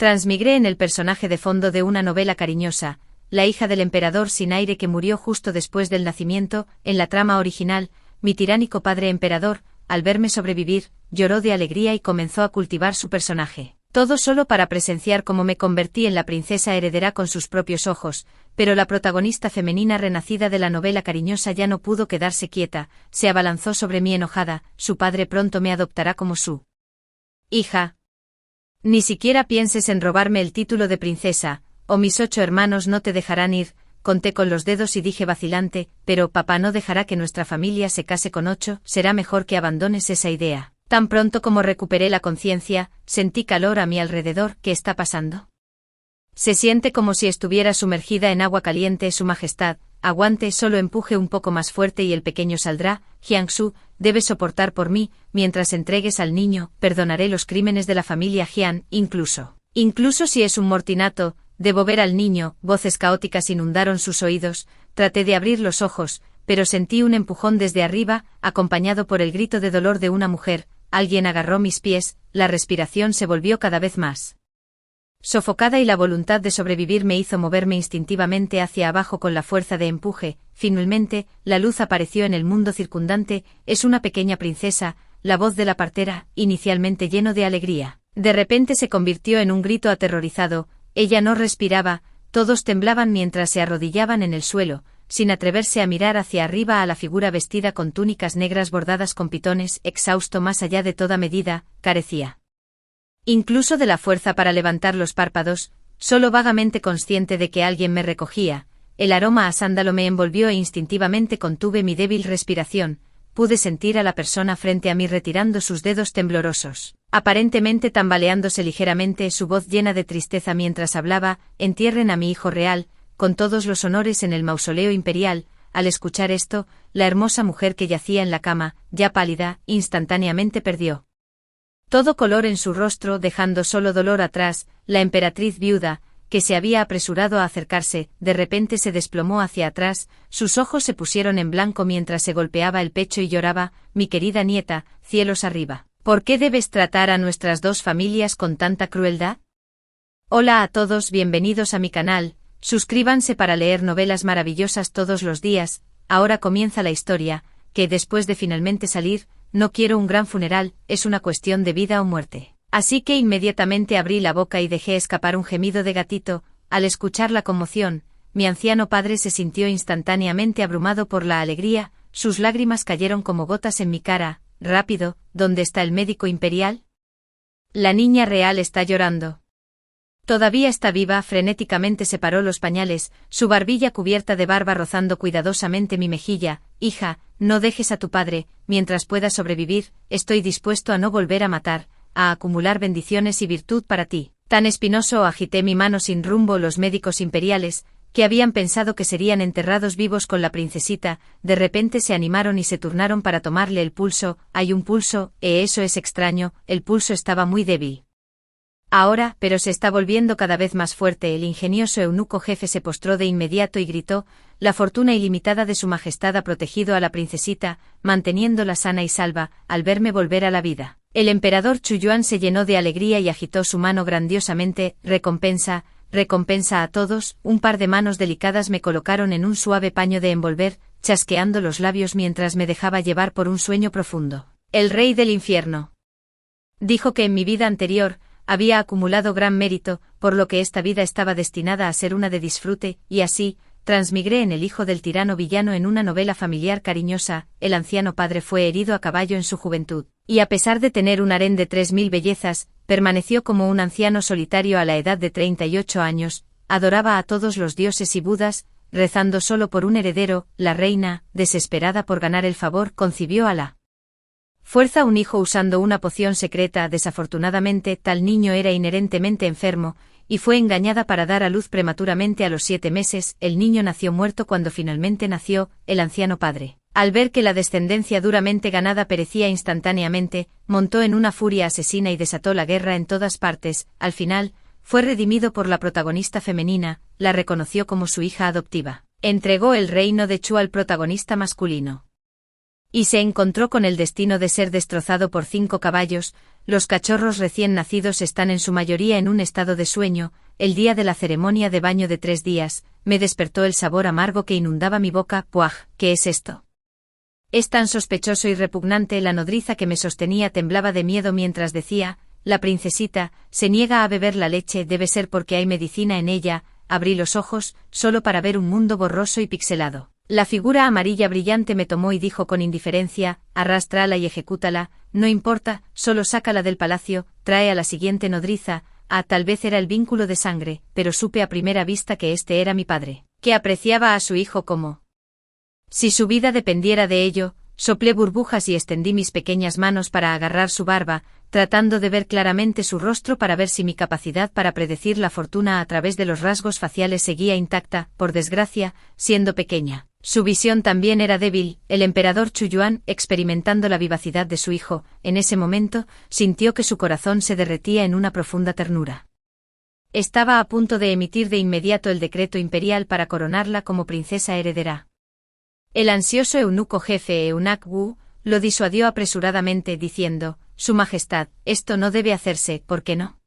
Transmigré en el personaje de fondo de una novela cariñosa, la hija del emperador sin aire que murió justo después del nacimiento. En la trama original, mi tiránico padre emperador, al verme sobrevivir, lloró de alegría y comenzó a cultivar su personaje. Todo solo para presenciar cómo me convertí en la princesa heredera con sus propios ojos, pero la protagonista femenina renacida de la novela cariñosa ya no pudo quedarse quieta, se abalanzó sobre mí enojada. Su padre pronto me adoptará como su hija. Ni siquiera pienses en robarme el título de princesa, o mis 8 hermanos no te dejarán ir. Conté con los dedos y dije vacilante, pero papá no dejará que nuestra familia se case con 8, será mejor que abandones esa idea. Tan pronto como recuperé la conciencia, sentí calor a mi alrededor. ¿Qué está pasando? Se siente como si estuviera sumergida en agua caliente. Su Majestad, aguante, solo empuje un poco más fuerte y el pequeño saldrá. Jiangsu, debes soportar por mí, mientras entregues al niño, perdonaré los crímenes de la familia Jian, incluso si es un mortinato, debo ver al niño. Voces caóticas inundaron sus oídos. Traté de abrir los ojos, pero sentí un empujón desde arriba, acompañado por el grito de dolor de una mujer. Alguien agarró mis pies, la respiración se volvió cada vez más sofocada y la voluntad de sobrevivir me hizo moverme instintivamente hacia abajo con la fuerza de empuje. Finalmente, la luz apareció en el mundo circundante. Es una pequeña princesa. La voz de la partera, inicialmente lleno de alegría, de repente se convirtió en un grito aterrorizado. Ella no respiraba, todos temblaban mientras se arrodillaban en el suelo, sin atreverse a mirar hacia arriba a la figura vestida con túnicas negras bordadas con pitones. Exhausto más allá de toda medida, carecía incluso de la fuerza para levantar los párpados, solo vagamente consciente de que alguien me recogía. El aroma a sándalo me envolvió e instintivamente contuve mi débil respiración. Pude sentir a la persona frente a mí retirando sus dedos temblorosos, aparentemente tambaleándose ligeramente, su voz llena de tristeza mientras hablaba. Entierren a mi hijo real, con todos los honores en el mausoleo imperial. Al escuchar esto, la hermosa mujer que yacía en la cama, ya pálida, instantáneamente perdió todo color en su rostro, dejando solo dolor atrás. La emperatriz viuda, que se había apresurado a acercarse, de repente se desplomó hacia atrás, sus ojos se pusieron en blanco mientras se golpeaba el pecho y lloraba. Mi querida nieta, cielos arriba, ¿por qué debes tratar a nuestras dos familias con tanta crueldad? Hola a todos, bienvenidos a mi canal, suscríbanse para leer novelas maravillosas todos los días. Ahora comienza la historia, que después de finalmente salir, no quiero un gran funeral, es una cuestión de vida o muerte. Así que inmediatamente abrí la boca y dejé escapar un gemido de gatito. Al escuchar la conmoción, mi anciano padre se sintió instantáneamente abrumado por la alegría, sus lágrimas cayeron como gotas en mi cara. Rápido, ¿dónde está el médico imperial? La niña real está llorando. Todavía está viva. Frenéticamente separó los pañales, su barbilla cubierta de barba rozando cuidadosamente mi mejilla. Hija, no dejes a tu padre, mientras pueda sobrevivir. Estoy dispuesto a no volver a matar, a acumular bendiciones y virtud para ti. Tan espinoso, agité mi mano sin rumbo. Los médicos imperiales, que habían pensado que serían enterrados vivos con la princesita, de repente se animaron y se turnaron para tomarle el pulso. Hay un pulso, eso es extraño, el pulso estaba muy débil ahora, pero se está volviendo cada vez más fuerte. El ingenioso eunuco jefe se postró de inmediato y gritó: la fortuna ilimitada de su majestad ha protegido a la princesita, manteniéndola sana y salva, al verme volver a la vida. El emperador Chuyuan se llenó de alegría y agitó su mano grandiosamente. Recompensa, recompensa a todos. Un par de manos delicadas me colocaron en un suave paño de envolver, chasqueando los labios mientras me dejaba llevar por un sueño profundo. El rey del infierno dijo que en mi vida anterior había acumulado gran mérito, por lo que esta vida estaba destinada a ser una de disfrute, y así, transmigré en el hijo del tirano villano en una novela familiar cariñosa. El anciano padre fue herido a caballo en su juventud, y a pesar de tener un harén de 3000 bellezas, permaneció como un anciano solitario a la edad de 38 años, adoraba a todos los dioses y budas, rezando solo por un heredero. La reina, desesperada por ganar el favor, concibió a la fuerza un hijo usando una poción secreta. Desafortunadamente, tal niño era inherentemente enfermo, y fue engañada para dar a luz prematuramente a los 7 meses. El niño nació muerto cuando finalmente nació. El anciano padre, al ver que la descendencia duramente ganada perecía instantáneamente, montó en una furia asesina y desató la guerra en todas partes. Al final, fue redimido por la protagonista femenina, la reconoció como su hija adoptiva. Entregó el reino de Chu al protagonista masculino y se encontró con el destino de ser destrozado por 5 caballos. los cachorros recién nacidos están en su mayoría en un estado de sueño. El día de la ceremonia de baño de 3 días, me despertó el sabor amargo que inundaba mi boca. ¡Puaj! ¿Qué es esto? Es tan sospechoso y repugnante. La nodriza que me sostenía temblaba de miedo mientras decía: la princesita se niega a beber la leche, debe ser porque hay medicina en ella. Abrí los ojos, solo para ver un mundo borroso y pixelado. La figura amarilla brillante me tomó y dijo con indiferencia: arrástrala y ejecútala, no importa, solo sácala del palacio, trae a la siguiente nodriza. Tal vez era el vínculo de sangre, pero supe a primera vista que este era mi padre, que apreciaba a su hijo como si su vida dependiera de ello. Soplé burbujas y extendí mis pequeñas manos para agarrar su barba, tratando de ver claramente su rostro para ver si mi capacidad para predecir la fortuna a través de los rasgos faciales seguía intacta. Por desgracia, siendo pequeña, su visión también era débil. El emperador Chuyuan, experimentando la vivacidad de su hijo, en ese momento, sintió que su corazón se derretía en una profunda ternura. Estaba a punto de emitir de inmediato el decreto imperial para coronarla como princesa heredera. El ansioso eunuco jefe Eunuch Wu lo disuadió apresuradamente diciendo: Su Majestad, esto no debe hacerse, ¿por qué no?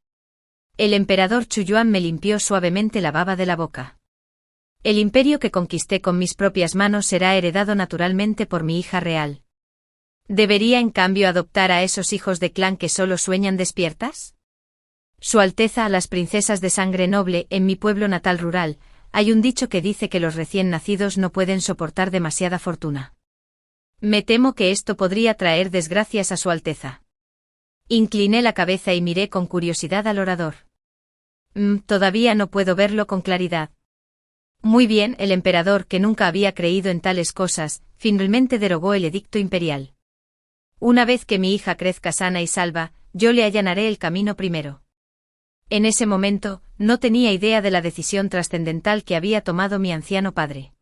El emperador Chuyuan me limpió suavemente la baba de la boca. El imperio que conquisté con mis propias manos será heredado naturalmente por mi hija real. ¿Debería en cambio adoptar a esos hijos de clan que solo sueñan despiertas? Su Alteza, las princesas de sangre noble, en mi pueblo natal rural, hay un dicho que dice que los recién nacidos no pueden soportar demasiada fortuna. Me temo que esto podría traer desgracias a Su Alteza. Incliné la cabeza y miré con curiosidad al orador. Todavía no puedo verlo con claridad. Muy bien, el emperador, que nunca había creído en tales cosas, finalmente derogó el edicto imperial. Una vez que mi hija crezca sana y salva, yo le allanaré el camino primero. En ese momento, no tenía idea de la decisión trascendental que había tomado mi anciano padre.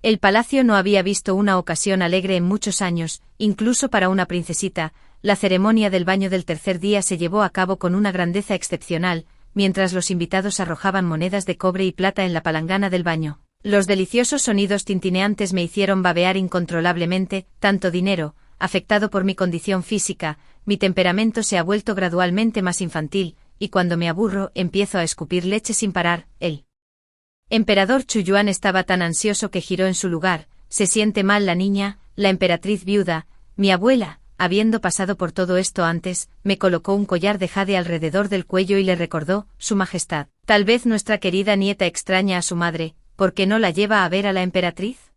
El palacio no había visto una ocasión alegre en muchos años, incluso para una princesita. La ceremonia del baño del tercer día se llevó a cabo con una grandeza excepcional, mientras los invitados arrojaban monedas de cobre y plata en la palangana del baño. Los deliciosos sonidos tintineantes me hicieron babear incontrolablemente. Tanto dinero, afectado por mi condición física, mi temperamento se ha vuelto gradualmente más infantil, y cuando me aburro empiezo a escupir leche sin parar. El emperador Chuyuan estaba tan ansioso que giró en su lugar. ¿Se siente mal la niña? La emperatriz viuda, mi abuela, habiendo pasado por todo esto antes, me colocó un collar de jade alrededor del cuello y le recordó: Su Majestad, tal vez nuestra querida nieta extraña a su madre, ¿por qué no la lleva a ver a la emperatriz?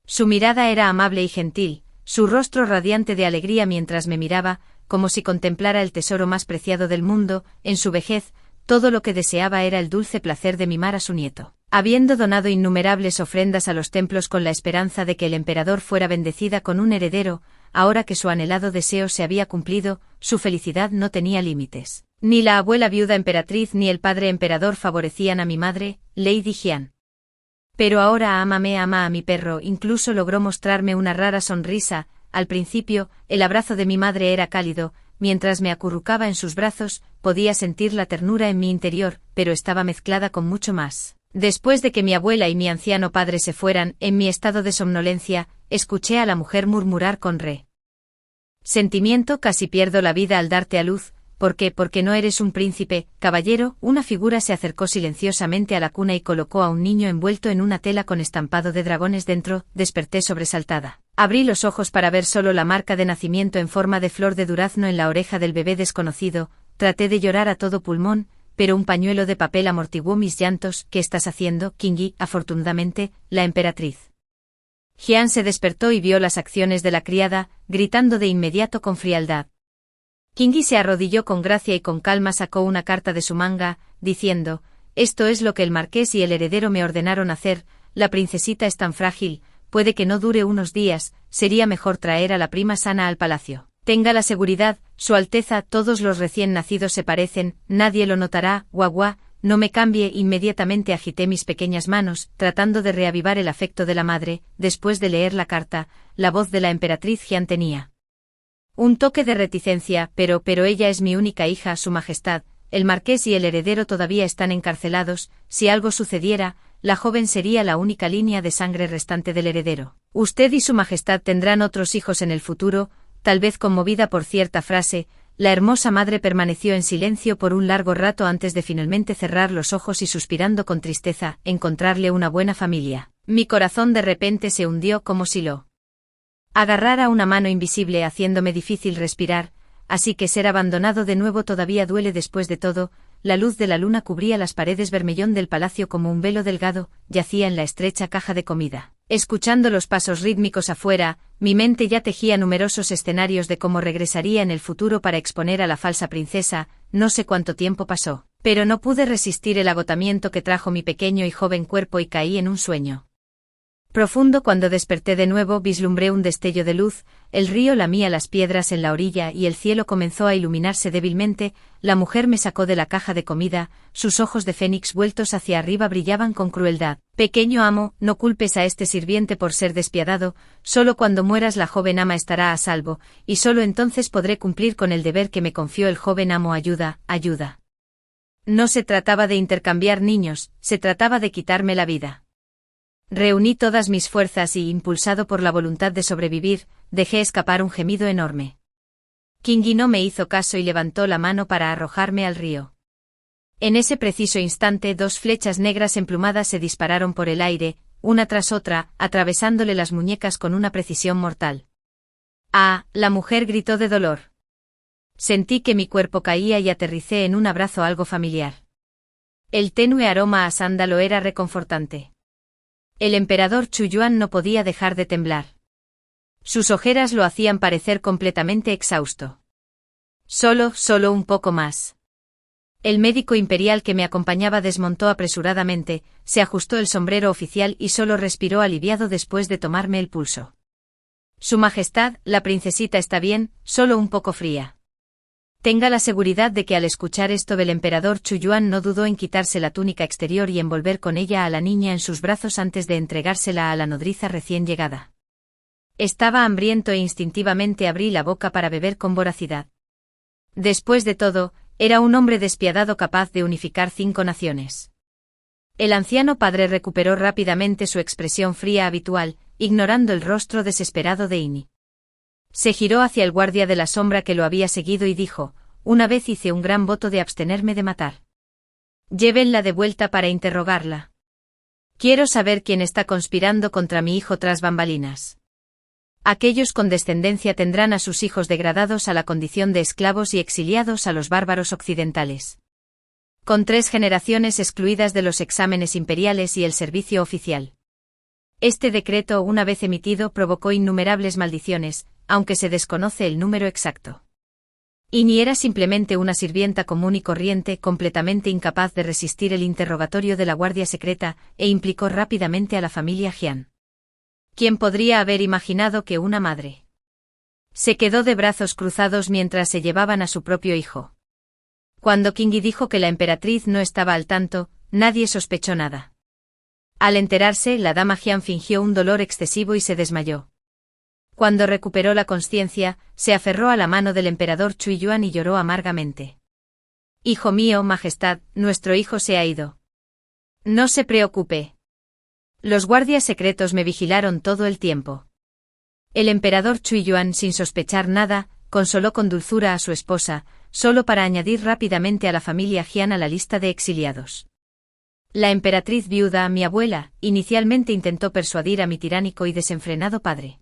Su mirada era amable y gentil, su rostro radiante de alegría mientras me miraba, como si contemplara el tesoro más preciado del mundo. En su vejez, todo lo que deseaba era el dulce placer de mimar a su nieto. Habiendo donado innumerables ofrendas a los templos con la esperanza de que el emperador fuera bendecida con un heredero, ahora que su anhelado deseo se había cumplido, su felicidad no tenía límites. Ni la abuela viuda emperatriz ni el padre emperador favorecían a mi madre, Lady Jian. Pero ahora ama a mi perro, incluso logró mostrarme una rara sonrisa. Al principio, el abrazo de mi madre era cálido, mientras me acurrucaba en sus brazos, podía sentir la ternura en mi interior, pero estaba mezclada con mucho más. Después de que mi abuela y mi anciano padre se fueran, en mi estado de somnolencia, escuché a la mujer murmurar con sentimiento: casi pierdo la vida al darte a luz. ¿Por qué? Porque no eres un príncipe, caballero. Una figura se acercó silenciosamente a la cuna y colocó a un niño envuelto en una tela con estampado de dragones dentro. Desperté sobresaltada. Abrí los ojos para ver solo la marca de nacimiento en forma de flor de durazno en la oreja del bebé desconocido. Traté de llorar a todo pulmón, pero un pañuelo de papel amortiguó mis llantos. ¿Qué estás haciendo, Kingi? Afortunadamente, la emperatriz Jian se despertó y vio las acciones de la criada, gritando de inmediato con frialdad. Kingi se arrodilló con gracia y con calma sacó una carta de su manga, diciendo: Esto es lo que el marqués y el heredero me ordenaron hacer. La princesita es tan frágil, puede que no dure unos días, sería mejor traer a la prima sana al palacio. Tenga la seguridad, Su Alteza, todos los recién nacidos se parecen, nadie lo notará. Guagua, no me cambie. Inmediatamente agité mis pequeñas manos, tratando de reavivar el afecto de la madre. Después de leer la carta, la voz de la emperatriz Jian tenía un toque de reticencia. Pero ella es mi única hija, Su Majestad. El marqués y el heredero todavía están encarcelados. Si algo sucediera, la joven sería la única línea de sangre restante del heredero. Usted y Su Majestad tendrán otros hijos en el futuro. Tal vez conmovida por cierta frase, la hermosa madre permaneció en silencio por un largo rato antes de finalmente cerrar los ojos y suspirando con tristeza, encontrarle una buena familia. Mi corazón de repente se hundió como si lo agarrara una mano invisible haciéndome difícil respirar, así que ser abandonado de nuevo todavía duele después de todo. La luz de la luna cubría las paredes vermellón del palacio como un velo delgado, yacía en la estrecha caja de comida. Escuchando los pasos rítmicos afuera, mi mente ya tejía numerosos escenarios de cómo regresaría en el futuro para exponer a la falsa princesa. No sé cuánto tiempo pasó, pero no pude resistir el agotamiento que trajo mi pequeño y joven cuerpo y caí en un sueño profundo. Cuando desperté de nuevo vislumbré un destello de luz, el río lamía las piedras en la orilla y el cielo comenzó a iluminarse débilmente. La mujer me sacó de la caja de comida, sus ojos de fénix vueltos hacia arriba brillaban con crueldad. Pequeño amo, no culpes a este sirviente por ser despiadado, solo cuando mueras la joven ama estará a salvo, y solo entonces podré cumplir con el deber que me confió el joven amo. Ayuda, ayuda. No se trataba de intercambiar niños, se trataba de quitarme la vida. Reuní todas mis fuerzas y, impulsado por la voluntad de sobrevivir, dejé escapar un gemido enorme. Kingi no me hizo caso y levantó la mano para arrojarme al río. En ese preciso instante 2 flechas negras emplumadas se dispararon por el aire, una tras otra, atravesándole las muñecas con una precisión mortal. ¡Ah! La mujer gritó de dolor. Sentí que mi cuerpo caía y aterricé en un abrazo algo familiar. El tenue aroma a sándalo era reconfortante. El emperador Chuyuan no podía dejar de temblar. Sus ojeras lo hacían parecer completamente exhausto. Solo un poco más. El médico imperial que me acompañaba desmontó apresuradamente, se ajustó el sombrero oficial y solo respiró aliviado después de tomarme el pulso. Su Majestad, la princesita está bien, solo un poco fría. Tenga la seguridad de que al escuchar esto el emperador Chuyuan no dudó en quitarse la túnica exterior y envolver con ella a la niña en sus brazos antes de entregársela a la nodriza recién llegada. Estaba hambriento e instintivamente abrí la boca para beber con voracidad. Después de todo, era un hombre despiadado capaz de unificar 5 naciones. El anciano padre recuperó rápidamente su expresión fría habitual, ignorando el rostro desesperado de Ini. Se giró hacia el guardia de la sombra que lo había seguido y dijo: una vez hice un gran voto de abstenerme de matar. Llévenla de vuelta para interrogarla. Quiero saber quién está conspirando contra mi hijo tras bambalinas. Aquellos con descendencia tendrán a sus hijos degradados a la condición de esclavos y exiliados a los bárbaros occidentales. Con 3 generaciones excluidas de los exámenes imperiales y el servicio oficial. Este decreto, una vez emitido, provocó innumerables maldiciones, aunque se desconoce el número exacto. Ini era simplemente una sirvienta común y corriente, completamente incapaz de resistir el interrogatorio de la guardia secreta, e implicó rápidamente a la familia Jian. ¿Quién podría haber imaginado que una madre se quedó de brazos cruzados mientras se llevaban a su propio hijo? Cuando Kingi dijo que la emperatriz no estaba al tanto, nadie sospechó nada. Al enterarse, la dama Jian fingió un dolor excesivo y se desmayó. Cuando recuperó la consciencia, se aferró a la mano del emperador Chuyuan y lloró amargamente. Hijo mío, Majestad, nuestro hijo se ha ido. No se preocupe. Los guardias secretos me vigilaron todo el tiempo. El emperador Chuyuan, sin sospechar nada, consoló con dulzura a su esposa, solo para añadir rápidamente a la familia Jian a la lista de exiliados. La emperatriz viuda, mi abuela, inicialmente intentó persuadir a mi tiránico y desenfrenado padre.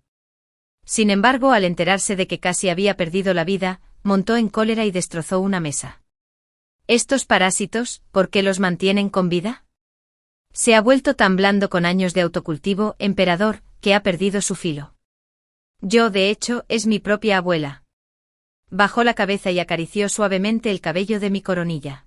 Sin embargo, al enterarse de que casi había perdido la vida, montó en cólera y destrozó una mesa. ¿Estos parásitos, por qué los mantienen con vida? Se ha vuelto tan blando con años de autocultivo, emperador, que ha perdido su filo. Yo, de hecho, es mi propia abuela. Bajó la cabeza y acarició suavemente el cabello de mi coronilla.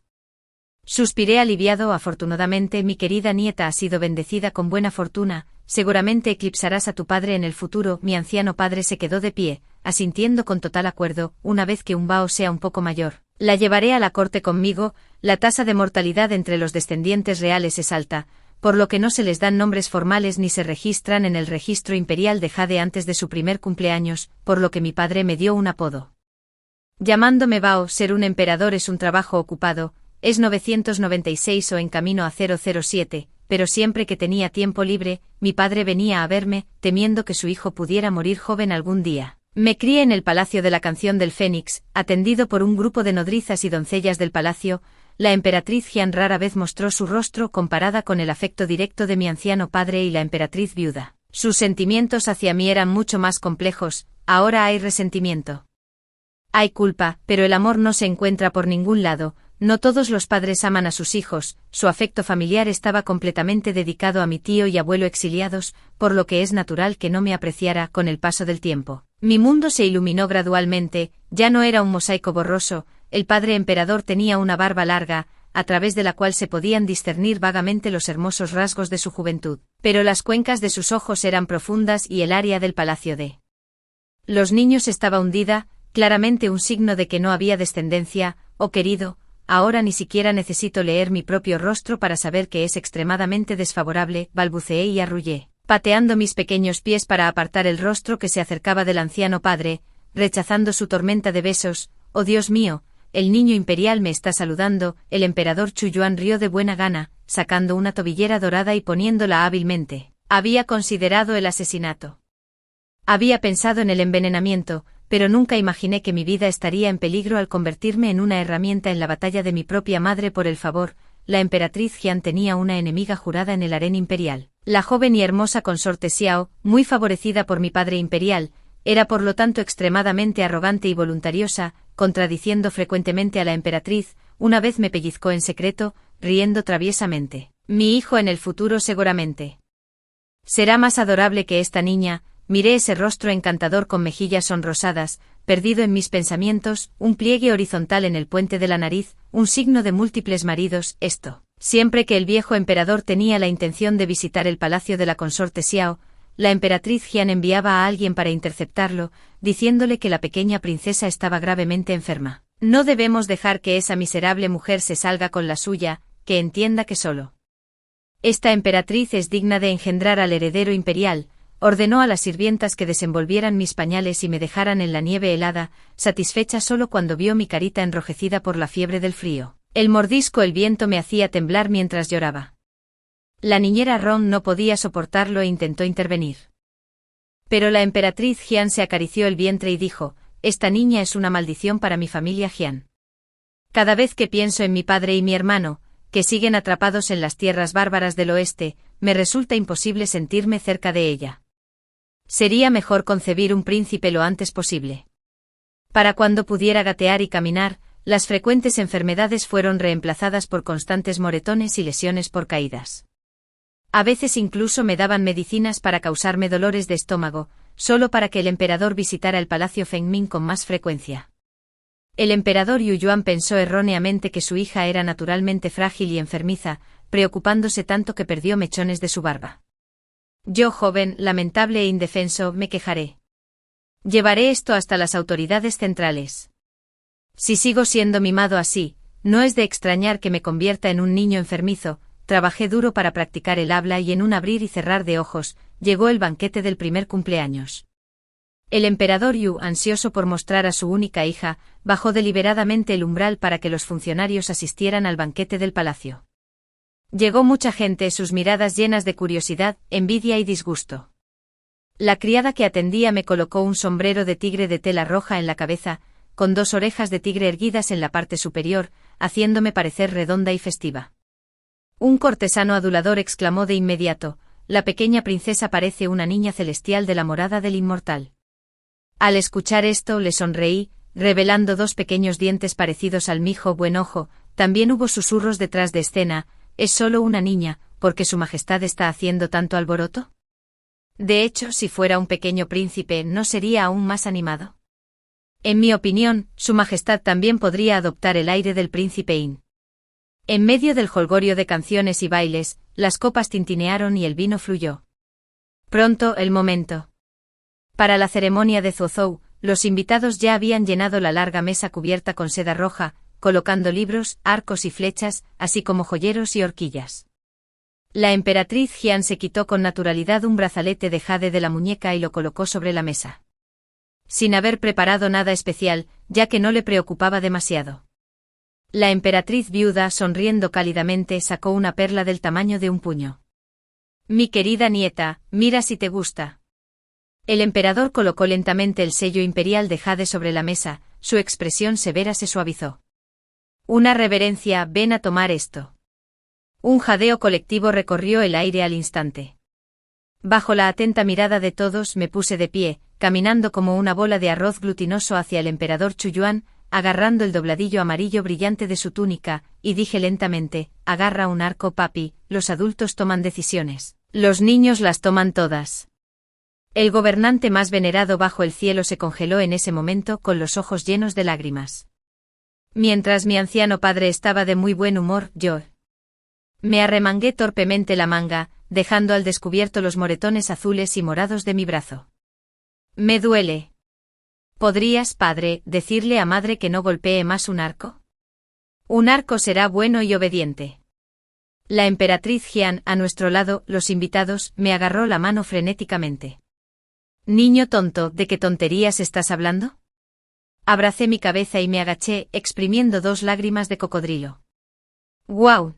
Suspiré aliviado. Afortunadamente mi querida nieta ha sido bendecida con buena fortuna, seguramente eclipsarás a tu padre en el futuro. Mi anciano padre se quedó de pie, asintiendo con total acuerdo. Una vez que un Bao sea un poco mayor, la llevaré a la corte conmigo. La tasa de mortalidad entre los descendientes reales es alta, por lo que no se les dan nombres formales ni se registran en el registro imperial de Jade antes de su primer cumpleaños, por lo que mi padre me dio un apodo. Llamándome Bao, ser un emperador es un trabajo ocupado. Es 996 o en camino a 007, pero siempre que tenía tiempo libre, mi padre venía a verme, temiendo que su hijo pudiera morir joven algún día. Me crié en el Palacio de la Canción del Fénix, atendido por un grupo de nodrizas y doncellas del palacio. La emperatriz Jian rara vez mostró su rostro comparada con el afecto directo de mi anciano padre y la emperatriz viuda. Sus sentimientos hacia mí eran mucho más complejos. Ahora hay resentimiento. Hay culpa, pero el amor no se encuentra por ningún lado. No todos los padres aman a sus hijos. Su afecto familiar estaba completamente dedicado a mi tío y abuelo exiliados, por lo que es natural que no me apreciara con el paso del tiempo. Mi mundo se iluminó gradualmente, ya no era un mosaico borroso. El padre emperador tenía una barba larga, a través de la cual se podían discernir vagamente los hermosos rasgos de su juventud, pero las cuencas de sus ojos eran profundas y el área del palacio de los niños estaba hundida, claramente un signo de que no había descendencia. Oh querido, ahora ni siquiera necesito leer mi propio rostro para saber que es extremadamente desfavorable, balbuceé y arrullé, pateando mis pequeños pies para apartar el rostro que se acercaba del anciano padre, rechazando su tormenta de besos. Oh Dios mío, el niño imperial me está saludando. El emperador Chuyuan rió de buena gana, sacando una tobillera dorada y poniéndola hábilmente. Había considerado el asesinato. Había pensado en el envenenamiento, pero nunca imaginé que mi vida estaría en peligro al convertirme en una herramienta en la batalla de mi propia madre por el favor. La emperatriz Jian tenía una enemiga jurada en el harén imperial. La joven y hermosa consorte Xiao, muy favorecida por mi padre imperial, era por lo tanto extremadamente arrogante y voluntariosa, contradiciendo frecuentemente a la emperatriz. Una vez me pellizcó en secreto, riendo traviesamente. Mi hijo en el futuro seguramente será más adorable que esta niña. Miré ese rostro encantador con mejillas sonrosadas, perdido en mis pensamientos, un pliegue horizontal en el puente de la nariz, un signo de múltiples maridos. Esto. Siempre que el viejo emperador tenía la intención de visitar el palacio de la consorte Xiao, la emperatriz Jian enviaba a alguien para interceptarlo, diciéndole que la pequeña princesa estaba gravemente enferma. No debemos dejar que esa miserable mujer se salga con la suya, que entienda que solo esta emperatriz es digna de engendrar al heredero imperial. Ordenó a las sirvientas que desenvolvieran mis pañales y me dejaran en la nieve helada, satisfecha solo cuando vio mi carita enrojecida por la fiebre del frío. El mordisco el viento me hacía temblar mientras lloraba. La niñera Ron no podía soportarlo e intentó intervenir. Pero la emperatriz Jian se acarició el vientre y dijo: esta niña es una maldición para mi familia Jian. Cada vez que pienso en mi padre y mi hermano, que siguen atrapados en las tierras bárbaras del oeste, me resulta imposible sentirme cerca de ella. Sería mejor concebir un príncipe lo antes posible. Para cuando pudiera gatear y caminar, las frecuentes enfermedades fueron reemplazadas por constantes moretones y lesiones por caídas. A veces incluso me daban medicinas para causarme dolores de estómago, solo para que el emperador visitara el palacio Fengming con más frecuencia. El emperador Yuyuan pensó erróneamente que su hija era naturalmente frágil y enfermiza, preocupándose tanto que perdió mechones de su barba. Yo, joven, lamentable e indefenso, me quejaré. Llevaré esto hasta las autoridades centrales. Si sigo siendo mimado así, no es de extrañar que me convierta en un niño enfermizo. Trabajé duro para practicar el habla y en un abrir y cerrar de ojos, llegó el banquete del primer cumpleaños. El emperador Yu, ansioso por mostrar a su única hija, bajó deliberadamente el umbral para que los funcionarios asistieran al banquete del palacio. Llegó mucha gente, sus miradas llenas de curiosidad, envidia y disgusto. La criada que atendía me colocó un sombrero de tigre de tela roja en la cabeza, con 2 orejas de tigre erguidas en la parte superior, haciéndome parecer redonda y festiva. Un cortesano adulador exclamó de inmediato: la pequeña princesa parece una niña celestial de la morada del inmortal. Al escuchar esto le sonreí, revelando 2 pequeños dientes parecidos al mijo buen ojo. También hubo susurros detrás de escena: ¿es solo una niña, porque su majestad está haciendo tanto alboroto? De hecho, si fuera un pequeño príncipe, ¿no sería aún más animado? En mi opinión, su majestad también podría adoptar el aire del príncipe In. En medio del jolgorio de canciones y bailes, las copas tintinearon y el vino fluyó. Pronto, el momento. Para la ceremonia de Zuozhou, los invitados ya habían llenado la larga mesa cubierta con seda roja, colocando libros, arcos y flechas, así como joyeros y horquillas. La emperatriz Jian se quitó con naturalidad un brazalete de jade de la muñeca y lo colocó sobre la mesa. Sin haber preparado nada especial, ya que no le preocupaba demasiado. La emperatriz viuda, sonriendo cálidamente, sacó una perla del tamaño de un puño. Mi querida nieta, mira si te gusta. El emperador colocó lentamente el sello imperial de jade sobre la mesa, su expresión severa se suavizó. Una reverencia, ven a tomar esto. Un jadeo colectivo recorrió el aire al instante. Bajo la atenta mirada de todos me puse de pie, caminando como una bola de arroz glutinoso hacia el emperador Chuyuan, agarrando el dobladillo amarillo brillante de su túnica, y dije lentamente, agarra un arco papi, los adultos toman decisiones, los niños las toman todas. El gobernante más venerado bajo el cielo se congeló en ese momento con los ojos llenos de lágrimas. Mientras mi anciano padre estaba de muy buen humor, yo me arremangué torpemente la manga, dejando al descubierto los moretones azules y morados de mi brazo. Me duele. ¿Podrías, padre, decirle a madre que no golpee más un arco? Un arco será bueno y obediente. La emperatriz Jian, a nuestro lado, los invitados, me agarró la mano frenéticamente. Niño tonto, ¿de qué tonterías estás hablando? Abracé mi cabeza y me agaché, exprimiendo 2 lágrimas de cocodrilo. ¡Guau!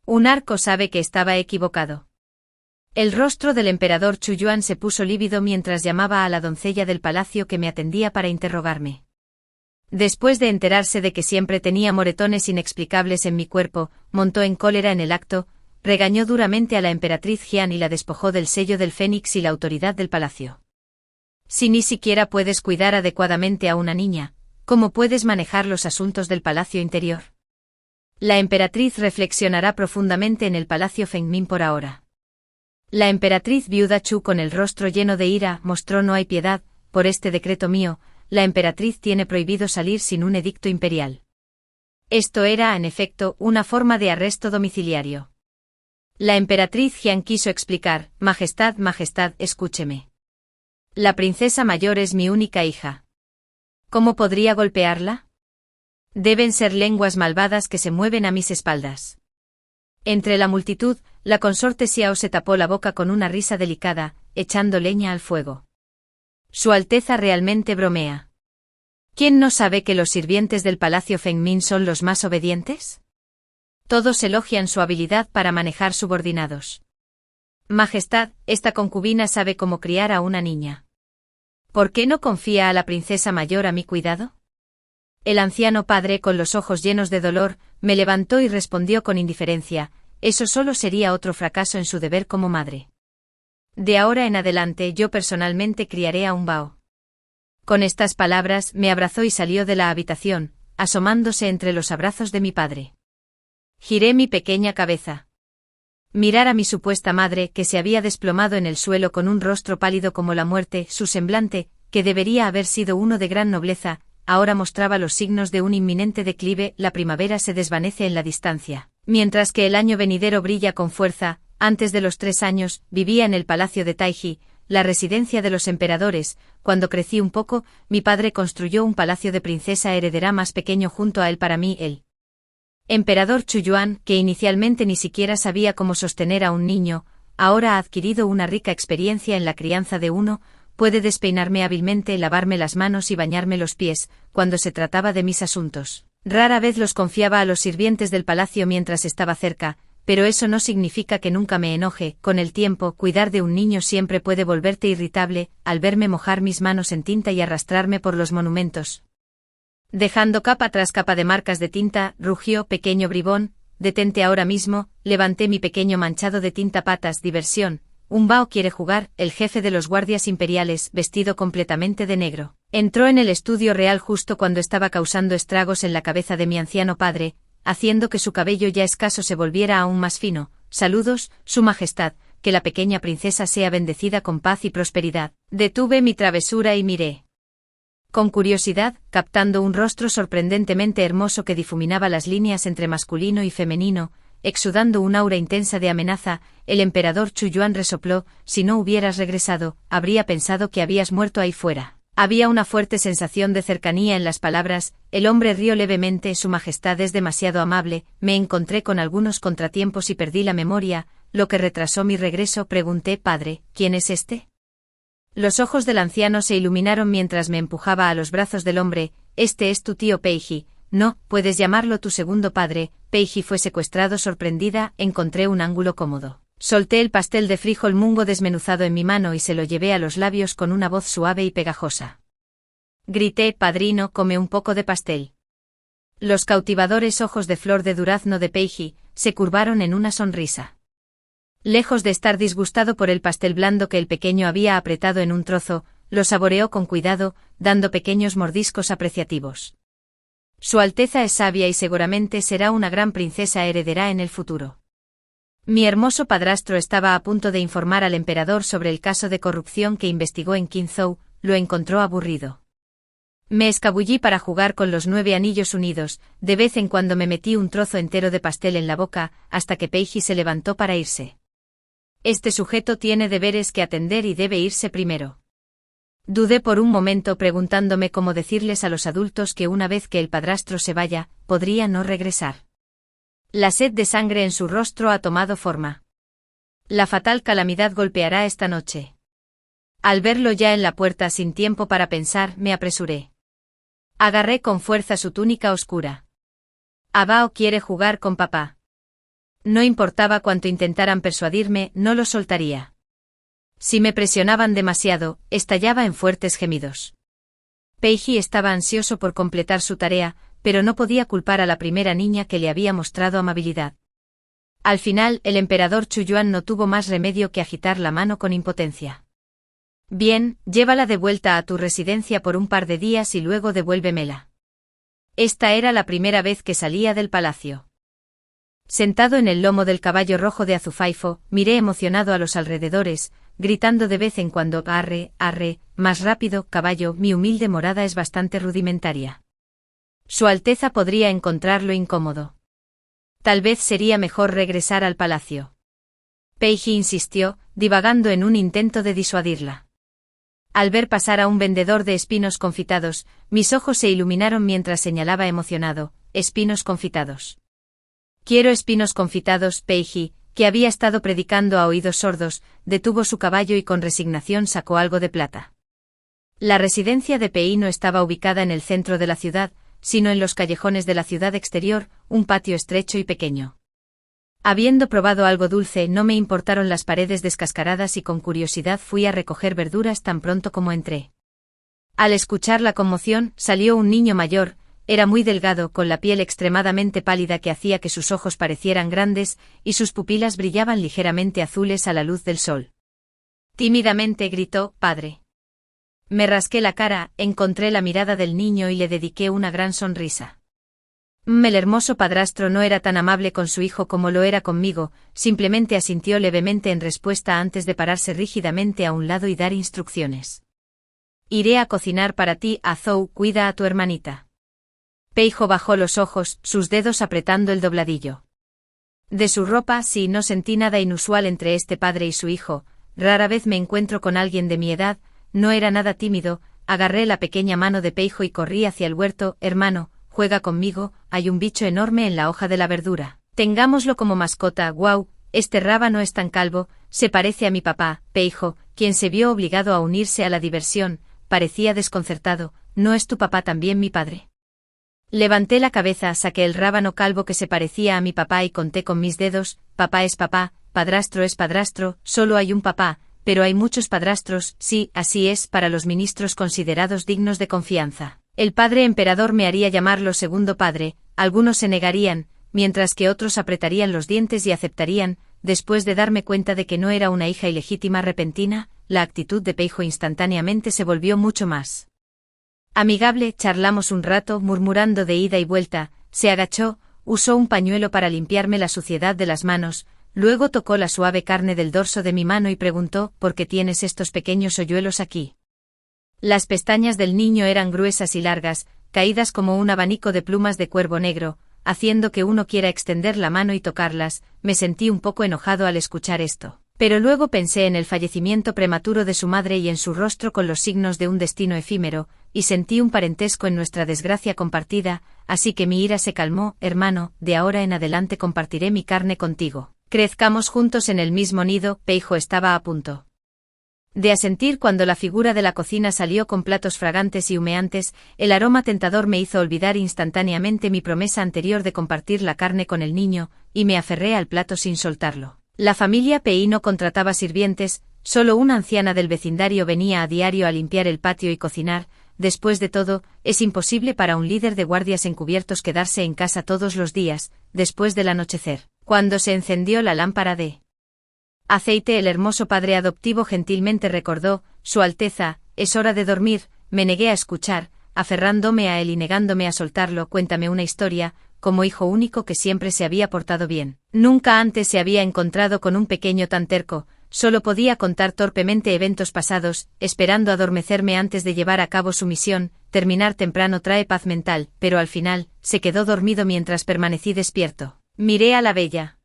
Un arco sabe que estaba equivocado. El rostro del emperador Chuyuan se puso lívido mientras llamaba a la doncella del palacio que me atendía para interrogarme. Después de enterarse de que siempre tenía moretones inexplicables en mi cuerpo, montó en cólera en el acto, regañó duramente a la emperatriz Jian y la despojó del sello del fénix y la autoridad del palacio. Si ni siquiera puedes cuidar adecuadamente a una niña, ¿cómo puedes manejar los asuntos del palacio interior? La emperatriz reflexionará profundamente en el palacio Fengmin por ahora. La emperatriz viuda Chu, con el rostro lleno de ira, mostró: no hay piedad, por este decreto mío, la emperatriz tiene prohibido salir sin un edicto imperial. Esto era, en efecto, una forma de arresto domiciliario. La emperatriz Jian quiso explicar: Majestad, Majestad, escúcheme. La princesa mayor es mi única hija. ¿Cómo podría golpearla? Deben ser lenguas malvadas que se mueven a mis espaldas. Entre la multitud, la consorte Xiao se tapó la boca con una risa delicada, echando leña al fuego. Su Alteza realmente bromea. ¿Quién no sabe que los sirvientes del palacio Fengmin son los más obedientes? Todos elogian su habilidad para manejar subordinados. Majestad, esta concubina sabe cómo criar a una niña. ¿Por qué no confía a la princesa mayor a mi cuidado? El anciano padre, con los ojos llenos de dolor, me levantó y respondió con indiferencia: eso solo sería otro fracaso en su deber como madre. De ahora en adelante yo personalmente criaré a un bao. Con estas palabras me abrazó y salió de la habitación, asomándose entre los abrazos de mi padre. Giré mi pequeña cabeza. Mirar a mi supuesta madre, que se había desplomado en el suelo con un rostro pálido como la muerte, su semblante, que debería haber sido uno de gran nobleza, ahora mostraba los signos de un inminente declive. La primavera se desvanece en la distancia, mientras que el año venidero brilla con fuerza. Antes de los 3 años, vivía en el palacio de Taiji, la residencia de los emperadores. Cuando crecí un poco, mi padre construyó un palacio de princesa heredera más pequeño junto a él para mí. El emperador Chuyuan, que inicialmente ni siquiera sabía cómo sostener a un niño, ahora ha adquirido una rica experiencia en la crianza de uno. Puede despeinarme hábilmente, lavarme las manos y bañarme los pies. Cuando se trataba de mis asuntos, rara vez los confiaba a los sirvientes del palacio mientras estaba cerca, pero eso no significa que nunca me enoje. Con el tiempo, cuidar de un niño siempre puede volverte irritable. Al verme mojar mis manos en tinta y arrastrarme por los monumentos, dejando capa tras capa de marcas de tinta, rugió: pequeño bribón, detente ahora mismo. Levanté mi pequeño manchado de tinta. Patas, diversión. Un bao quiere jugar. El jefe de los guardias imperiales, vestido completamente de negro, entró en el estudio real justo cuando estaba causando estragos en la cabeza de mi anciano padre, haciendo que su cabello ya escaso se volviera aún más fino. Saludos, Su Majestad, que la pequeña princesa sea bendecida con paz y prosperidad. Detuve mi travesura y miré con curiosidad, captando un rostro sorprendentemente hermoso que difuminaba las líneas entre masculino y femenino, exudando un aura intensa de amenaza. El emperador Chuyuan resopló: si no hubieras regresado, habría pensado que habías muerto ahí fuera. Había una fuerte sensación de cercanía en las palabras. El hombre rió levemente: Su Majestad es demasiado amable. Me encontré con algunos contratiempos y perdí la memoria, lo que retrasó mi regreso. Pregunté: padre, ¿quién es este? Los ojos del anciano se iluminaron mientras me empujaba a los brazos del hombre. Este es tu tío Peiji. No, puedes llamarlo tu segundo padre. Peiji fue secuestrado. Sorprendida, encontré un ángulo cómodo Solté el pastel de frijol mungo desmenuzado en mi mano y se lo llevé a los labios con una voz suave y pegajosa. Grité: «Padrino, come un poco de pastel». Los cautivadores ojos de flor de durazno de Peiji se curvaron en una sonrisa. Lejos de estar disgustado por el pastel blando que el pequeño había apretado en un trozo, lo saboreó con cuidado, dando pequeños mordiscos apreciativos. Su Alteza es sabia y seguramente será una gran princesa heredera en el futuro. Mi hermoso padrastro estaba a punto de informar al emperador sobre el caso de corrupción que investigó en Qinzhou, lo encontró aburrido. Me escabullí para jugar con los 9 anillos unidos, de vez en cuando me metí un trozo entero de pastel en la boca, hasta que Peiji se levantó para irse. Este sujeto tiene deberes que atender y debe irse primero. Dudé por un momento preguntándome cómo decirles a los adultos que una vez que el padrastro se vaya, podría no regresar. La sed de sangre en su rostro ha tomado forma. La fatal calamidad golpeará esta noche. Al verlo ya en la puerta sin tiempo para pensar, me apresuré. Agarré con fuerza su túnica oscura. Abao quiere jugar con papá. No importaba cuánto intentaran persuadirme, no lo soltaría. Si me presionaban demasiado, estallaba en fuertes gemidos. Peiji estaba ansioso por completar su tarea, pero no podía culpar a la primera niña que le había mostrado amabilidad. Al final, el emperador Chuyuan no tuvo más remedio que agitar la mano con impotencia. Bien, llévala de vuelta a tu residencia por un par de días y luego devuélvemela. Esta era la primera vez que salía del palacio. Sentado en el lomo del caballo rojo de Azufaifo, miré emocionado a los alrededores, gritando de vez en cuando: «Arre, arre, más rápido, caballo, mi humilde morada es bastante rudimentaria». Su Alteza podría encontrarlo incómodo. Tal vez sería mejor regresar al palacio. Peiji insistió, divagando en un intento de disuadirla. Al ver pasar a un vendedor de espinos confitados, mis ojos se iluminaron mientras señalaba emocionado: «Espinos confitados». «Quiero espinos confitados». Peiji, que había estado predicando a oídos sordos, detuvo su caballo y con resignación sacó algo de plata. La residencia de Pei no estaba ubicada en el centro de la ciudad, sino en los callejones de la ciudad exterior, un patio estrecho y pequeño. Habiendo probado algo dulce, no me importaron las paredes descascaradas y con curiosidad fui a recoger verduras tan pronto como entré. Al escuchar la conmoción, salió un niño mayor. Era muy delgado, con la piel extremadamente pálida que hacía que sus ojos parecieran grandes, y sus pupilas brillaban ligeramente azules a la luz del sol. Tímidamente gritó: «Padre». Me rasqué la cara, encontré la mirada del niño y le dediqué una gran sonrisa. El hermoso padrastro no era tan amable con su hijo como lo era conmigo, simplemente asintió levemente en respuesta antes de pararse rígidamente a un lado y dar instrucciones. «Iré a cocinar para ti, Azou, cuida a tu hermanita». Peijo bajó los ojos, sus dedos apretando el dobladillo. De su ropa sí, no sentí nada inusual entre este padre y su hijo, rara vez me encuentro con alguien de mi edad, no era nada tímido. Agarré la pequeña mano de Peijo y corrí hacia el huerto. «Hermano, juega conmigo, hay un bicho enorme en la hoja de la verdura. Tengámoslo como mascota». «Guau, este rábano es tan calvo, se parece a mi papá». Peijo, quien se vio obligado a unirse a la diversión, parecía desconcertado: «¿No es tu papá también mi padre?». Levanté la cabeza, saqué el rábano calvo que se parecía a mi papá y conté con mis dedos: «Papá es papá, padrastro es padrastro, solo hay un papá, pero hay muchos padrastros». «Sí, así es, para los ministros considerados dignos de confianza. El padre emperador me haría llamarlo segundo padre». Algunos se negarían, mientras que otros apretarían los dientes y aceptarían. Después de darme cuenta de que no era una hija ilegítima repentina, la actitud de Peijo instantáneamente se volvió mucho más amigable. Charlamos un rato, murmurando de ida y vuelta. Se agachó, usó un pañuelo para limpiarme la suciedad de las manos, luego tocó la suave carne del dorso de mi mano y preguntó: «¿Por qué tienes estos pequeños hoyuelos aquí?». Las pestañas del niño eran gruesas y largas, caídas como un abanico de plumas de cuervo negro, haciendo que uno quiera extender la mano y tocarlas. Me sentí un poco enojado al escuchar esto, pero luego pensé en el fallecimiento prematuro de su madre y en su rostro con los signos de un destino efímero, y sentí un parentesco en nuestra desgracia compartida, así que mi ira se calmó. «Hermano, de ahora en adelante compartiré mi carne contigo. Crezcamos juntos en el mismo nido». Peijo estaba a punto de asentir cuando la figura de la cocina salió con platos fragantes y humeantes. El aroma tentador me hizo olvidar instantáneamente mi promesa anterior de compartir la carne con el niño, y me aferré al plato sin soltarlo. La familia Pei no contrataba sirvientes, solo una anciana del vecindario venía a diario a limpiar el patio y cocinar. Después de todo, es imposible para un líder de guardias encubiertos quedarse en casa todos los días, después del anochecer. Cuando se encendió la lámpara de aceite, el hermoso padre adoptivo gentilmente recordó: Su Alteza, es hora de dormir. Me negué a escuchar, aferrándome a él y negándome a soltarlo. Cuéntame una historia. Como hijo único que siempre se había portado bien. Nunca antes se había encontrado con un pequeño tan terco. Solo podía contar torpemente eventos pasados, esperando adormecerme antes de llevar a cabo su misión. Terminar temprano trae paz mental, pero al final, se quedó dormido mientras permanecí despierto. Miré a la bella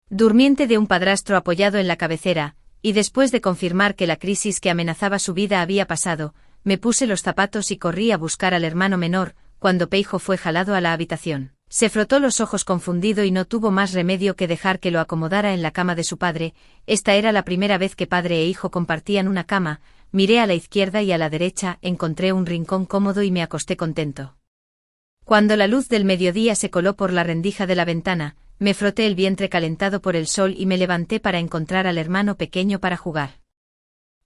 durmiente de un padrastro apoyado en la cabecera, y después de confirmar que la crisis que amenazaba su vida había pasado, me puse los zapatos y corrí a buscar al hermano menor. Cuando Peijo fue jalado a la habitación, se frotó los ojos confundido y no tuvo más remedio que dejar que lo acomodara en la cama de su padre. Esta era la primera vez que padre e hijo compartían una cama. Miré a la izquierda y a la derecha, encontré un rincón cómodo y me acosté contento. Cuando la luz del mediodía se coló por la rendija de la ventana, me froté el vientre calentado por el sol y me levanté para encontrar al hermano pequeño para jugar.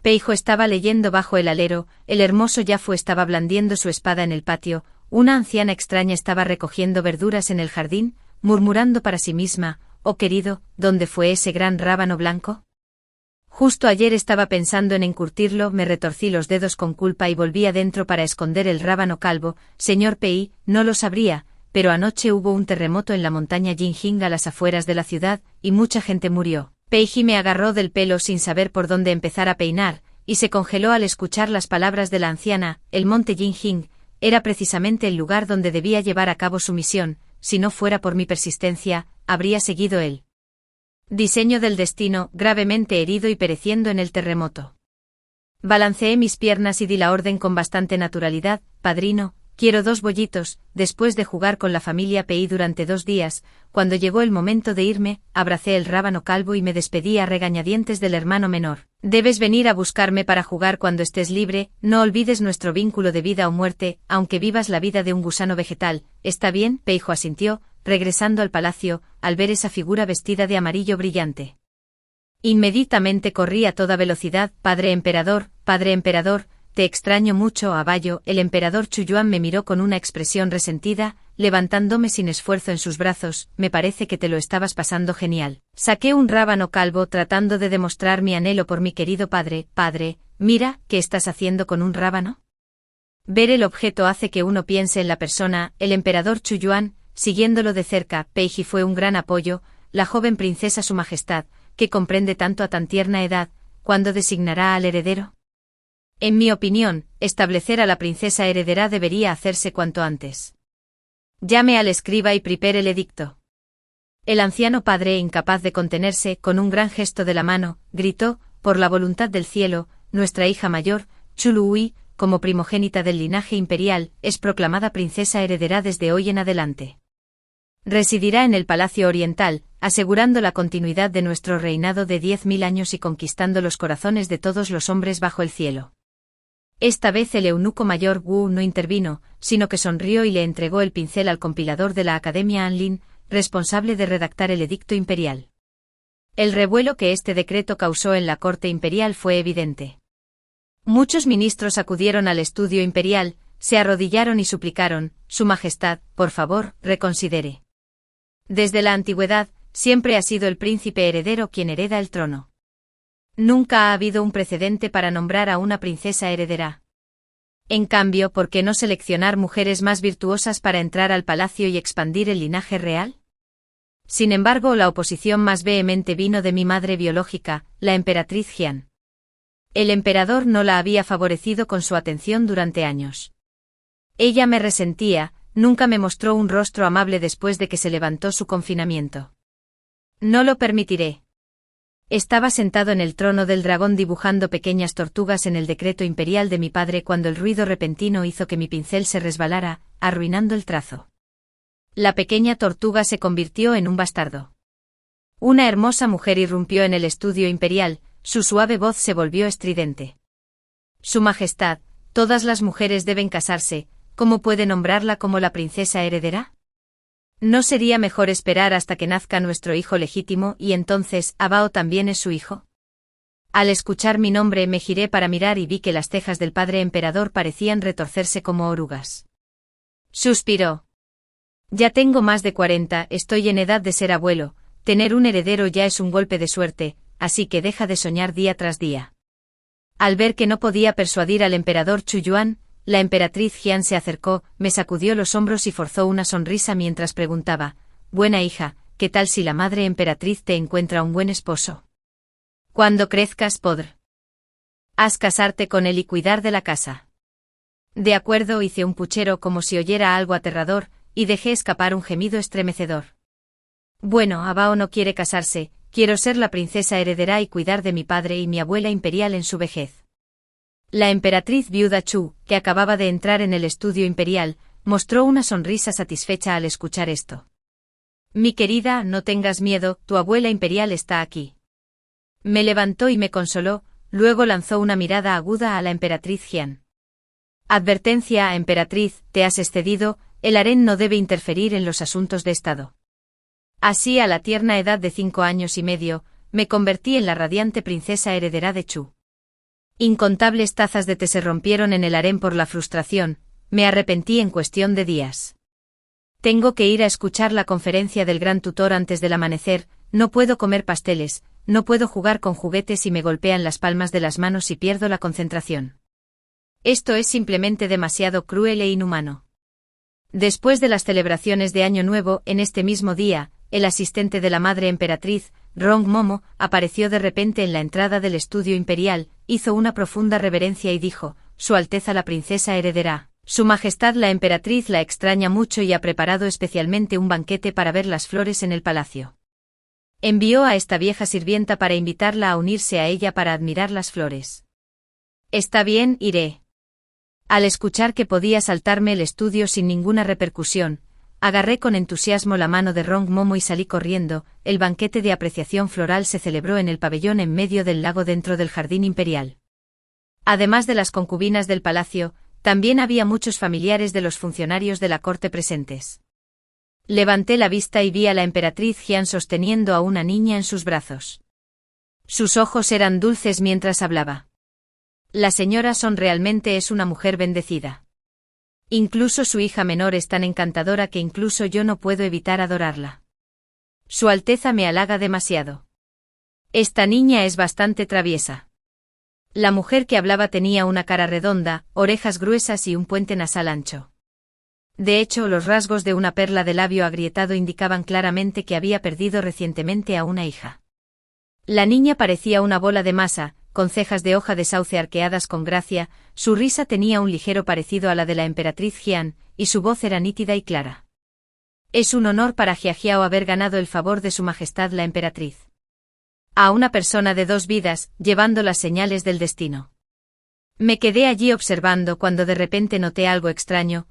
Peijo estaba leyendo bajo el alero, el hermoso Yafu estaba blandiendo su espada en el patio. Una anciana extraña estaba recogiendo verduras en el jardín, murmurando para sí misma: «Oh querido, ¿dónde fue ese gran rábano blanco? Justo ayer estaba pensando en encurtirlo». Me retorcí los dedos con culpa y volví adentro para esconder el rábano calvo. Señor Pei, no lo sabría, pero anoche hubo un terremoto en la montaña Jinjing a las afueras de la ciudad, y mucha gente murió. Peiji me agarró del pelo sin saber por dónde empezar a peinar, y se congeló al escuchar las palabras de la anciana. El monte Jinjing era precisamente el lugar donde debía llevar a cabo su misión. Si no fuera por mi persistencia, habría seguido el diseño del destino, gravemente herido y pereciendo en el terremoto. Balanceé mis piernas y di la orden con bastante naturalidad: «Padrino, quiero 2 bollitos». Después de jugar con la familia Pei durante 2 días, cuando llegó el momento de irme, abracé el rábano calvo y me despedí a regañadientes del hermano menor. «Debes venir a buscarme para jugar cuando estés libre. No olvides nuestro vínculo de vida o muerte, aunque vivas la vida de un gusano vegetal. ¿Está bien?». Peijo asintió, regresando al palacio, al ver esa figura vestida de amarillo brillante. Inmediatamente corrí a toda velocidad: «Padre emperador, te extraño mucho». Abayo, el emperador Chuyuan me miró con una expresión resentida, levantándome sin esfuerzo en sus brazos. «Me parece que te lo estabas pasando genial». Saqué un rábano calvo tratando de demostrar mi anhelo por mi querido padre. «Padre, mira, ¿qué estás haciendo con un rábano?». Ver el objeto hace que uno piense en la persona. El emperador Chuyuan, siguiéndolo de cerca, Peiji fue un gran apoyo. «La joven princesa Su Majestad, que comprende tanto a tan tierna edad, ¿cuándo designará al heredero?». En mi opinión, establecer a la princesa heredera debería hacerse cuanto antes. Llame al escriba y prepare el edicto. El anciano padre, incapaz de contenerse, con un gran gesto de la mano, gritó: «Por la voluntad del cielo, nuestra hija mayor, Chuluui, como primogénita del linaje imperial, es proclamada princesa heredera desde hoy en adelante. Residirá en el Palacio Oriental, asegurando la continuidad de nuestro reinado de 10.000 años y conquistando los corazones de todos los hombres bajo el cielo». Esta vez el eunuco mayor Wu no intervino, sino que sonrió y le entregó el pincel al compilador de la Academia Anlin, responsable de redactar el edicto imperial. El revuelo que este decreto causó en la corte imperial fue evidente. Muchos ministros acudieron al estudio imperial, se arrodillaron y suplicaron: «Su Majestad, por favor, reconsidere. Desde la antigüedad, siempre ha sido el príncipe heredero quien hereda el trono. Nunca ha habido un precedente para nombrar a una princesa heredera. En cambio, ¿por qué no seleccionar mujeres más virtuosas para entrar al palacio y expandir el linaje real?». Sin embargo, la oposición más vehemente vino de mi madre biológica, la emperatriz Jian. El emperador no la había favorecido con su atención durante años. Ella me resentía, nunca me mostró un rostro amable después de que se levantó su confinamiento. «No lo permitiré». Estaba sentado en el trono del dragón dibujando pequeñas tortugas en el decreto imperial de mi padre cuando el ruido repentino hizo que mi pincel se resbalara, arruinando el trazo. La pequeña tortuga se convirtió en un bastardo. Una hermosa mujer irrumpió en el estudio imperial, su suave voz se volvió estridente. «Su Majestad, todas las mujeres deben casarse, ¿cómo puede nombrarla como la princesa heredera?». ¿No sería mejor esperar hasta que nazca nuestro hijo legítimo y entonces Abao también es su hijo? Al escuchar mi nombre me giré para mirar y vi que las cejas del padre emperador parecían retorcerse como orugas. Suspiró. Ya tengo más de 40, estoy en edad de ser abuelo, tener un heredero ya es un golpe de suerte, así que deja de soñar día tras día. Al ver que no podía persuadir al emperador Chuyuan, la emperatriz Jian se acercó, me sacudió los hombros y forzó una sonrisa mientras preguntaba, «Buena hija, ¿qué tal si la madre emperatriz te encuentra un buen esposo? Cuando crezcas podrás casarte con él y cuidar de la casa». De acuerdo, hice un puchero como si oyera algo aterrador, y dejé escapar un gemido estremecedor. Bueno, Abao no quiere casarse, quiero ser la princesa heredera y cuidar de mi padre y mi abuela imperial en su vejez. La emperatriz viuda Chu, que acababa de entrar en el estudio imperial, mostró una sonrisa satisfecha al escuchar esto. Mi querida, no tengas miedo, tu abuela imperial está aquí. Me levantó y me consoló, luego lanzó una mirada aguda a la emperatriz Jian. Advertencia, emperatriz, te has excedido, el harén no debe interferir en los asuntos de Estado. Así, a la tierna edad de 5 años y medio, me convertí en la radiante princesa heredera de Chu. Incontables tazas de té se rompieron en el harén por la frustración, me arrepentí en cuestión de días. Tengo que ir a escuchar la conferencia del gran tutor antes del amanecer, no puedo comer pasteles, no puedo jugar con juguetes y me golpean las palmas de las manos y pierdo la concentración. Esto es simplemente demasiado cruel e inhumano. Después de las celebraciones de Año Nuevo, en este mismo día, el asistente de la madre emperatriz, Rong Momo, apareció de repente en la entrada del estudio imperial, hizo una profunda reverencia y dijo, Su Alteza la princesa heredera, Su Majestad la emperatriz la extraña mucho y ha preparado especialmente un banquete para ver las flores en el palacio. Envió a esta vieja sirvienta para invitarla a unirse a ella para admirar las flores. Está bien, iré. Al escuchar que podía saltarme el estudio sin ninguna repercusión, agarré con entusiasmo la mano de Rong Momo y salí corriendo. El banquete de apreciación floral se celebró en el pabellón en medio del lago dentro del jardín imperial. Además de las concubinas del palacio, también había muchos familiares de los funcionarios de la corte presentes. Levanté la vista y vi a la emperatriz Jian sosteniendo a una niña en sus brazos. Sus ojos eran dulces mientras hablaba. La señora Son realmente es una mujer bendecida. Incluso su hija menor es tan encantadora que incluso yo no puedo evitar adorarla. Su Alteza me halaga demasiado. Esta niña es bastante traviesa. La mujer que hablaba tenía una cara redonda, orejas gruesas y un puente nasal ancho. De hecho, los rasgos de una perla de labio agrietado indicaban claramente que había perdido recientemente a una hija. La niña parecía una bola de masa, con cejas de hoja de sauce arqueadas con gracia, su risa tenía un ligero parecido a la de la emperatriz Jian, y su voz era nítida y clara. Es un honor para Jiajiao haber ganado el favor de su majestad la emperatriz. A una persona de 2 vidas, llevando las señales del destino. Me quedé allí observando cuando de repente noté algo extraño.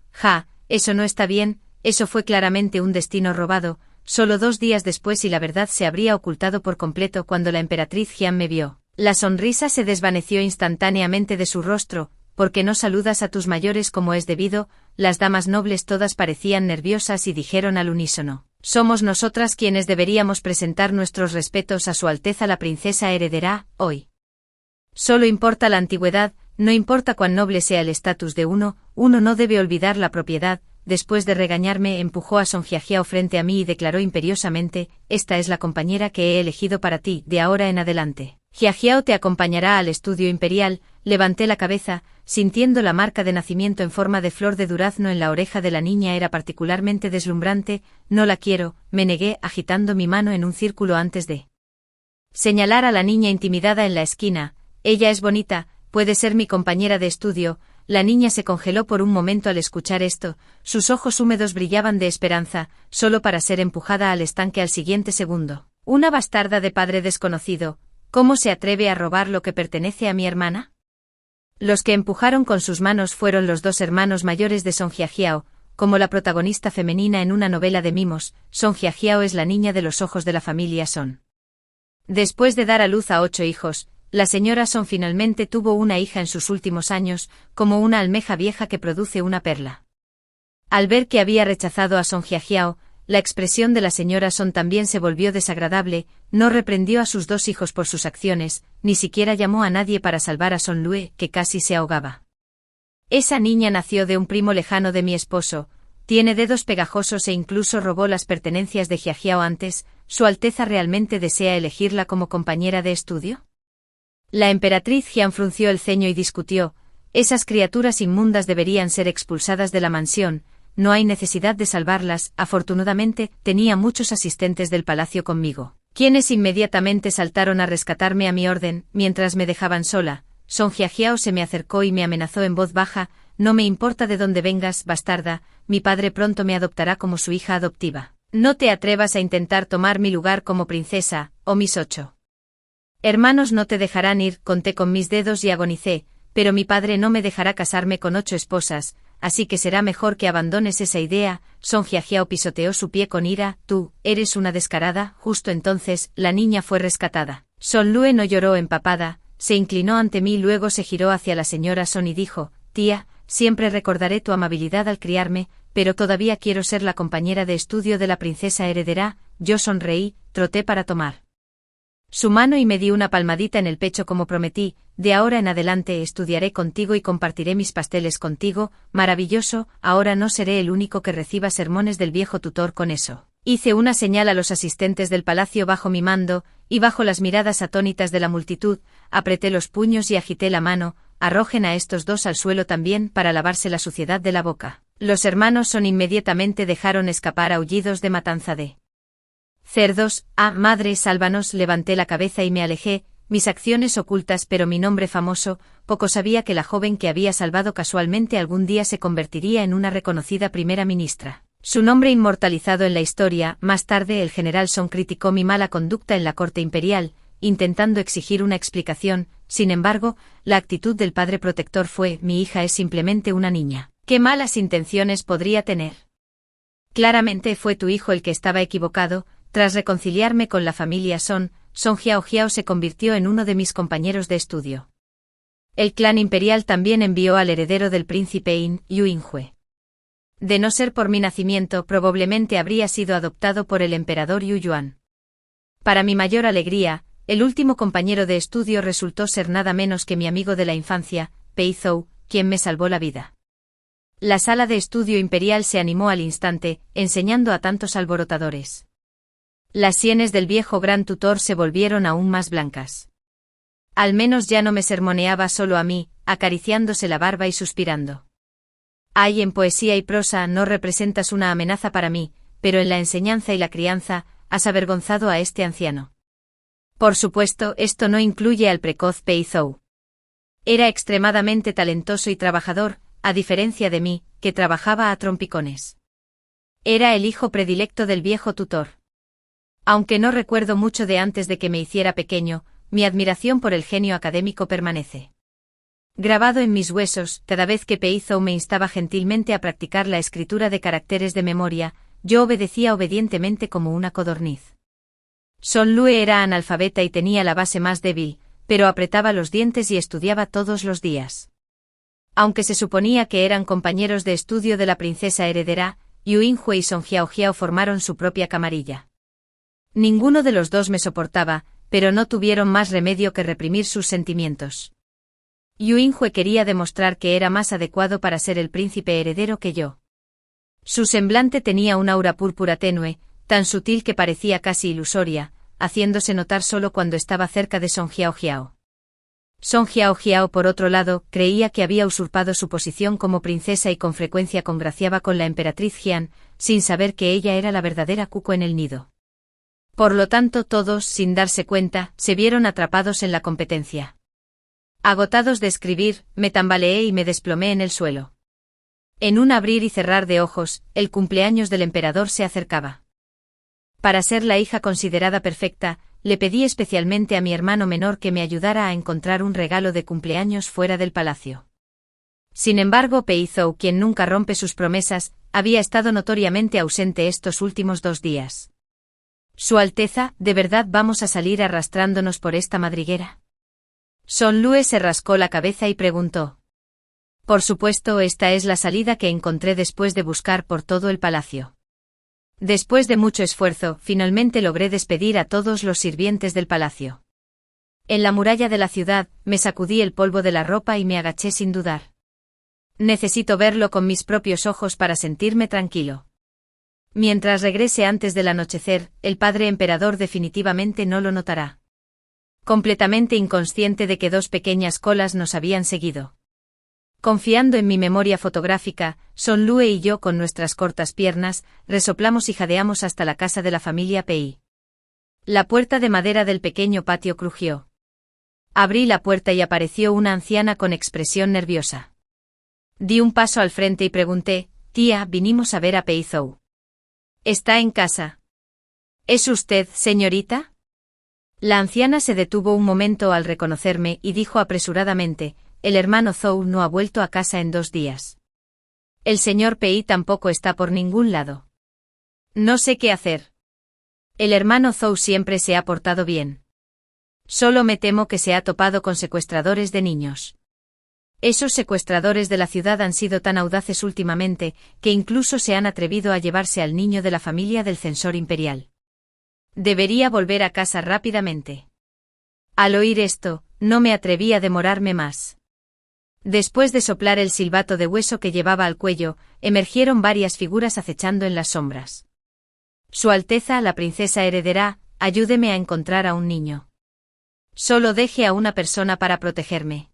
Eso no está bien, eso fue claramente un destino robado, solo 2 días después y la verdad se habría ocultado por completo cuando la emperatriz Jian me vio. La sonrisa se desvaneció instantáneamente de su rostro, porque no saludas a tus mayores como es debido. Las damas nobles todas parecían nerviosas y dijeron al unísono, somos nosotras quienes deberíamos presentar nuestros respetos a Su Alteza la princesa heredera, hoy. Solo importa la antigüedad, no importa cuán noble sea el estatus de uno no debe olvidar la propiedad. Después de regañarme, empujó a Son Jiajiao frente a mí y declaró imperiosamente, esta es la compañera que he elegido para ti, de ahora en adelante. Jiajiao te acompañará al estudio imperial. Levanté la cabeza, sintiendo la marca de nacimiento en forma de flor de durazno en la oreja de la niña era particularmente deslumbrante. No la quiero, me negué agitando mi mano en un círculo antes de señalar a la niña intimidada en la esquina. Ella es bonita, puede ser mi compañera de estudio. La niña se congeló por un momento al escuchar esto, sus ojos húmedos brillaban de esperanza, solo para ser empujada al estanque al siguiente segundo. Una bastarda de padre desconocido, ¿cómo se atreve a robar lo que pertenece a mi hermana? Los que empujaron con sus manos fueron los 2 hermanos mayores de Son Jiajiao, como la protagonista femenina en una novela de mimos. Son Jiajiao es la niña de los ojos de la familia Son. Después de dar a luz a 8 hijos, la señora Son finalmente tuvo una hija en sus últimos años, como una almeja vieja que produce una perla. Al ver que había rechazado a Son Jiajiao, La expresión de la señora Son también se volvió desagradable, no reprendió a sus dos hijos por sus acciones, ni siquiera llamó a nadie para salvar a Son Lue, que casi se ahogaba. Esa niña nació de un primo lejano de mi esposo, tiene dedos pegajosos e incluso robó las pertenencias de Jiajiao antes. ¿Su Alteza realmente desea elegirla como compañera de estudio? La emperatriz Jian frunció el ceño y discutió: esas criaturas inmundas deberían ser expulsadas de la mansión, no hay necesidad de salvarlas. Afortunadamente, tenía muchos asistentes del palacio conmigo, quienes inmediatamente saltaron a rescatarme a mi orden. Mientras me dejaban sola, Song Jiajiao se me acercó y me amenazó en voz baja: no me importa de dónde vengas, bastarda, mi padre pronto me adoptará como su hija adoptiva. No te atrevas a intentar tomar mi lugar como princesa, o mis 8 hermanos no te dejarán ir. Conté con mis dedos y agonicé, pero mi padre no me dejará casarme con 8 esposas, así que será mejor que abandones esa idea. Song Jiajiao pisoteó su pie con ira: tú, eres una descarada. Justo entonces, la niña fue rescatada. Son Lue no lloró empapada, se inclinó ante mí, luego se giró hacia la señora Son y dijo: tía, siempre recordaré tu amabilidad al criarme, pero todavía quiero ser la compañera de estudio de la princesa heredera. Yo sonreí, troté para tomar su mano y me di una palmadita en el pecho como prometí: de ahora en adelante estudiaré contigo y compartiré mis pasteles contigo. Maravilloso, ahora no seré el único que reciba sermones del viejo tutor. Con eso, hice una señal a los asistentes del palacio bajo mi mando, y bajo las miradas atónitas de la multitud, apreté los puños y agité la mano: arrojen a estos dos al suelo también para lavarse la suciedad de la boca. Los hermanos Son inmediatamente dejaron escapar aullidos de matanza de cerdos. Ah, madre, sálvanos. Levanté la cabeza y me alejé, mis acciones ocultas pero mi nombre famoso. Poco sabía que la joven que había salvado casualmente algún día se convertiría en una reconocida primera ministra. Su nombre inmortalizado en la historia. Más tarde el general Son criticó mi mala conducta en la corte imperial, intentando exigir una explicación. Sin embargo, la actitud del padre protector fue: mi hija es simplemente una niña. ¿Qué malas intenciones podría tener? Claramente fue tu hijo el que estaba equivocado. Tras reconciliarme con la familia Son, Song Jiaojiao se convirtió en uno de mis compañeros de estudio. El clan imperial también envió al heredero del príncipe In, Yu Yinhue. De no ser por mi nacimiento, probablemente habría sido adoptado por el emperador Yu Yuan. Para mi mayor alegría, el último compañero de estudio resultó ser nada menos que mi amigo de la infancia, Pei Zhou, quien me salvó la vida. La sala de estudio imperial se animó al instante, enseñando a tantos alborotadores. Las sienes del viejo gran tutor se volvieron aún más blancas. Al menos ya no me sermoneaba solo a mí, acariciándose la barba y suspirando. Ay, en poesía y prosa no representas una amenaza para mí, pero en la enseñanza y la crianza, has avergonzado a este anciano. Por supuesto, esto no incluye al precoz Pei Zhou. Era extremadamente talentoso y trabajador, a diferencia de mí, que trabajaba a trompicones. Era el hijo predilecto del viejo tutor. Aunque no recuerdo mucho de antes de que me hiciera pequeño, mi admiración por el genio académico permanece grabado en mis huesos. Cada vez que Pei Zhou me instaba gentilmente a practicar la escritura de caracteres de memoria, yo obedecía obedientemente como una codorniz. Son Lue era analfabeta y tenía la base más débil, pero apretaba los dientes y estudiaba todos los días. Aunque se suponía que eran compañeros de estudio de la princesa heredera, Yu Yinhue y Song Jiaojiao formaron su propia camarilla. Ninguno de los dos me soportaba, pero no tuvieron más remedio que reprimir sus sentimientos. Yu Yinhue quería demostrar que era más adecuado para ser el príncipe heredero que yo. Su semblante tenía un aura púrpura tenue, tan sutil que parecía casi ilusoria, haciéndose notar solo cuando estaba cerca de Song Jiaojiao. Song Jiaojiao, por otro lado, creía que había usurpado su posición como princesa y con frecuencia congraciaba con la emperatriz Jian, sin saber que ella era la verdadera cuco en el nido. Por lo tanto, todos, sin darse cuenta, se vieron atrapados en la competencia. Agotados de escribir, me tambaleé y me desplomé en el suelo. En un abrir y cerrar de ojos, el cumpleaños del emperador se acercaba. Para ser la hija considerada perfecta, le pedí especialmente a mi hermano menor que me ayudara a encontrar un regalo de cumpleaños fuera del palacio. Sin embargo, Pei Zhou, quien nunca rompe sus promesas, había estado notoriamente ausente estos últimos 2 días. Su Alteza, ¿de verdad vamos a salir arrastrándonos por esta madriguera? Son Lue se rascó la cabeza y preguntó. Por supuesto, esta es la salida que encontré después de buscar por todo el palacio. Después de mucho esfuerzo, finalmente logré despedir a todos los sirvientes del palacio. En la muralla de la ciudad, me sacudí el polvo de la ropa y me agaché sin dudar. Necesito verlo con mis propios ojos para sentirme tranquilo. Mientras regrese antes del anochecer, el padre emperador definitivamente no lo notará. Completamente inconsciente de que dos pequeñas colas nos habían seguido. Confiando en mi memoria fotográfica, Son Lue y yo con nuestras cortas piernas, resoplamos y jadeamos hasta la casa de la familia Pei. La puerta de madera del pequeño patio crujió. Abrí la puerta y apareció una anciana con expresión nerviosa. Di un paso al frente y pregunté, «Tía, vinimos a ver a Pei Zhou». «¿Está en casa?» «¿Es usted, señorita?» La anciana se detuvo un momento al reconocerme y dijo apresuradamente, «El hermano Zhou no ha vuelto a casa en 2 días. El señor Pei tampoco está por ningún lado. No sé qué hacer. El hermano Zhou siempre se ha portado bien. Solo me temo que se ha topado con secuestradores de niños. Esos secuestradores de la ciudad han sido tan audaces últimamente, que incluso se han atrevido a llevarse al niño de la familia del censor imperial. Debería volver a casa rápidamente». Al oír esto, no me atreví a demorarme más. Después de soplar el silbato de hueso que llevaba al cuello, emergieron varias figuras acechando en las sombras. «Su Alteza, la princesa heredera, ayúdeme a encontrar a un niño. Solo deje a una persona para protegerme».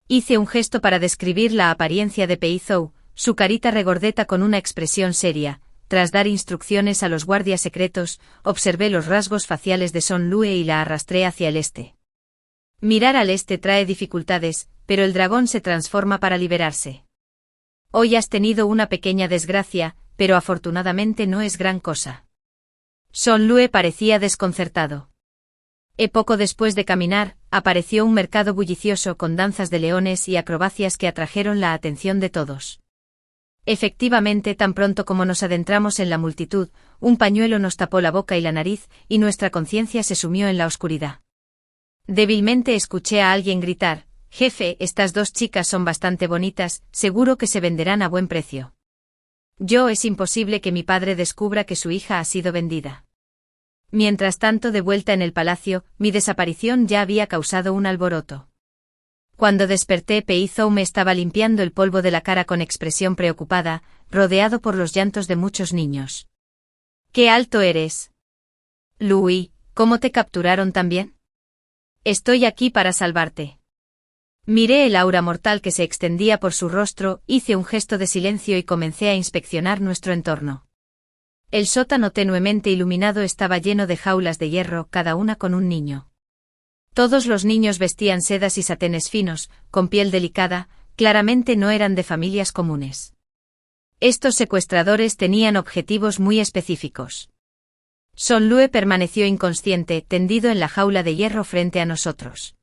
Hice un gesto para describir la apariencia de Pei Zhou, su carita regordeta con una expresión seria. Tras dar instrucciones a los guardias secretos, observé los rasgos faciales de Son Lue y la arrastré hacia el este. Mirar al este trae dificultades, pero el dragón se transforma para liberarse. Hoy has tenido una pequeña desgracia, pero afortunadamente no es gran cosa. Son Lue parecía desconcertado. Poco después de caminar, apareció un mercado bullicioso con danzas de leones y acrobacias que atrajeron la atención de todos. Efectivamente, tan pronto como nos adentramos en la multitud, un pañuelo nos tapó la boca y la nariz, y nuestra conciencia se sumió en la oscuridad. Débilmente escuché a alguien gritar, «Jefe, estas 2 chicas son bastante bonitas, seguro que se venderán a buen precio». Es imposible que mi padre descubra que su hija ha sido vendida. Mientras tanto, de vuelta en el palacio, mi desaparición ya había causado un alboroto. Cuando desperté, Pei Zhou me estaba limpiando el polvo de la cara con expresión preocupada, rodeado por los llantos de muchos niños. «¡Qué alto eres! Lui, ¿cómo te capturaron también? Estoy aquí para salvarte». Miré el aura mortal que se extendía por su rostro, hice un gesto de silencio y comencé a inspeccionar nuestro entorno. El sótano tenuemente iluminado estaba lleno de jaulas de hierro, cada una con un niño. Todos los niños vestían sedas y satenes finos, con piel delicada, claramente no eran de familias comunes. Estos secuestradores tenían objetivos muy específicos. Son Lue permaneció inconsciente, tendido en la jaula de hierro frente a nosotros.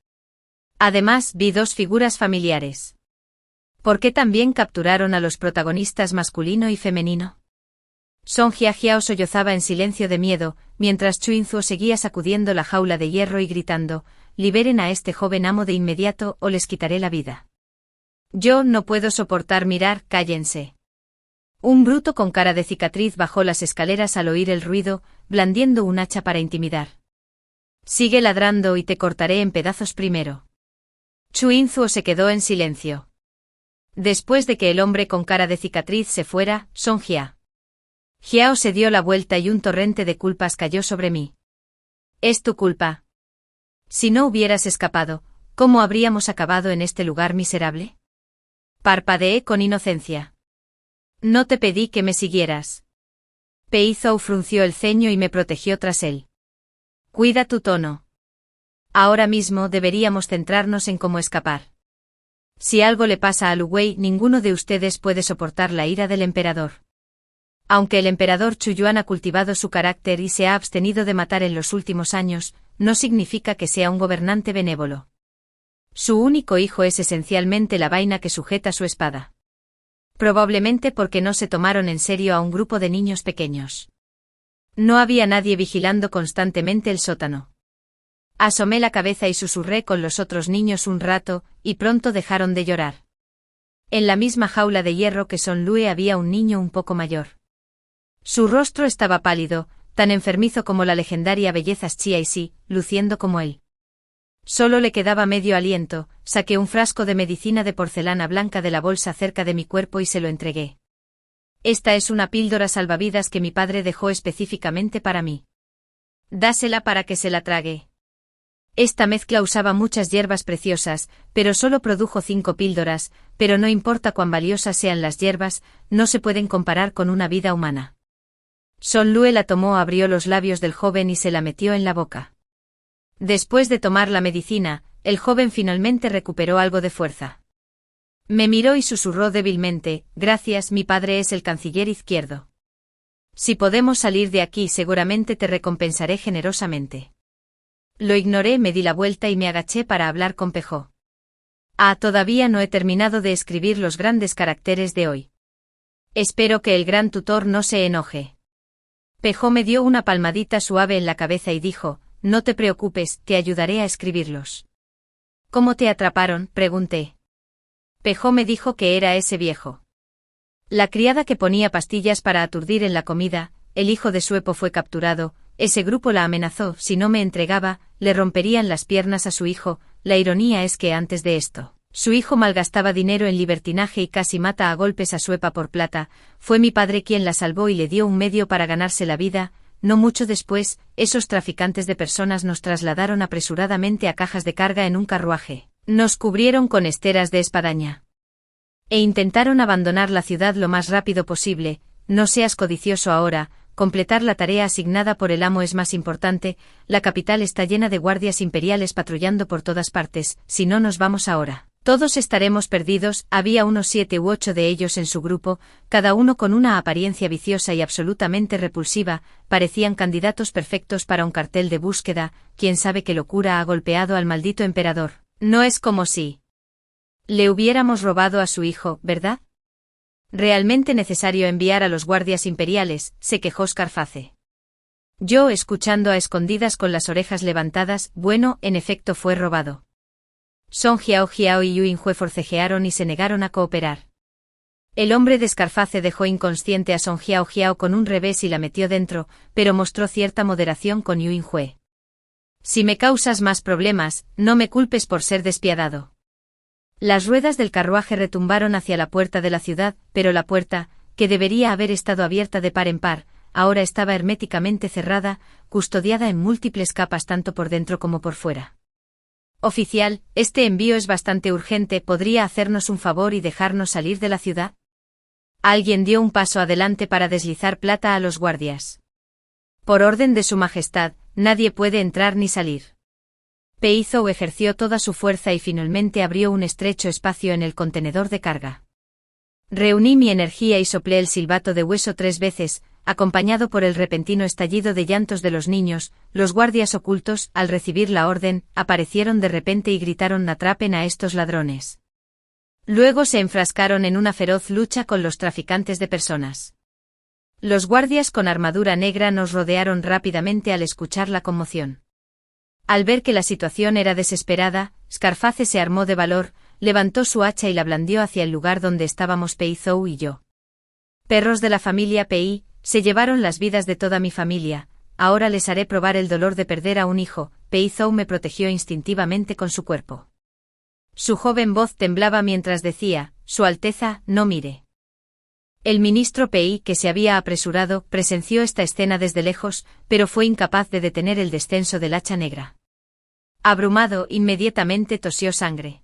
Además, vi 2 figuras familiares. ¿Por qué también capturaron a los protagonistas masculino y femenino? Song Jiajiao sollozaba en silencio de miedo, mientras Chuinzuo seguía sacudiendo la jaula de hierro y gritando, «Liberen a este joven amo de inmediato o les quitaré la vida». Yo no puedo soportar mirar, cállense. Un bruto con cara de cicatriz bajó las escaleras al oír el ruido, blandiendo un hacha para intimidar. Sigue ladrando y te cortaré en pedazos primero. Chuinzuo se quedó en silencio. Después de que el hombre con cara de cicatriz se fuera, Song Jiao se dio la vuelta y un torrente de culpas cayó sobre mí. Es tu culpa. Si no hubieras escapado, ¿cómo habríamos acabado en este lugar miserable? Parpadeé con inocencia. No te pedí que me siguieras. Pei Zhou frunció el ceño y me protegió tras él. Cuida tu tono. Ahora mismo deberíamos centrarnos en cómo escapar. Si algo le pasa a Lu Wei, ninguno de ustedes puede soportar la ira del emperador. Aunque el emperador Chuyuan ha cultivado su carácter y se ha abstenido de matar en los últimos años, no significa que sea un gobernante benévolo. Su único hijo es esencialmente la vaina que sujeta su espada. Probablemente porque no se tomaron en serio a un grupo de niños pequeños. No había nadie vigilando constantemente el sótano. Asomé la cabeza y susurré con los otros niños un rato, y pronto dejaron de llorar. En la misma jaula de hierro que Son Lue había un niño un poco mayor. Su rostro estaba pálido, tan enfermizo como la legendaria belleza Xiaixi, luciendo como él. Solo le quedaba medio aliento, saqué un frasco de medicina de porcelana blanca de la bolsa cerca de mi cuerpo y se lo entregué. Esta es una píldora salvavidas que mi padre dejó específicamente para mí. Dásela para que se la trague. Esta mezcla usaba muchas hierbas preciosas, pero solo produjo 5 píldoras, pero no importa cuán valiosas sean las hierbas, no se pueden comparar con una vida humana. Son Lue la tomó, abrió los labios del joven y se la metió en la boca. Después de tomar la medicina, el joven finalmente recuperó algo de fuerza. Me miró y susurró débilmente: gracias, mi padre es el canciller izquierdo. Si podemos salir de aquí, seguramente te recompensaré generosamente. Lo ignoré, me di la vuelta y me agaché para hablar con Pejó. Todavía no he terminado de escribir los grandes caracteres de hoy. Espero que el gran tutor no se enoje. Pejó me dio una palmadita suave en la cabeza y dijo: no te preocupes, te ayudaré a escribirlos. ¿Cómo te atraparon?, pregunté. Pejó me dijo que era ese viejo. La criada que ponía pastillas para aturdir en la comida, el hijo de Suepo fue capturado, ese grupo la amenazó: si no me entregaba, le romperían las piernas a su hijo. La ironía es que antes de esto, su hijo malgastaba dinero en libertinaje y casi mata a golpes a Suepa por plata. Fue mi padre quien la salvó y le dio un medio para ganarse la vida. No mucho después, esos traficantes de personas nos trasladaron apresuradamente a cajas de carga en un carruaje, nos cubrieron con esteras de espadaña e intentaron abandonar la ciudad lo más rápido posible. No seas codicioso ahora, completar la tarea asignada por el amo es más importante. La capital está llena de guardias imperiales patrullando por todas partes. Si no nos vamos ahora, todos estaremos perdidos. Había unos 7 u 8 de ellos en su grupo, cada uno con una apariencia viciosa y absolutamente repulsiva. Parecían candidatos perfectos para un cartel de búsqueda. Quién sabe qué locura ha golpeado al maldito emperador. No es como si le hubiéramos robado a su hijo, ¿verdad? ¿Realmente necesario enviar a los guardias imperiales?, se quejó Scarface. Yo, escuchando a escondidas con las orejas levantadas: bueno, en efecto fue robado. Song Jiao y Yu Yinhue forcejearon y se negaron a cooperar. El hombre de Scarface dejó inconsciente a Song Jiao con un revés y la metió dentro, pero mostró cierta moderación con Yu Yinhue. Si me causas más problemas, no me culpes por ser despiadado. Las ruedas del carruaje retumbaron hacia la puerta de la ciudad, pero la puerta, que debería haber estado abierta de par en par, ahora estaba herméticamente cerrada, custodiada en múltiples capas tanto por dentro como por fuera. Oficial, este envío es bastante urgente, ¿podría hacernos un favor y dejarnos salir de la ciudad? Alguien dio un paso adelante para deslizar plata a los guardias. Por orden de su majestad, nadie puede entrar ni salir. Pei Zhou ejerció toda su fuerza y finalmente abrió un estrecho espacio en el contenedor de carga. Reuní mi energía y soplé el silbato de hueso 3 veces, acompañado por el repentino estallido de llantos de los niños. Los guardias ocultos, al recibir la orden, aparecieron de repente y gritaron: atrapen a estos ladrones. Luego se enfrascaron en una feroz lucha con los traficantes de personas. Los guardias con armadura negra nos rodearon rápidamente al escuchar la conmoción. Al ver que la situación era desesperada, Scarface se armó de valor, levantó su hacha y la blandió hacia el lugar donde estábamos Pei Zhou y yo. Perros de la familia Pei, se llevaron las vidas de toda mi familia, ahora les haré probar el dolor de perder a un hijo. Pei Zhou me protegió instintivamente con su cuerpo. Su joven voz temblaba mientras decía: Su Alteza, no mire. El ministro Pei, que se había apresurado, presenció esta escena desde lejos, pero fue incapaz de detener el descenso del hacha negra. Abrumado, inmediatamente tosió sangre.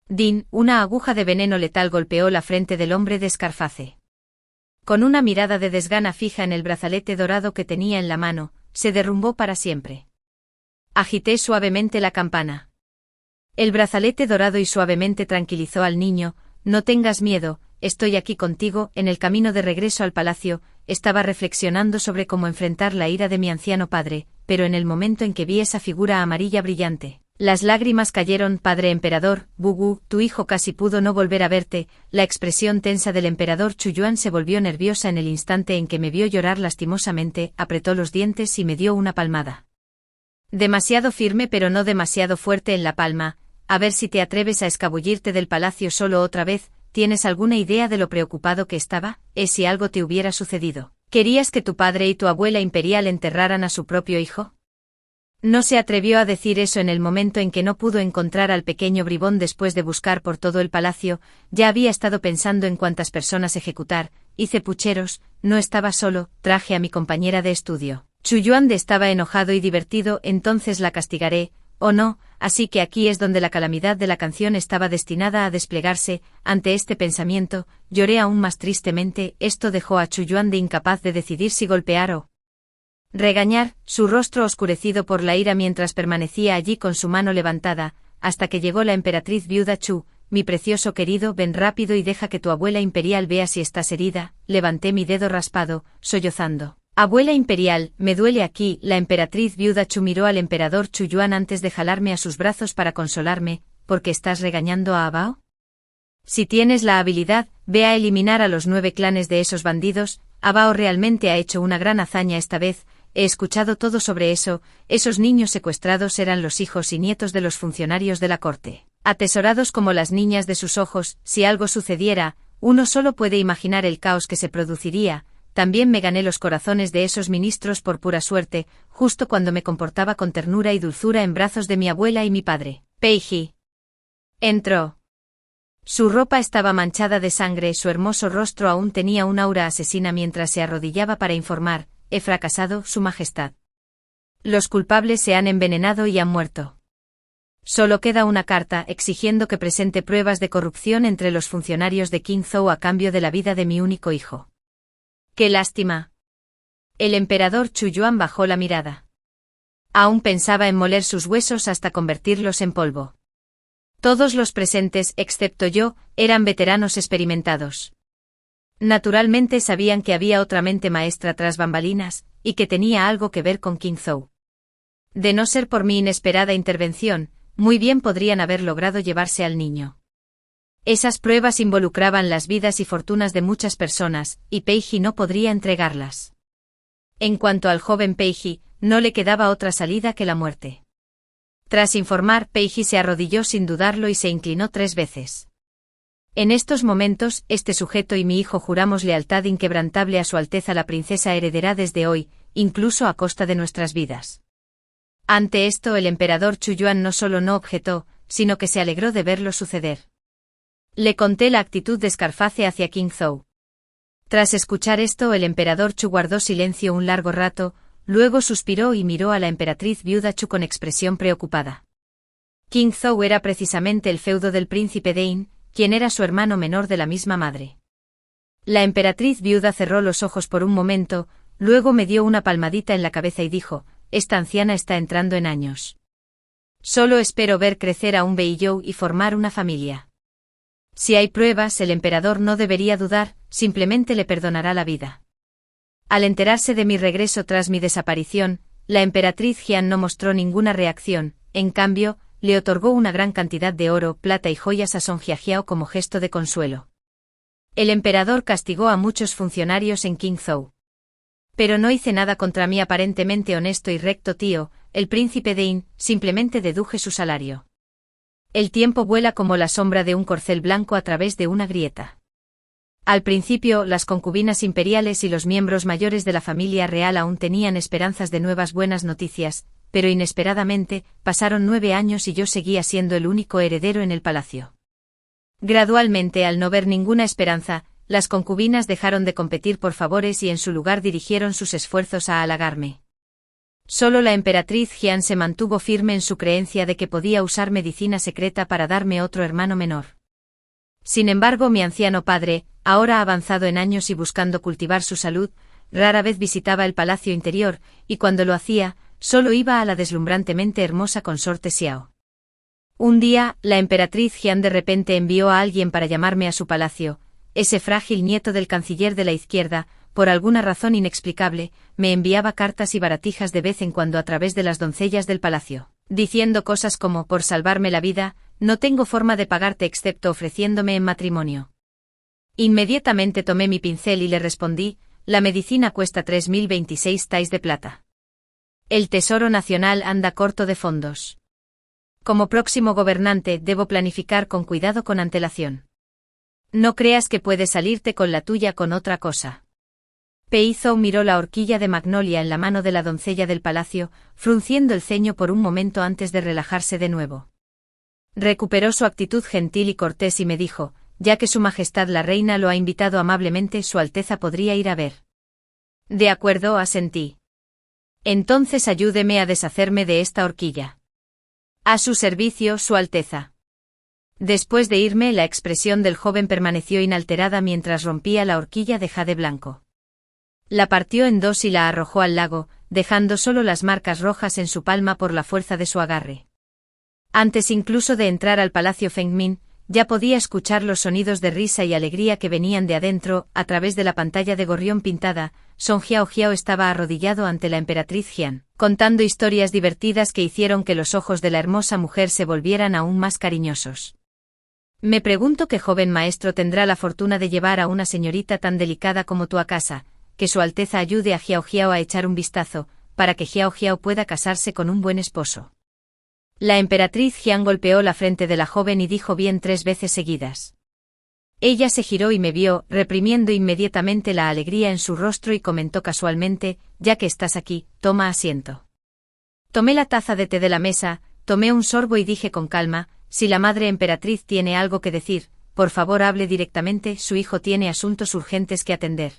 Din, una aguja de veneno letal golpeó la frente del hombre de Scarface. Con una mirada de desgana fija en el brazalete dorado que tenía en la mano, se derrumbó para siempre. Agité suavemente la campana. El brazalete dorado y suavemente tranquilizó al niño: no tengas miedo, estoy aquí contigo. En el camino de regreso al palacio, estaba reflexionando sobre cómo enfrentar la ira de mi anciano padre, pero en el momento en que vi esa figura amarilla brillante, las lágrimas cayeron. Padre emperador, Bugu, tu hijo casi pudo no volver a verte. La expresión tensa del emperador Chuyuan se volvió nerviosa en el instante en que me vio llorar lastimosamente, apretó los dientes y me dio una palmada. Demasiado firme pero no demasiado fuerte en la palma. A ver si te atreves a escabullirte del palacio solo otra vez. ¿Tienes alguna idea de lo preocupado que estaba? ¿Es si algo te hubiera sucedido? ¿Querías que tu padre y tu abuela imperial enterraran a su propio hijo? No se atrevió a decir eso en el momento en que no pudo encontrar al pequeño bribón después de buscar por todo el palacio. Ya había estado pensando en cuántas personas ejecutar, hice pucheros, no estaba solo, traje a mi compañera de estudio. Chuyuan estaba enojado y divertido, entonces la castigaré, o no, así que aquí es donde la calamidad de la canción estaba destinada a desplegarse. Ante este pensamiento, lloré aún más tristemente. Esto dejó a Chuyuan incapaz de decidir si golpear o regañar, su rostro oscurecido por la ira mientras permanecía allí con su mano levantada, hasta que llegó la emperatriz viuda Chu. Mi precioso querido, ven rápido y deja que tu abuela imperial vea si estás herida. Levanté mi dedo raspado, sollozando. Abuela imperial, me duele aquí. La emperatriz viuda Chu miró al emperador Chuyuan antes de jalarme a sus brazos para consolarme. ¿Por qué estás regañando a Abao? Si tienes la habilidad, ve a eliminar a los 9 clanes de esos bandidos. Abao realmente ha hecho una gran hazaña esta vez. He escuchado todo sobre eso. Esos niños secuestrados eran los hijos y nietos de los funcionarios de la corte, atesorados como las niñas de sus ojos. Si algo sucediera, uno solo puede imaginar el caos que se produciría. También me gané los corazones de esos ministros por pura suerte, justo cuando me comportaba con ternura y dulzura en brazos de mi abuela y mi padre. Peiji entró. Su ropa estaba manchada de sangre, su hermoso rostro aún tenía un aura asesina mientras se arrodillaba para informar: he fracasado, Su Majestad. Los culpables se han envenenado y han muerto. Solo queda una carta exigiendo que presente pruebas de corrupción entre los funcionarios de King Zhou a cambio de la vida de mi único hijo. ¡Qué lástima! El emperador Chuyuan bajó la mirada. Aún pensaba en moler sus huesos hasta convertirlos en polvo. Todos los presentes, excepto yo, eran veteranos experimentados. Naturalmente sabían que había otra mente maestra tras bambalinas, y que tenía algo que ver con King Zhou. De no ser por mi inesperada intervención, muy bien podrían haber logrado llevarse al niño. Esas pruebas involucraban las vidas y fortunas de muchas personas, y Peiji no podría entregarlas. En cuanto al joven Peiji, no le quedaba otra salida que la muerte. Tras informar, Peiji se arrodilló sin dudarlo y se inclinó 3 veces. En estos momentos, este sujeto y mi hijo juramos lealtad inquebrantable a Su Alteza la princesa heredera desde hoy, incluso a costa de nuestras vidas. Ante esto el emperador Chuyuan no solo no objetó, sino que se alegró de verlo suceder. Le conté la actitud de Scarface hacia King Zhou. Tras escuchar esto el emperador Chu guardó silencio un largo rato, luego suspiró y miró a la emperatriz viuda Chu con expresión preocupada. King Zhou era precisamente el feudo del príncipe Dain, quien era su hermano menor de la misma madre. La emperatriz viuda cerró los ojos por un momento, luego me dio una palmadita en la cabeza y dijo: esta anciana está entrando en años. Solo espero ver crecer a un Beiyou y formar una familia. Si hay pruebas, el emperador no debería dudar, simplemente le perdonará la vida. Al enterarse de mi regreso tras mi desaparición, la emperatriz Jian no mostró ninguna reacción, en cambio, le otorgó una gran cantidad de oro, plata y joyas a Song Jiajiao como gesto de consuelo. El emperador castigó a muchos funcionarios en King Zhou. Pero no hice nada contra mi aparentemente honesto y recto tío, el príncipe Dain, simplemente deduje su salario. El tiempo vuela como la sombra de un corcel blanco a través de una grieta. Al principio, las concubinas imperiales y los miembros mayores de la familia real aún tenían esperanzas de nuevas buenas noticias, pero inesperadamente, pasaron 9 años y yo seguía siendo el único heredero en el palacio. Gradualmente, al no ver ninguna esperanza, las concubinas dejaron de competir por favores y en su lugar dirigieron sus esfuerzos a halagarme. Solo la emperatriz Jian se mantuvo firme en su creencia de que podía usar medicina secreta para darme otro hermano menor. Sin embargo, mi anciano padre, ahora avanzado en años y buscando cultivar su salud, rara vez visitaba el palacio interior, y cuando lo hacía, solo iba a la deslumbrantemente hermosa consorte Xiao. Un día, la emperatriz Jian de repente envió a alguien para llamarme a su palacio. Ese frágil nieto del canciller de la izquierda, por alguna razón inexplicable, me enviaba cartas y baratijas de vez en cuando a través de las doncellas del palacio, diciendo cosas como: por salvarme la vida, no tengo forma de pagarte excepto ofreciéndome en matrimonio. Inmediatamente tomé mi pincel y le respondí: la medicina cuesta 3026 tais de plata. El Tesoro Nacional anda corto de fondos. Como próximo gobernante debo planificar con cuidado con antelación. No creas que puedes salirte con la tuya con otra cosa. Peizhou miró la horquilla de magnolia en la mano de la doncella del palacio, frunciendo el ceño por un momento antes de relajarse de nuevo. Recuperó su actitud gentil y cortés y me dijo, ya que su majestad la reina lo ha invitado amablemente, su alteza podría ir a ver. De acuerdo, asentí. Entonces ayúdeme a deshacerme de esta horquilla. A su servicio, su alteza. Después de irme, la expresión del joven permaneció inalterada mientras rompía la horquilla de jade blanco. La partió en dos y la arrojó al lago, dejando solo las marcas rojas en su palma por la fuerza de su agarre. Antes incluso de entrar al palacio Fengmin, ya podía escuchar los sonidos de risa y alegría que venían de adentro, a través de la pantalla de gorrión pintada. Song Jiao estaba arrodillado ante la emperatriz Jian, contando historias divertidas que hicieron que los ojos de la hermosa mujer se volvieran aún más cariñosos. Me pregunto qué joven maestro tendrá la fortuna de llevar a una señorita tan delicada como tú a casa, que su alteza ayude a Jiao a echar un vistazo, para que Jiao pueda casarse con un buen esposo. La emperatriz Jian golpeó la frente de la joven y dijo bien 3 veces seguidas. Ella se giró y me vio, reprimiendo inmediatamente la alegría en su rostro y comentó casualmente, ya que estás aquí, toma asiento. Tomé la taza de té de la mesa, tomé un sorbo y dije con calma, si la madre emperatriz tiene algo que decir, por favor hable directamente, su hijo tiene asuntos urgentes que atender.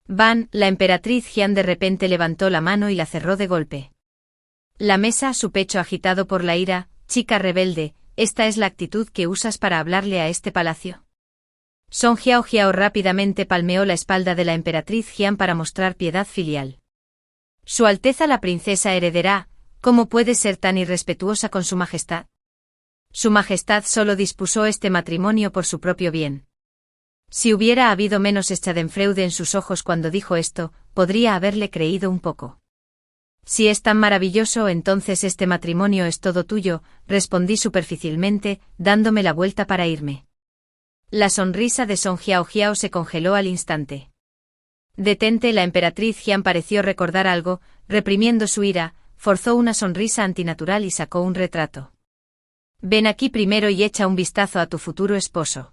La emperatriz Jian de repente levantó la mano y la cerró de golpe. La mesa, su pecho agitado por la ira, chica rebelde, ¿esta es la actitud que usas para hablarle a este palacio? Song Jiao rápidamente palmeó la espalda de la emperatriz Jian para mostrar piedad filial. Su Alteza la princesa heredera, ¿cómo puede ser tan irrespetuosa con su majestad? Su majestad solo dispuso este matrimonio por su propio bien. Si hubiera habido menos Schadenfreude en sus ojos cuando dijo esto, podría haberle creído un poco. Si es tan maravilloso, entonces este matrimonio es todo tuyo, respondí superficialmente, dándome la vuelta para irme. La sonrisa de Song Jiao se congeló al instante. Detente, la emperatriz Jian pareció recordar algo, reprimiendo su ira, forzó una sonrisa antinatural y sacó un retrato. Ven aquí primero y echa un vistazo a tu futuro esposo.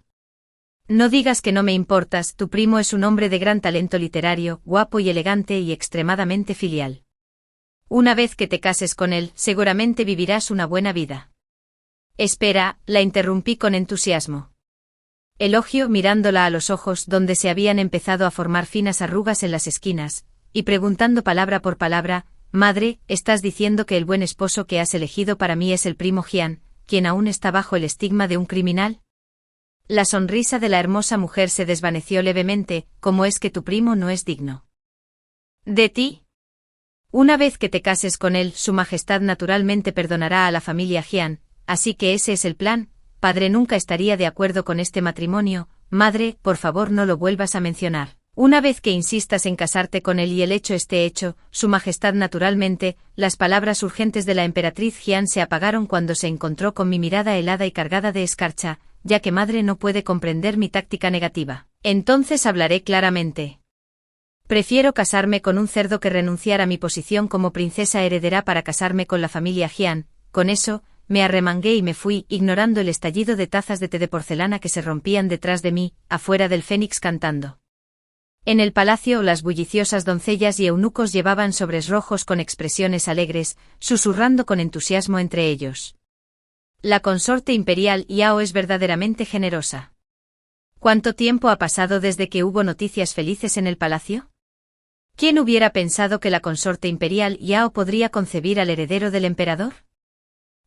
No digas que no me importas, tu primo es un hombre de gran talento literario, guapo y elegante y extremadamente filial. Una vez que te cases con él, seguramente vivirás una buena vida. Espera, la interrumpí con entusiasmo. Elogio mirándola a los ojos donde se habían empezado a formar finas arrugas en las esquinas, y preguntando palabra por palabra, madre, ¿estás diciendo que el buen esposo que has elegido para mí es el primo Jian, quien aún está bajo el estigma de un criminal? La sonrisa de la hermosa mujer se desvaneció levemente, ¿cómo es que tu primo no es digno de ti? Una vez que te cases con él, su majestad naturalmente perdonará a la familia Jian, así que ese es el plan. Padre nunca estaría de acuerdo con este matrimonio, madre, por favor no lo vuelvas a mencionar. Una vez que insistas en casarte con él y el hecho esté hecho, su majestad naturalmente, las palabras urgentes de la emperatriz Jian se apagaron cuando se encontró con mi mirada helada y cargada de escarcha, ya que madre no puede comprender mi táctica negativa. Entonces hablaré claramente. Prefiero casarme con un cerdo que renunciar a mi posición como princesa heredera para casarme con la familia Jian. Con eso, me arremangué y me fui, ignorando el estallido de tazas de té de porcelana que se rompían detrás de mí, afuera del Fénix cantando. En el palacio, las bulliciosas doncellas y eunucos llevaban sobres rojos con expresiones alegres, susurrando con entusiasmo entre ellos. La consorte imperial Yao es verdaderamente generosa. ¿Cuánto tiempo ha pasado desde que hubo noticias felices en el palacio? ¿Quién hubiera pensado que la consorte imperial Yao podría concebir al heredero del emperador?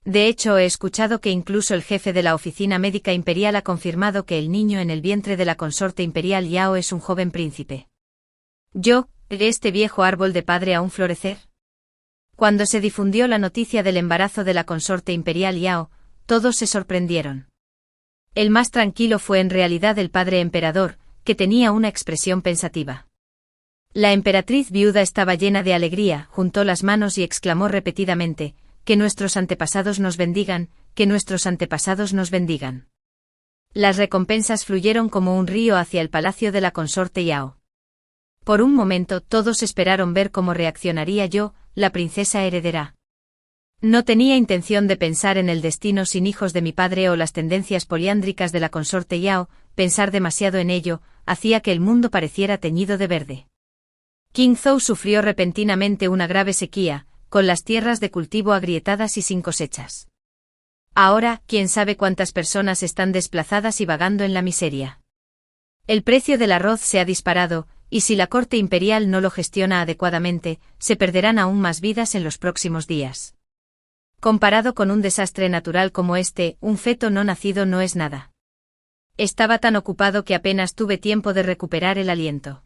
De hecho, he escuchado que incluso el jefe de la oficina médica imperial ha confirmado que el niño en el vientre de la consorte imperial Yao es un joven príncipe. ¿Yo, este viejo árbol de padre aún florecer? Cuando se difundió la noticia del embarazo de la consorte imperial Yao, todos se sorprendieron. El más tranquilo fue en realidad el padre emperador, que tenía una expresión pensativa. La emperatriz viuda estaba llena de alegría, juntó las manos y exclamó repetidamente, que nuestros antepasados nos bendigan, que nuestros antepasados nos bendigan. Las recompensas fluyeron como un río hacia el palacio de la consorte Yao. Por un momento todos esperaron ver cómo reaccionaría yo, la princesa heredera. No tenía intención de pensar en el destino sin hijos de mi padre o las tendencias poliándricas de la consorte Yao, pensar demasiado en ello, hacía que el mundo pareciera teñido de verde. Qingzhou sufrió repentinamente una grave sequía, con las tierras de cultivo agrietadas y sin cosechas. Ahora, quién sabe cuántas personas están desplazadas y vagando en la miseria. El precio del arroz se ha disparado, y si la corte imperial no lo gestiona adecuadamente, se perderán aún más vidas en los próximos días. Comparado con un desastre natural como este, un feto no nacido no es nada. Estaba tan ocupado que apenas tuve tiempo de recuperar el aliento.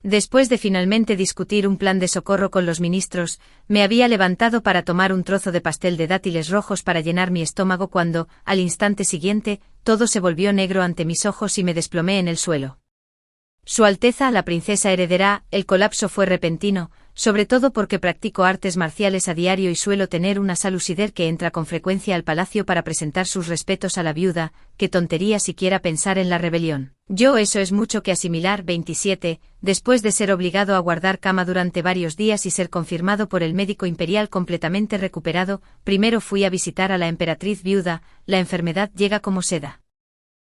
Después de finalmente discutir un plan de socorro con los ministros, me había levantado para tomar un trozo de pastel de dátiles rojos para llenar mi estómago cuando, al instante siguiente, todo se volvió negro ante mis ojos y me desplomé en el suelo. Su Alteza la princesa heredera, el colapso fue repentino, sobre todo porque practico artes marciales a diario y suelo tener una salucider que entra con frecuencia al palacio para presentar sus respetos a la viuda. Qué tontería siquiera pensar en la rebelión. Eso es mucho que asimilar. 27. Después de ser obligado a guardar cama durante varios días y ser confirmado por el médico imperial completamente recuperado, primero fui a visitar a la emperatriz viuda. La enfermedad llega como seda.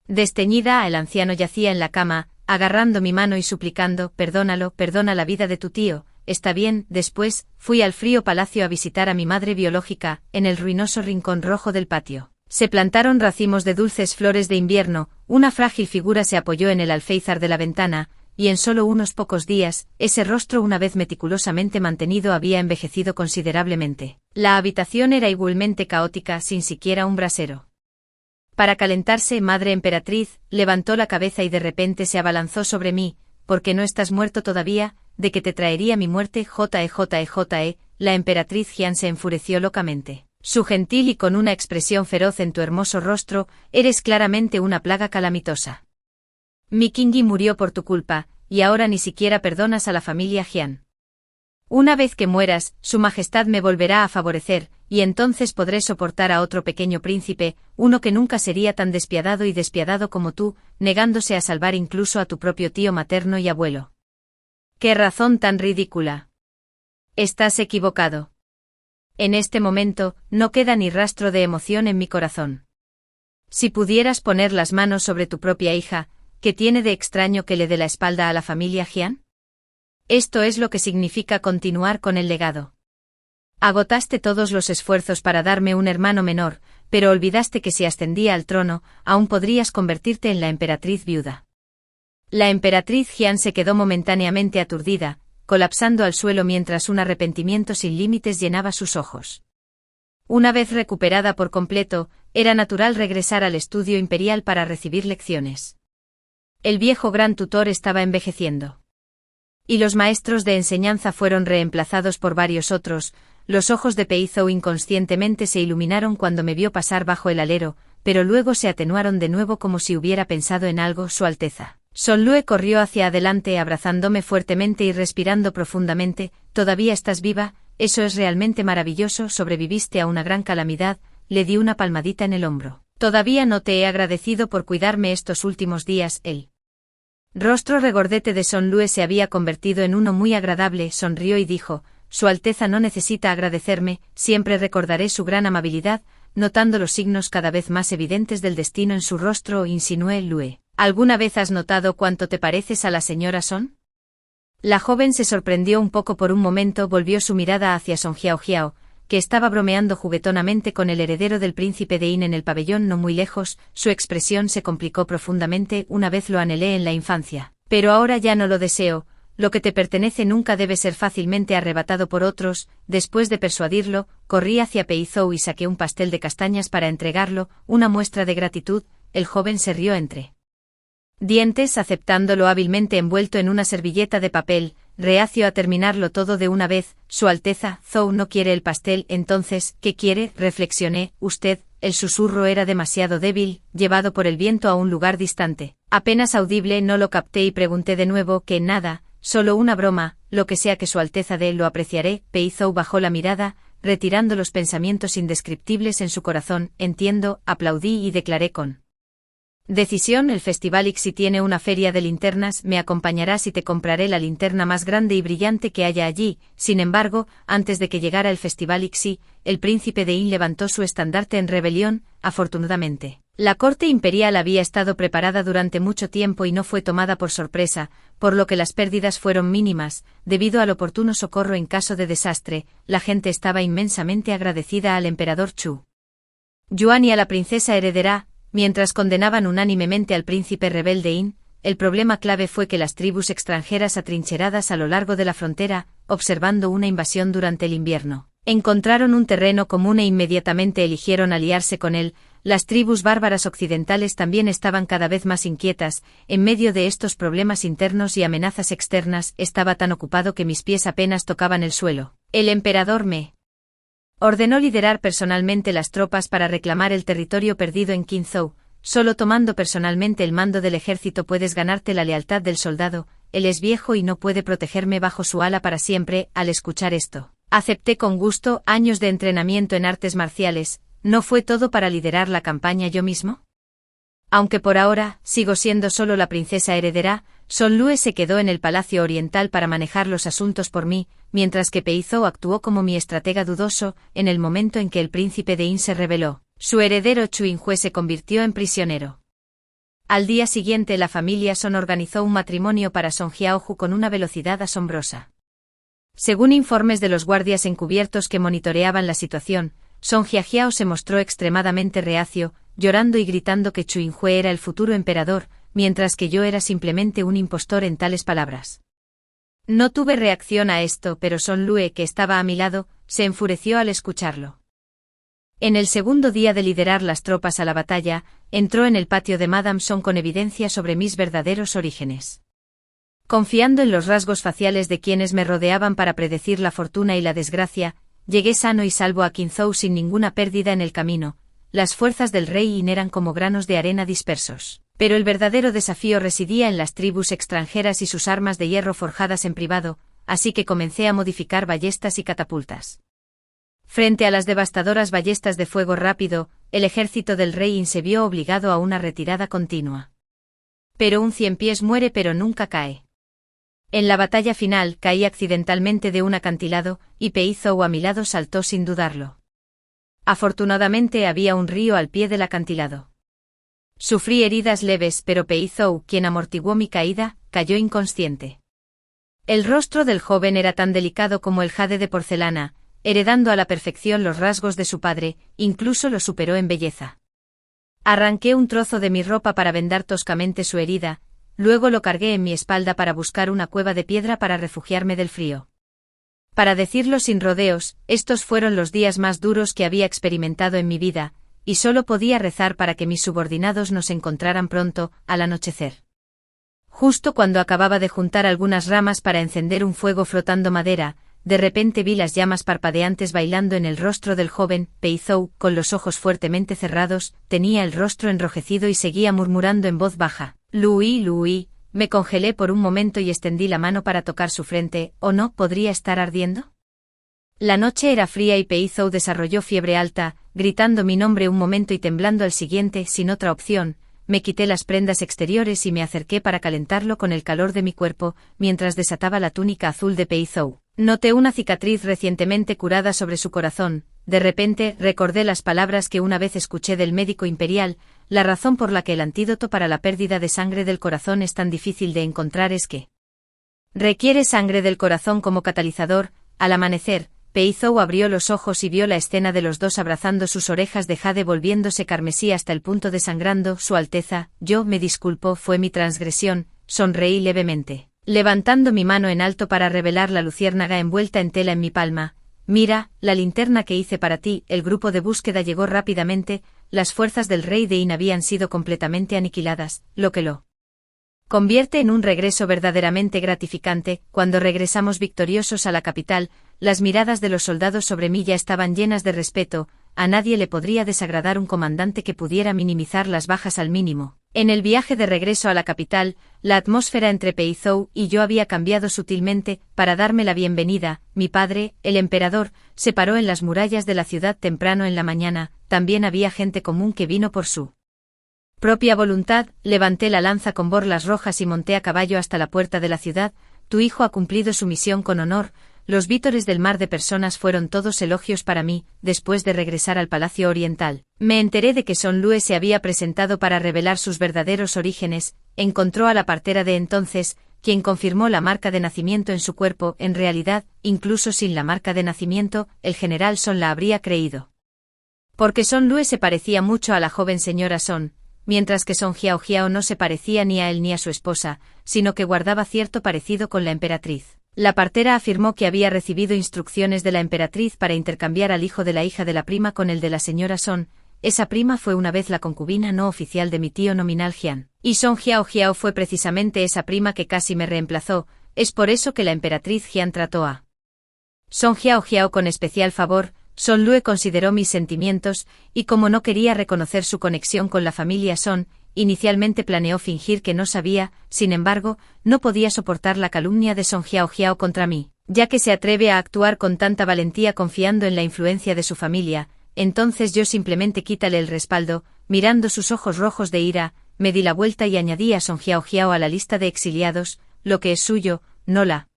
Desteñida, el anciano yacía en la cama, agarrando mi mano y suplicando: perdónalo, perdona la vida de tu tío. Está bien. Después, fui al frío palacio a visitar a mi madre biológica. En el ruinoso rincón rojo del patio se plantaron racimos de dulces flores de invierno, una frágil figura se apoyó en el alféizar de la ventana, y en solo unos pocos días, ese rostro una vez meticulosamente mantenido había envejecido considerablemente. La habitación era igualmente caótica, sin siquiera un brasero. Para calentarse, madre emperatriz, levantó la cabeza y de repente se abalanzó sobre mí. ¿Por qué no estás muerto todavía? ¿De que te traería mi muerte? Jie. La emperatriz Jian se enfureció locamente. Su gentil y con una expresión feroz en tu hermoso rostro: eres claramente una plaga calamitosa. Mi Qingyi murió por tu culpa, y ahora ni siquiera perdonas a la familia Jian. Una vez que mueras, su majestad me volverá a favorecer, y entonces podré soportar a otro pequeño príncipe, uno que nunca sería tan despiadado y despiadado como tú, negándose a salvar incluso a tu propio tío materno y abuelo. ¡Qué razón tan ridícula! Estás equivocado. En este momento, no queda ni rastro de emoción en mi corazón. Si pudieras poner las manos sobre tu propia hija, ¿qué tiene de extraño que le dé la espalda a la familia Jian? Esto es lo que significa continuar con el legado. Agotaste todos los esfuerzos para darme un hermano menor, pero olvidaste que si ascendía al trono, aún podrías convertirte en la emperatriz viuda. La emperatriz Jian se quedó momentáneamente aturdida, colapsando al suelo mientras un arrepentimiento sin límites llenaba sus ojos. Una vez recuperada por completo, era natural regresar al estudio imperial para recibir lecciones. El viejo gran tutor estaba envejeciendo. Y los maestros de enseñanza fueron reemplazados por varios otros. Los ojos de Peizhou inconscientemente se iluminaron cuando me vio pasar bajo el alero, pero luego se atenuaron de nuevo como si hubiera pensado en algo. Su Alteza Sonlue corrió hacia adelante abrazándome fuertemente y respirando profundamente. ¿Todavía estás viva? Eso es realmente maravilloso. Sobreviviste a una gran calamidad. Le di una palmadita en el hombro. Todavía no te he agradecido por cuidarme estos últimos días. El rostro regordete de Sonlue se había convertido en uno muy agradable. Sonrió y dijo: Su Alteza no necesita agradecerme, siempre recordaré su gran amabilidad. Notando los signos cada vez más evidentes del destino en su rostro, insinué: Lue, ¿alguna vez has notado cuánto te pareces a la señora Son? La joven se sorprendió un poco por un momento, volvió su mirada hacia Song Jiao, que estaba bromeando juguetonamente con el heredero del príncipe de In en el pabellón no muy lejos. Su expresión se complicó profundamente. Una vez lo anhelé en la infancia, pero ahora ya no lo deseo. Lo que te pertenece nunca debe ser fácilmente arrebatado por otros. Después de persuadirlo, corrí hacia Peizhou y saqué un pastel de castañas para entregarlo, una muestra de gratitud. El joven se rió entre dientes aceptándolo hábilmente envuelto en una servilleta de papel, reacio a terminarlo todo de una vez. Su Alteza Zhou no quiere el pastel. Entonces, ¿qué quiere? Reflexioné. Usted. El susurro era demasiado débil, llevado por el viento a un lugar distante. Apenas audible, no lo capté y pregunté de nuevo: que nada, solo una broma, lo que sea que Su Alteza dé lo apreciaré. Peizhou bajó la mirada, retirando los pensamientos indescriptibles en su corazón. Entiendo, aplaudí y declaré con decisión: el Festival Ixi tiene una feria de linternas, me acompañarás y te compraré la linterna más grande y brillante que haya allí. Sin embargo, antes de que llegara el Festival Ixi, el príncipe de In levantó su estandarte en rebelión. Afortunadamente, La corte imperial había estado preparada durante mucho tiempo y no fue tomada por sorpresa, por lo que las pérdidas fueron mínimas, debido al oportuno socorro en caso de desastre. La gente estaba inmensamente agradecida al emperador Chu Yuan y a la princesa heredera, mientras condenaban unánimemente al príncipe rebelde In. El problema clave fue que las tribus extranjeras atrincheradas a lo largo de la frontera, observando una invasión durante el invierno, encontraron un terreno común e inmediatamente eligieron aliarse con él. Las tribus bárbaras occidentales también estaban cada vez más inquietas. En medio de estos problemas internos y amenazas externas, estaba tan ocupado que mis pies apenas tocaban el suelo. El emperador me ordenó liderar personalmente las tropas para reclamar el territorio perdido en Qinzhou. Solo tomando personalmente el mando del ejército puedes ganarte la lealtad del soldado. Él es viejo y no puede protegerme bajo su ala para siempre. Al escuchar esto, acepté con gusto. Años de entrenamiento en artes marciales. ¿No fue todo para liderar la campaña yo mismo? Aunque por ahora, sigo siendo solo la princesa heredera, Son Lue se quedó en el Palacio Oriental para manejar los asuntos por mí, mientras que Pei Zhou actuó como mi estratega dudoso. En el momento en que el príncipe de In se rebeló, su heredero Chu Yinhue se convirtió en prisionero. Al día siguiente la familia Son organizó un matrimonio para Song Jiaohu con una velocidad asombrosa. Según informes de los guardias encubiertos que monitoreaban la situación, Song Jiajiao se mostró extremadamente reacio, llorando y gritando que Chu Yinhue era el futuro emperador, mientras que yo era simplemente un impostor en tales palabras. No tuve reacción a esto, pero Son Lue, que estaba a mi lado, se enfureció al escucharlo. En el segundo día de liderar las tropas a la batalla, entró en el patio de Madame Song con evidencia sobre mis verdaderos orígenes. Confiando en los rasgos faciales de quienes me rodeaban para predecir la fortuna y la desgracia, llegué sano y salvo a Qinzhou sin ninguna pérdida en el camino. Las fuerzas del rey In eran como granos de arena dispersos, pero el verdadero desafío residía en las tribus extranjeras y sus armas de hierro forjadas en privado, así que comencé a modificar ballestas y catapultas. Frente a las devastadoras ballestas de fuego rápido, el ejército del rey In se vio obligado a una retirada continua. Pero un ciempiés muere pero nunca cae. En la batalla final caí accidentalmente de un acantilado, y Pei Zhou a mi lado saltó sin dudarlo. Afortunadamente había un río al pie del acantilado. Sufrí heridas leves, pero Pei Zhou, quien amortiguó mi caída, cayó inconsciente. El rostro del joven era tan delicado como el jade de porcelana, heredando a la perfección los rasgos de su padre, incluso lo superó en belleza. Arranqué un trozo de mi ropa para vendar toscamente su herida, luego lo cargué en mi espalda para buscar una cueva de piedra para refugiarme del frío. Para decirlo sin rodeos, estos fueron los días más duros que había experimentado en mi vida, y solo podía rezar para que mis subordinados nos encontraran pronto, al anochecer. Justo cuando acababa de juntar algunas ramas para encender un fuego frotando madera, de repente vi las llamas parpadeantes bailando en el rostro del joven. Pei Zhou, con los ojos fuertemente cerrados, tenía el rostro enrojecido y seguía murmurando en voz baja: Lui, Lui. Me congelé por un momento y extendí la mano para tocar su frente. ¿O no podría estar ardiendo? La noche era fría y Pei Zhou desarrolló fiebre alta, gritando mi nombre un momento y temblando al siguiente. Sin otra opción, me quité las prendas exteriores y me acerqué para calentarlo con el calor de mi cuerpo, mientras desataba la túnica azul de Pei Zhou. Noté una cicatriz recientemente curada sobre su corazón. De repente, recordé las palabras que una vez escuché del médico imperial: la razón por la que el antídoto para la pérdida de sangre del corazón es tan difícil de encontrar es que requiere sangre del corazón como catalizador. Al amanecer, Pei Zhou abrió los ojos y vio la escena de los dos abrazando sus orejas de jade volviéndose carmesí hasta el punto de sangrando. Su Alteza, yo me disculpo, fue mi transgresión. Sonreí levemente, levantando mi mano en alto para revelar la luciérnaga envuelta en tela en mi palma. Mira, la linterna que hice para ti. El grupo de búsqueda llegó rápidamente. Las fuerzas del rey de In habían sido completamente aniquiladas, lo que lo convierte en un regreso verdaderamente gratificante. Cuando regresamos victoriosos a la capital, las miradas de los soldados sobre mí ya estaban llenas de respeto. A nadie le podría desagradar un comandante que pudiera minimizar las bajas al mínimo. En el viaje de regreso a la capital, la atmósfera entre Pei Zhou y yo había cambiado sutilmente. Para darme la bienvenida, mi padre, el emperador, se paró en las murallas de la ciudad temprano en la mañana. También había gente común que vino por su propia voluntad. Levanté la lanza con borlas rojas y monté a caballo hasta la puerta de la ciudad. Tu hijo ha cumplido su misión con honor. Los vítores del mar de personas fueron todos elogios para mí. Después de regresar al Palacio Oriental, me enteré de que Son Lue se había presentado para revelar sus verdaderos orígenes. Encontró a la partera de entonces, quien confirmó la marca de nacimiento en su cuerpo. En realidad, incluso sin la marca de nacimiento, el general Son la habría creído. Porque Son Lue se parecía mucho a la joven señora Son, mientras que Son Jiao Jiao no se parecía ni a él ni a su esposa, sino que guardaba cierto parecido con la emperatriz. La partera afirmó que había recibido instrucciones de la emperatriz para intercambiar al hijo de la hija de la prima con el de la señora Son. Esa prima fue una vez la concubina no oficial de mi tío nominal Jian, y Son Jiao Jiao fue precisamente esa prima que casi me reemplazó. Es por eso que la emperatriz Jian trató a Son Jiao Jiao con especial favor. Son Lue consideró mis sentimientos, y como no quería reconocer su conexión con la familia Son, inicialmente planeó fingir que no sabía. Sin embargo, no podía soportar la calumnia de Son Jiao Jiao contra mí, ya que se atreve a actuar con tanta valentía confiando en la influencia de su familia. Entonces yo simplemente quítale el respaldo. Mirando sus ojos rojos de ira, me di la vuelta y añadí a Son Jiao Jiao a la lista de exiliados. Lo que es suyo, no la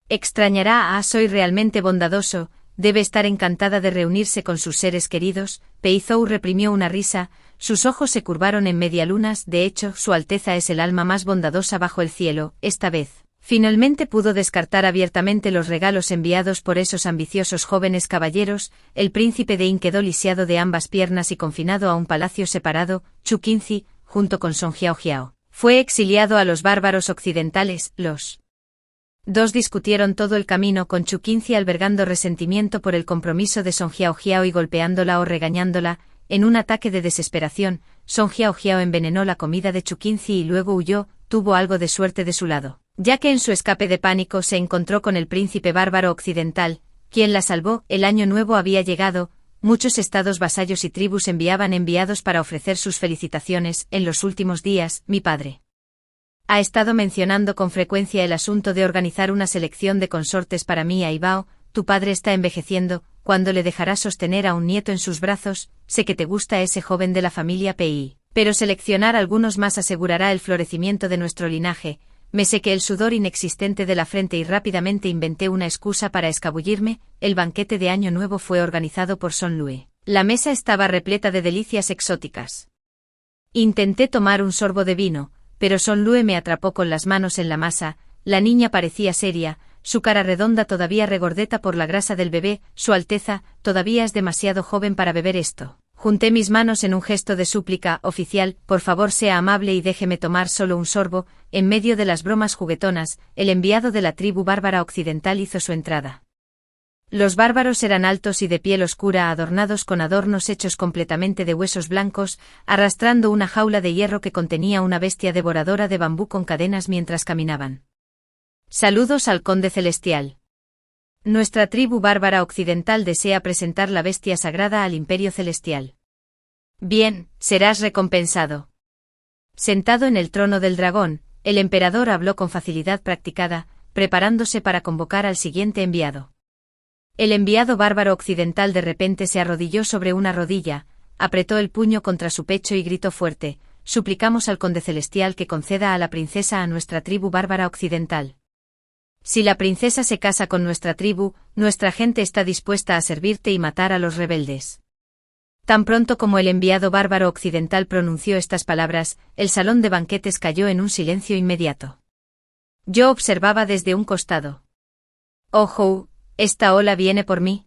extrañará. Soy realmente bondadoso. Debe estar encantada de reunirse con sus seres queridos. Pei Zhou reprimió una risa, sus ojos se curvaron en medialunas. De hecho, Su Alteza es el alma más bondadosa bajo el cielo. Esta vez, finalmente pudo descartar abiertamente los regalos enviados por esos ambiciosos jóvenes caballeros. El príncipe de In quedó lisiado de ambas piernas y confinado a un palacio separado. Chu Qinzi, junto con Son Jiao Jiao, fue exiliado a los bárbaros occidentales. Los dos discutieron todo el camino, con Chu Qinzi albergando resentimiento por el compromiso de Son Jiao Jiao y golpeándola o regañándola. En un ataque de desesperación, Son Jiao Jiao envenenó la comida de Chu Qinzi y luego huyó. Tuvo algo de suerte de su lado, ya que en su escape de pánico se encontró con el príncipe bárbaro occidental, quien la salvó. El año nuevo había llegado. Muchos estados vasallos y tribus enviaban enviados para ofrecer sus felicitaciones. En los últimos días, mi padre ha estado mencionando con frecuencia el asunto de organizar una selección de consortes para mí y Bao. Tu padre está envejeciendo. ¿Cuándo le dejará sostener a un nieto en sus brazos? Sé que te gusta ese joven de la familia Pei, pero seleccionar algunos más asegurará el florecimiento de nuestro linaje. Me sequé el sudor inexistente de la frente y rápidamente inventé una excusa para escabullirme. El banquete de Año Nuevo fue organizado por Son Lue. La mesa estaba repleta de delicias exóticas. Intenté tomar un sorbo de vino, pero Son Lue me atrapó con las manos en la masa. La niña parecía seria, su cara redonda todavía regordeta por la grasa del bebé. Su Alteza, todavía es demasiado joven para beber esto. Junté mis manos en un gesto de súplica. Oficial, por favor sea amable y déjeme tomar solo un sorbo. En medio de las bromas juguetonas, el enviado de la tribu bárbara occidental hizo su entrada. Los bárbaros eran altos y de piel oscura, adornados con adornos hechos completamente de huesos blancos, arrastrando una jaula de hierro que contenía una bestia devoradora de bambú con cadenas mientras caminaban. Saludos al conde celestial. Nuestra tribu bárbara occidental desea presentar la bestia sagrada al imperio celestial. Bien, serás recompensado. Sentado en el trono del dragón, el emperador habló con facilidad practicada, preparándose para convocar al siguiente enviado. El enviado bárbaro occidental de repente se arrodilló sobre una rodilla, apretó el puño contra su pecho y gritó fuerte: suplicamos al conde celestial que conceda a la princesa a nuestra tribu bárbara occidental. Si la princesa se casa con nuestra tribu, nuestra gente está dispuesta a servirte y matar a los rebeldes. Tan pronto como el enviado bárbaro occidental pronunció estas palabras, el salón de banquetes cayó en un silencio inmediato. Yo observaba desde un costado. ¡Ojo! ¿Esta ola viene por mí?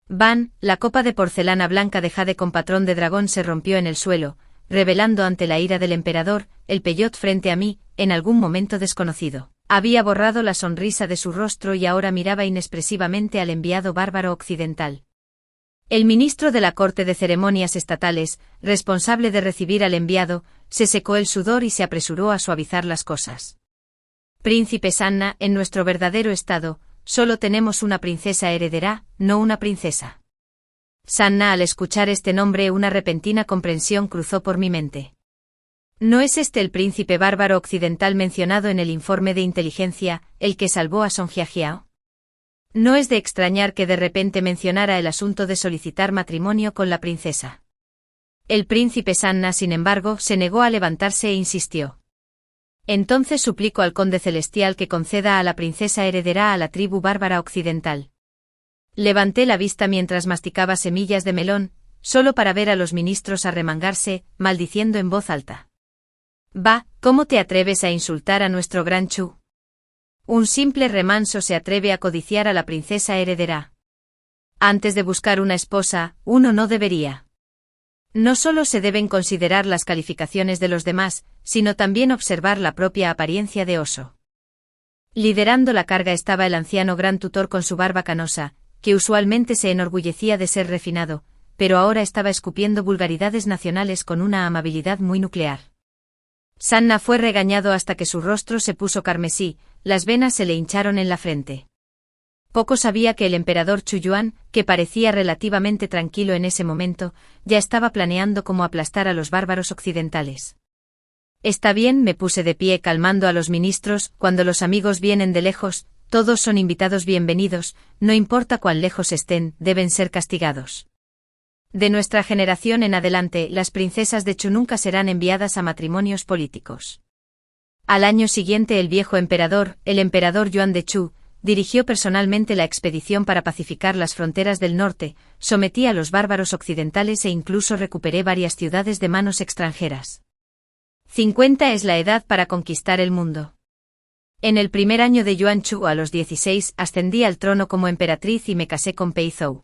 Van, la copa de porcelana blanca de jade con patrón de dragón se rompió en el suelo, revelando ante la ira del emperador, el peyot frente a mí. En algún momento desconocido, había borrado la sonrisa de su rostro y ahora miraba inexpresivamente al enviado bárbaro occidental. El ministro de la corte de ceremonias estatales, responsable de recibir al enviado, se secó el sudor y se apresuró a suavizar las cosas. Príncipe Sanna, en nuestro verdadero estado, solo tenemos una princesa heredera, no una princesa. Sanna, al escuchar este nombre, una repentina comprensión cruzó por mi mente. ¿No es este el príncipe bárbaro occidental mencionado en el informe de inteligencia, el que salvó a Son Jiao Jiao? No es de extrañar que de repente mencionara el asunto de solicitar matrimonio con la princesa. El príncipe Sanna, sin embargo, se negó a levantarse e insistió. Entonces suplico al Conde Celestial que conceda a la princesa heredera a la tribu bárbara occidental. Levanté la vista mientras masticaba semillas de melón, solo para ver a los ministros arremangarse, maldiciendo en voz alta. «Va, ¿cómo te atreves a insultar a nuestro gran Chu? Un simple remanso se atreve a codiciar a la princesa heredera. Antes de buscar una esposa, uno no debería. No solo se deben considerar las calificaciones de los demás, sino también observar la propia apariencia de oso». Liderando la carga estaba el anciano gran tutor con su barba canosa, que usualmente se enorgullecía de ser refinado, pero ahora estaba escupiendo vulgaridades nacionales con una amabilidad muy nuclear. Sanna fue regañado hasta que su rostro se puso carmesí, las venas se le hincharon en la frente. Poco sabía que el emperador Chuyuan, que parecía relativamente tranquilo en ese momento, ya estaba planeando cómo aplastar a los bárbaros occidentales. «Está bien», me puse de pie calmando a los ministros, «cuando los amigos vienen de lejos, todos son invitados bienvenidos, no importa cuán lejos estén, deben ser castigados. De nuestra generación en adelante, las princesas de Chu nunca serán enviadas a matrimonios políticos». Al año siguiente el viejo emperador, el emperador Yuan de Chu, dirigió personalmente la expedición para pacificar las fronteras del norte, sometí a los bárbaros occidentales e incluso recuperé varias ciudades de manos extranjeras. 50 es la edad para conquistar el mundo. En el primer año de Yuan Chu, a los 16, ascendí al trono como emperatriz y me casé con Pei Zhou.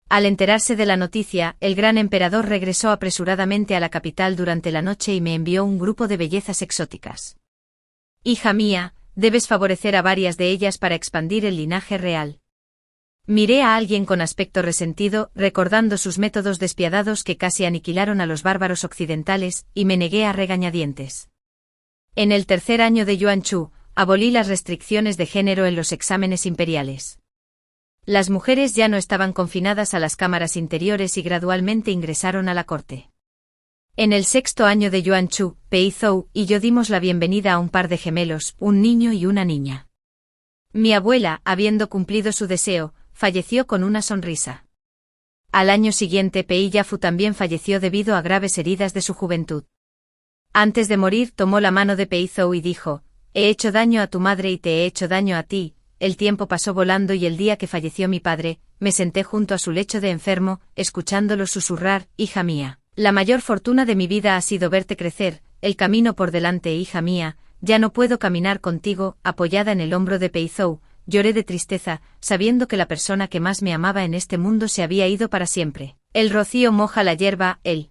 Al enterarse de la noticia, el gran emperador regresó apresuradamente a la capital durante la noche y me envió un grupo de bellezas exóticas. «Hija mía, debes favorecer a varias de ellas para expandir el linaje real». Miré a alguien con aspecto resentido, recordando sus métodos despiadados que casi aniquilaron a los bárbaros occidentales, y me negué a regañadientes. En el tercer año de Yuan Chu, abolí las restricciones de género en los exámenes imperiales. Las mujeres ya no estaban confinadas a las cámaras interiores y gradualmente ingresaron a la corte. En el sexto año de Yuan Chu, Pei Zhou y yo dimos la bienvenida a un par de gemelos, un niño y una niña. Mi abuela, habiendo cumplido su deseo, falleció con una sonrisa. Al año siguiente Pei Yafu también falleció debido a graves heridas de su juventud. Antes de morir tomó la mano de Pei Zhou y dijo: «He hecho daño a tu madre y te he hecho daño a ti». El tiempo pasó volando y el día que falleció mi padre, me senté junto a su lecho de enfermo, escuchándolo susurrar: «Hija mía, la mayor fortuna de mi vida ha sido verte crecer, el camino por delante, hija mía, ya no puedo caminar contigo». Apoyada en el hombro de Pei Zhou, lloré de tristeza, sabiendo que la persona que más me amaba en este mundo se había ido para siempre. El rocío moja la hierba, el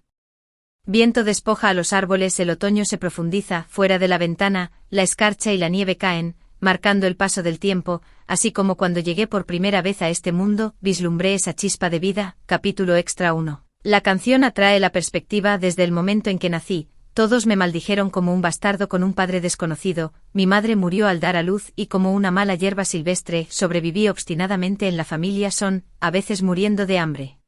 viento despoja a los árboles, el otoño se profundiza, fuera de la ventana, la escarcha y la nieve caen, marcando el paso del tiempo, así como cuando llegué por primera vez a este mundo, vislumbré esa chispa de vida. Capítulo extra 1. La canción atrae la perspectiva desde el momento en que nací. Todos me maldijeron como un bastardo con un padre desconocido, mi madre murió al dar a luz y como una mala hierba silvestre sobreviví obstinadamente en la familia Son, a veces muriendo de hambre.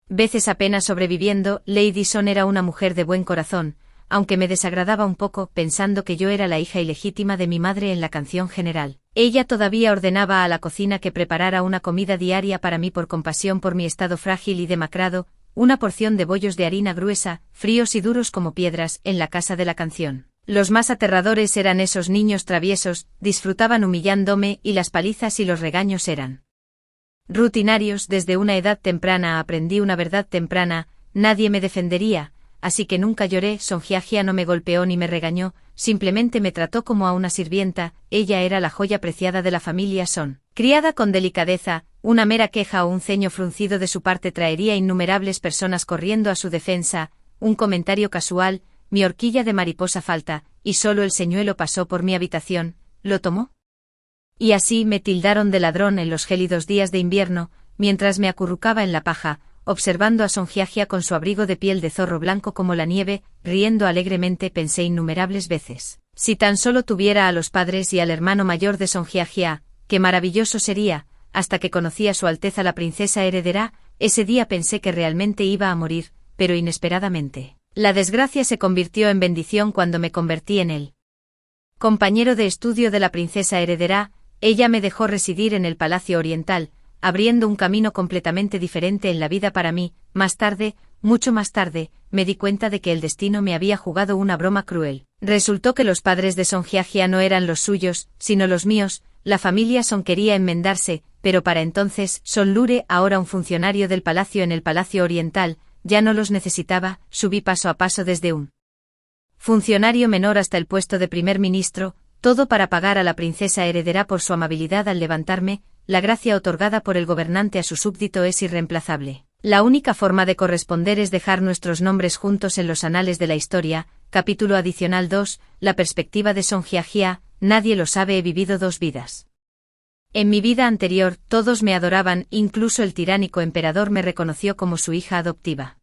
Veces apenas sobreviviendo. Lady Son era una mujer de buen corazón, aunque me desagradaba un poco pensando que yo era la hija ilegítima de mi madre en la canción general. Ella todavía ordenaba a la cocina que preparara una comida diaria para mí por compasión por mi estado frágil y demacrado, una porción de bollos de harina gruesa, fríos y duros como piedras, en la casa de la canción. Los más aterradores eran esos niños traviesos, disfrutaban humillándome y las palizas y los regaños eran rutinarios. Desde una edad temprana aprendí una verdad temprana: nadie me defendería, así que nunca lloré. Sonjiajia no me golpeó ni me regañó, simplemente me trató como a una sirvienta. Ella era la joya preciada de la familia Son. Criada con delicadeza, una mera queja o un ceño fruncido de su parte traería innumerables personas corriendo a su defensa, un comentario casual, mi horquilla de mariposa falta, y solo el señuelo pasó por mi habitación, ¿lo tomó? Y así me tildaron de ladrón en los gélidos días de invierno, mientras me acurrucaba en la paja, observando a Sonjiajia con su abrigo de piel de zorro blanco como la nieve, riendo alegremente. Pensé innumerables veces: si tan solo tuviera a los padres y al hermano mayor de Sonjiajia, qué maravilloso sería. Hasta que conocí a Su Alteza la princesa heredera, ese día pensé que realmente iba a morir, pero inesperadamente. La desgracia se convirtió en bendición cuando me convertí en el compañero de estudio de la princesa heredera. Ella me dejó residir en el Palacio Oriental, abriendo un camino completamente diferente en la vida para mí. Más tarde, mucho más tarde, me di cuenta de que el destino me había jugado una broma cruel. Resultó que los padres de Song Hye-hya no eran los suyos, sino los míos. La familia Song quería enmendarse, pero para entonces, Son Lure, ahora un funcionario del palacio en el Palacio Oriental, ya no los necesitaba. Subí paso a paso desde un funcionario menor hasta el puesto de primer ministro, todo para pagar a la princesa heredera por su amabilidad al levantarme. La gracia otorgada por el gobernante a su súbdito es irreemplazable. La única forma de corresponder es dejar nuestros nombres juntos en los anales de la historia. Capítulo adicional 2, la perspectiva de Song Hye-hya. Nadie lo sabe, he vivido 2 vidas. En mi vida anterior, todos me adoraban, incluso el tiránico emperador me reconoció como su hija adoptiva.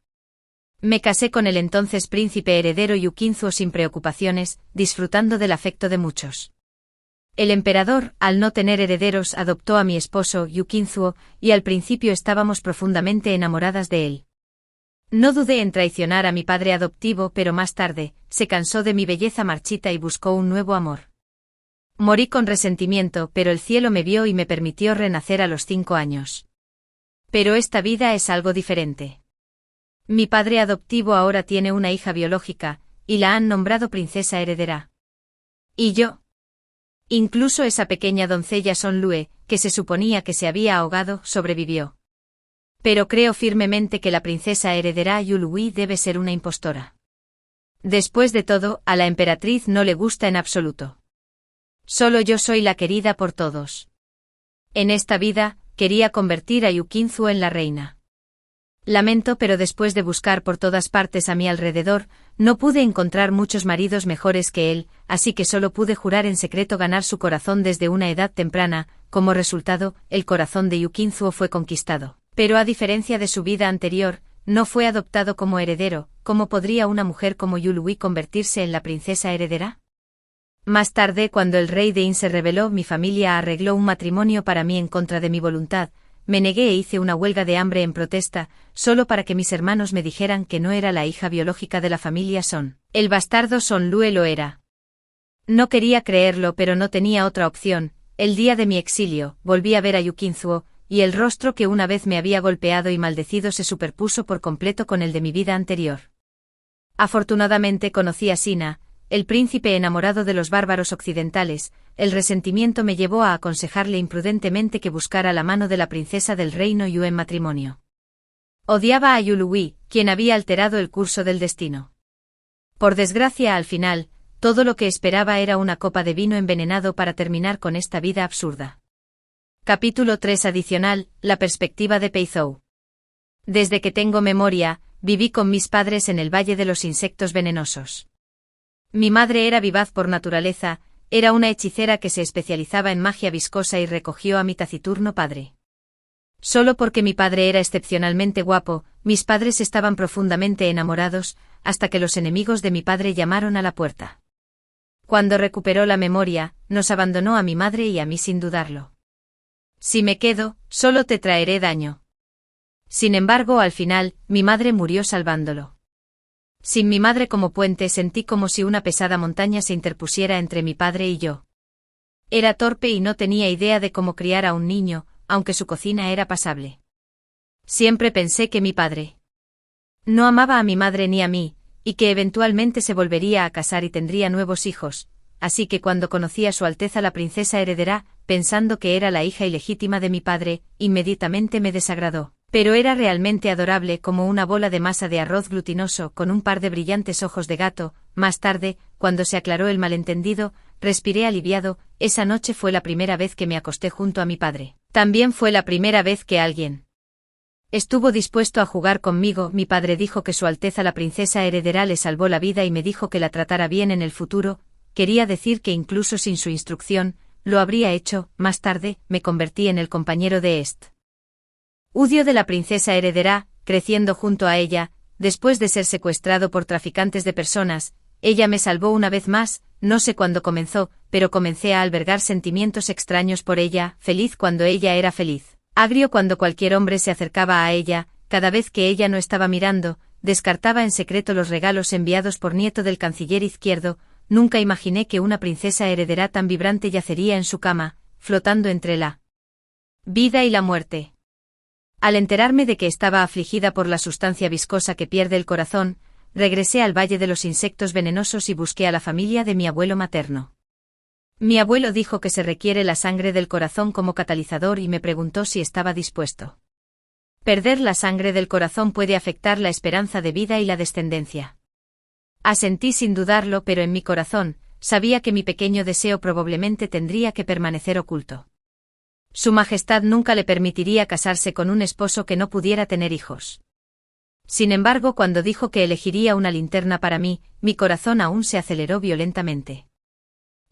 Me casé con el entonces príncipe heredero Yu Qinzuo sin preocupaciones, disfrutando del afecto de muchos. El emperador, al no tener herederos, adoptó a mi esposo, Yu Qinzuo, y al principio estábamos profundamente enamoradas de él. No dudé en traicionar a mi padre adoptivo, pero más tarde, se cansó de mi belleza marchita y buscó un nuevo amor. Morí con resentimiento, pero el cielo me vio y me permitió renacer a los 5 años. Pero esta vida es algo diferente. Mi padre adoptivo ahora tiene una hija biológica, y la han nombrado princesa heredera. ¿Y yo? Incluso esa pequeña doncella Son Lue, que se suponía que se había ahogado, sobrevivió. Pero creo firmemente que la princesa heredera Yului debe ser una impostora. Después de todo, a la emperatriz no le gusta en absoluto. Solo yo soy la querida por todos. En esta vida, quería convertir a Yu Qinzuo en la reina. Lamento, pero después de buscar por todas partes a mi alrededor, no pude encontrar muchos maridos mejores que él, así que solo pude jurar en secreto ganar su corazón desde una edad temprana. Como resultado, el corazón de Yu Qinzuo fue conquistado. Pero a diferencia de su vida anterior, no fue adoptado como heredero. ¿Cómo podría una mujer como Yului convertirse en la princesa heredera? Más tarde, cuando el rey de In se rebeló, mi familia arregló un matrimonio para mí en contra de mi voluntad. Me negué e hice una huelga de hambre en protesta, solo para que mis hermanos me dijeran que no era la hija biológica de la familia Son. El bastardo Son Lue lo era. No quería creerlo, pero no tenía otra opción. El día de mi exilio, volví a ver a Yu Qinzuo, y el rostro que una vez me había golpeado y maldecido se superpuso por completo con el de mi vida anterior. Afortunadamente conocí a Sina, el príncipe enamorado de los bárbaros occidentales. El resentimiento me llevó a aconsejarle imprudentemente que buscara la mano de la princesa del reino Yu en matrimonio. Odiaba a Yului, quien había alterado el curso del destino. Por desgracia, al final, todo lo que esperaba era una copa de vino envenenado para terminar con esta vida absurda. Capítulo 3 adicional, la perspectiva de Peizhou. Desde que tengo memoria, viví con mis padres en el Valle de los Insectos Venenosos. Mi madre era vivaz por naturaleza, era una hechicera que se especializaba en magia viscosa y recogió a mi taciturno padre. Solo porque mi padre era excepcionalmente guapo, mis padres estaban profundamente enamorados, hasta que los enemigos de mi padre llamaron a la puerta. Cuando recuperó la memoria, nos abandonó a mi madre y a mí sin dudarlo. Si me quedo, solo te traeré daño. Sin embargo, al final, mi madre murió salvándolo. Sin mi madre como puente, sentí como si una pesada montaña se interpusiera entre mi padre y yo. Era torpe y no tenía idea de cómo criar a un niño, aunque su cocina era pasable. Siempre pensé que mi padre no amaba a mi madre ni a mí, y que eventualmente se volvería a casar y tendría nuevos hijos, así que cuando conocí a Su Alteza la princesa heredera, pensando que era la hija ilegítima de mi padre, inmediatamente me desagradó. Pero era realmente adorable, como una bola de masa de arroz glutinoso con un par de brillantes ojos de gato. Más tarde, cuando se aclaró el malentendido, respiré aliviado. Esa noche fue la primera vez que me acosté junto a mi padre. También fue la primera vez que alguien estuvo dispuesto a jugar conmigo. Mi padre dijo que Su Alteza la princesa heredera le salvó la vida y me dijo que la tratara bien en el futuro. Quería decir que incluso sin su instrucción, lo habría hecho. Más tarde, me convertí en el compañero de Udio de la princesa heredera, creciendo junto a ella. Después de ser secuestrado por traficantes de personas, ella me salvó una vez más. No sé cuándo comenzó, pero comencé a albergar sentimientos extraños por ella, feliz cuando ella era feliz, agrio cuando cualquier hombre se acercaba a ella. Cada vez que ella no estaba mirando, descartaba en secreto los regalos enviados por nieto del canciller izquierdo. Nunca imaginé que una princesa heredera tan vibrante yacería en su cama, flotando entre la vida y la muerte. Al enterarme de que estaba afligida por la sustancia viscosa que pierde el corazón, regresé al Valle de los Insectos Venenosos y busqué a la familia de mi abuelo materno. Mi abuelo dijo que se requiere la sangre del corazón como catalizador y me preguntó si estaba dispuesto. Perder la sangre del corazón puede afectar la esperanza de vida y la descendencia. Asentí sin dudarlo, pero en mi corazón, sabía que mi pequeño deseo probablemente tendría que permanecer oculto. Su Majestad nunca le permitiría casarse con un esposo que no pudiera tener hijos. Sin embargo, cuando dijo que elegiría una linterna para mí, mi corazón aún se aceleró violentamente.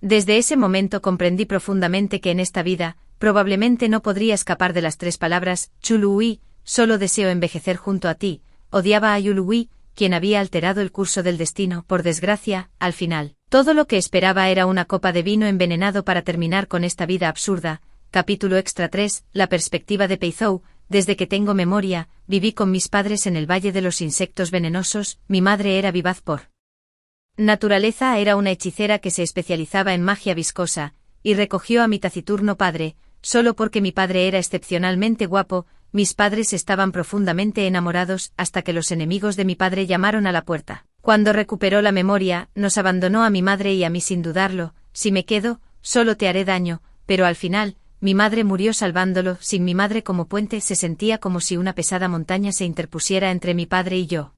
Desde ese momento comprendí profundamente que en esta vida, probablemente no podría escapar de las 3 palabras, Chuluwi, solo deseo envejecer junto a ti. Odiaba a Yuluwi, quien había alterado el curso del destino. Por desgracia, al final, todo lo que esperaba era una copa de vino envenenado para terminar con esta vida absurda. Capítulo extra 3, la perspectiva de Peizhou. Desde que tengo memoria, viví con mis padres en el Valle de los Insectos Venenosos. Mi madre era vivaz por naturaleza, era una hechicera que se especializaba en magia viscosa, y recogió a mi taciturno padre, solo porque mi padre era excepcionalmente guapo. Mis padres estaban profundamente enamorados hasta que los enemigos de mi padre llamaron a la puerta. Cuando recuperó la memoria, nos abandonó a mi madre y a mí sin dudarlo. Si me quedo, solo te haré daño, pero al final, mi madre murió salvándolo. Sin mi madre como puente se sentía como si una pesada montaña se interpusiera entre mi padre y yo.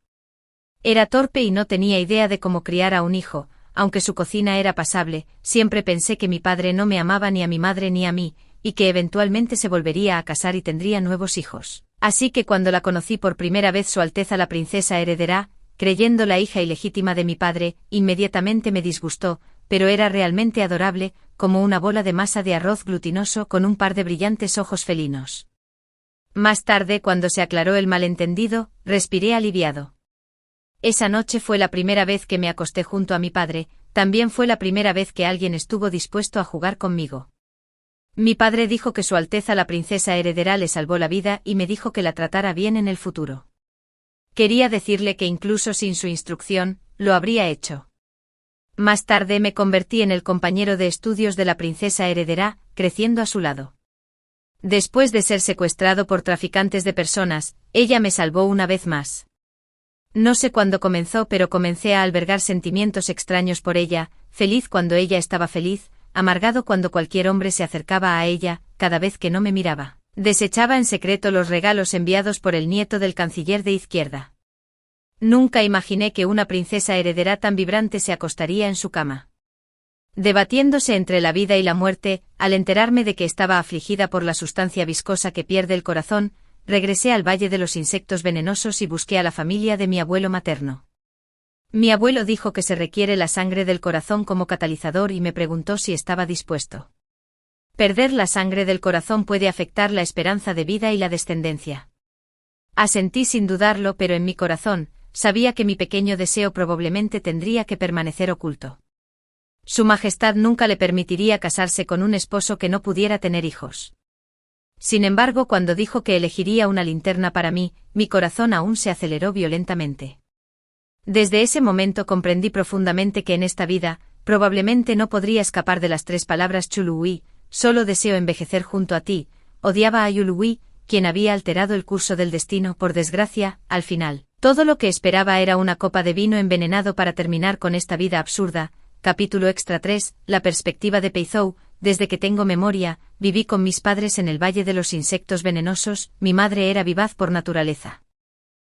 Era torpe y no tenía idea de cómo criar a un hijo, aunque su cocina era pasable. Siempre pensé que mi padre no me amaba ni a mi madre ni a mí, y que eventualmente se volvería a casar y tendría nuevos hijos. Así que cuando la conocí por primera vez, Su Alteza la princesa heredera, creyendo la hija ilegítima de mi padre, inmediatamente me disgustó, pero era realmente adorable, como una bola de masa de arroz glutinoso con un par de brillantes ojos felinos. Más tarde, cuando se aclaró el malentendido, respiré aliviado. Esa noche fue la primera vez que me acosté junto a mi padre, también fue la primera vez que alguien estuvo dispuesto a jugar conmigo. Mi padre dijo que Su Alteza la princesa heredera le salvó la vida y me dijo que la tratara bien en el futuro. Quería decirle que incluso sin su instrucción, lo habría hecho. Más tarde me convertí en el compañero de estudios de la princesa heredera, creciendo a su lado. Después de ser secuestrado por traficantes de personas, ella me salvó una vez más. No sé cuándo comenzó, pero comencé a albergar sentimientos extraños por ella, feliz cuando ella estaba feliz, amargado cuando cualquier hombre se acercaba a ella. Cada vez que no me miraba, desechaba en secreto los regalos enviados por el nieto del canciller de izquierda. Nunca imaginé que una princesa heredera tan vibrante se acostaría en su cama. Debatiéndose entre la vida y la muerte, al enterarme de que estaba afligida por la sustancia viscosa que pierde el corazón, regresé al Valle de los Insectos Venenosos y busqué a la familia de mi abuelo materno. Mi abuelo dijo que se requiere la sangre del corazón como catalizador y me preguntó si estaba dispuesto. Perder la sangre del corazón puede afectar la esperanza de vida y la descendencia. Asentí sin dudarlo, pero en mi corazón, sabía que mi pequeño deseo probablemente tendría que permanecer oculto. Su Majestad nunca le permitiría casarse con un esposo que no pudiera tener hijos. Sin embargo, cuando dijo que elegiría una linterna para mí, mi corazón aún se aceleró violentamente. Desde ese momento comprendí profundamente que en esta vida, probablemente no podría escapar de las 3 palabras Chuluwi, solo deseo envejecer junto a ti. Odiaba a Yuluwi, quien había alterado el curso del destino. Por desgracia, al final, todo lo que esperaba era una copa de vino envenenado para terminar con esta vida absurda. Capítulo extra 3, la perspectiva de Peizhou. Desde que tengo memoria, viví con mis padres en el Valle de los Insectos Venenosos. Mi madre era vivaz por naturaleza.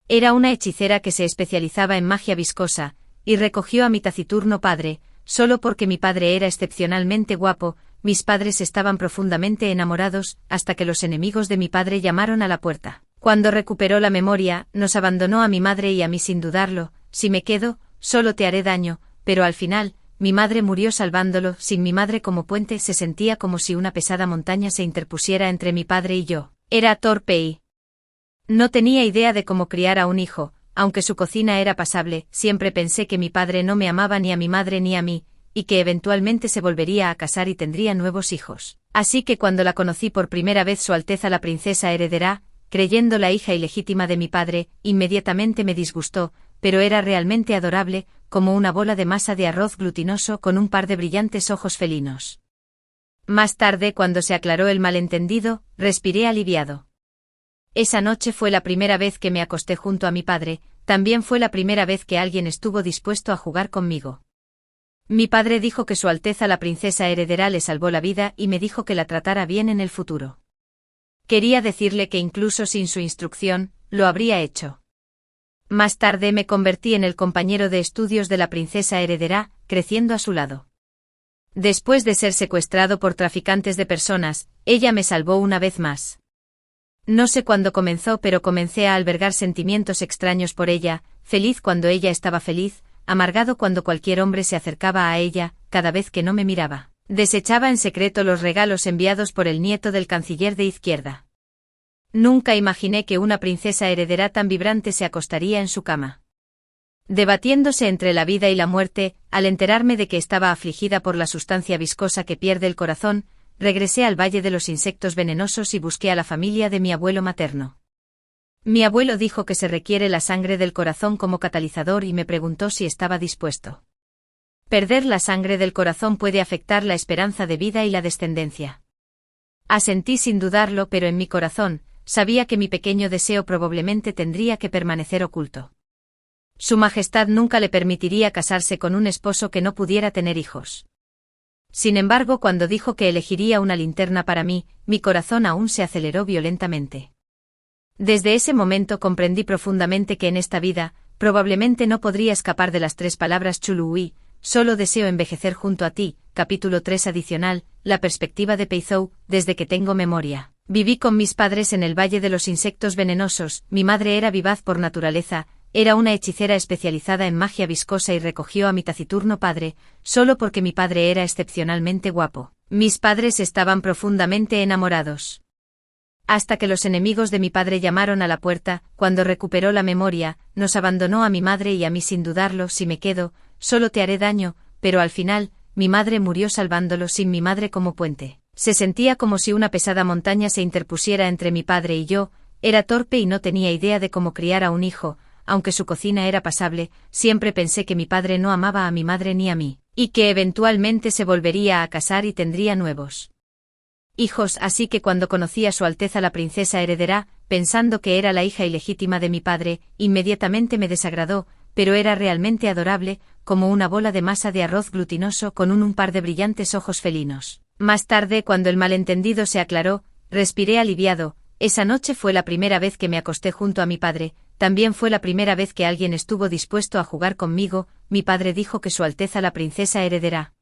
Era una hechicera que se especializaba en magia viscosa, y recogió a mi taciturno padre, solo porque mi padre era excepcionalmente guapo. Mis padres estaban profundamente enamorados, hasta que los enemigos de mi padre llamaron a la puerta. Cuando recuperó la memoria, nos abandonó a mi madre y a mí sin dudarlo. Si me quedo, solo te haré daño, pero al final, mi madre murió salvándolo. Sin mi madre como puente se sentía como si una pesada montaña se interpusiera entre mi padre y yo. Era torpe y no tenía idea de cómo criar a un hijo, aunque su cocina era pasable. Siempre pensé que mi padre no me amaba ni a mi madre ni a mí, y que eventualmente se volvería a casar y tendría nuevos hijos. Así que cuando la conocí por primera vez, Su Alteza la princesa heredera, creyendo la hija ilegítima de mi padre, inmediatamente me disgustó, pero era realmente adorable, como una bola de masa de arroz glutinoso con un par de brillantes ojos felinos. Más tarde, cuando se aclaró el malentendido, respiré aliviado. Esa noche fue la primera vez que me acosté junto a mi padre, también fue la primera vez que alguien estuvo dispuesto a jugar conmigo. Mi padre dijo que Su Alteza la princesa heredera le salvó la vida y me dijo que la tratara bien en el futuro. Quería decirle que incluso sin su instrucción, lo habría hecho. Más tarde me convertí en el compañero de estudios de la princesa heredera, creciendo a su lado. Después de ser secuestrado por traficantes de personas, ella me salvó una vez más. No sé cuándo comenzó, pero comencé a albergar sentimientos extraños por ella, feliz cuando ella estaba feliz, amargado cuando cualquier hombre se acercaba a ella, cada vez que no me miraba. Desechaba en secreto los regalos enviados por el nieto del canciller de izquierda. Nunca imaginé que una princesa heredera tan vibrante se acostaría en su cama. Debatiéndose entre la vida y la muerte, al enterarme de que estaba afligida por la sustancia viscosa que pierde el corazón, regresé al Valle de los Insectos Venenosos y busqué a la familia de mi abuelo materno. Mi abuelo dijo que se requiere la sangre del corazón como catalizador y me preguntó si estaba dispuesto. Perder la sangre del corazón puede afectar la esperanza de vida y la descendencia. Asentí sin dudarlo, pero en mi corazón, sabía que mi pequeño deseo probablemente tendría que permanecer oculto. Su Majestad nunca le permitiría casarse con un esposo que no pudiera tener hijos. Sin embargo, cuando dijo que elegiría una linterna para mí, mi corazón aún se aceleró violentamente. Desde ese momento comprendí profundamente que en esta vida, probablemente no podría escapar de las 3 palabras Chuluui, solo deseo envejecer junto a ti, capítulo 3 adicional, la perspectiva de Peizhou, desde que tengo memoria. Viví con mis padres en el Valle de los Insectos Venenosos, mi madre era vivaz por naturaleza, era una hechicera especializada en magia viscosa y recogió a mi taciturno padre, solo porque mi padre era excepcionalmente guapo. Mis padres estaban profundamente enamorados. Hasta que los enemigos de mi padre llamaron a la puerta, cuando recuperó la memoria, nos abandonó a mi madre y a mí sin dudarlo, si me quedo, solo te haré daño, pero al final, mi madre murió salvándolo sin mi madre como puente. Se sentía como si una pesada montaña se interpusiera entre mi padre y yo, era torpe y no tenía idea de cómo criar a un hijo, aunque su cocina era pasable, siempre pensé que mi padre no amaba a mi madre ni a mí, y que eventualmente se volvería a casar y tendría nuevos hijos, así que cuando conocí a Su Alteza la princesa heredera, pensando que era la hija ilegítima de mi padre, inmediatamente me desagradó, pero era realmente adorable, como una bola de masa de arroz glutinoso con un par de brillantes ojos felinos. Más tarde, cuando el malentendido se aclaró, respiré aliviado. Esa noche fue la primera vez que me acosté junto a mi padre, también fue la primera vez que alguien estuvo dispuesto a jugar conmigo. Mi padre dijo que Su Alteza la princesa heredera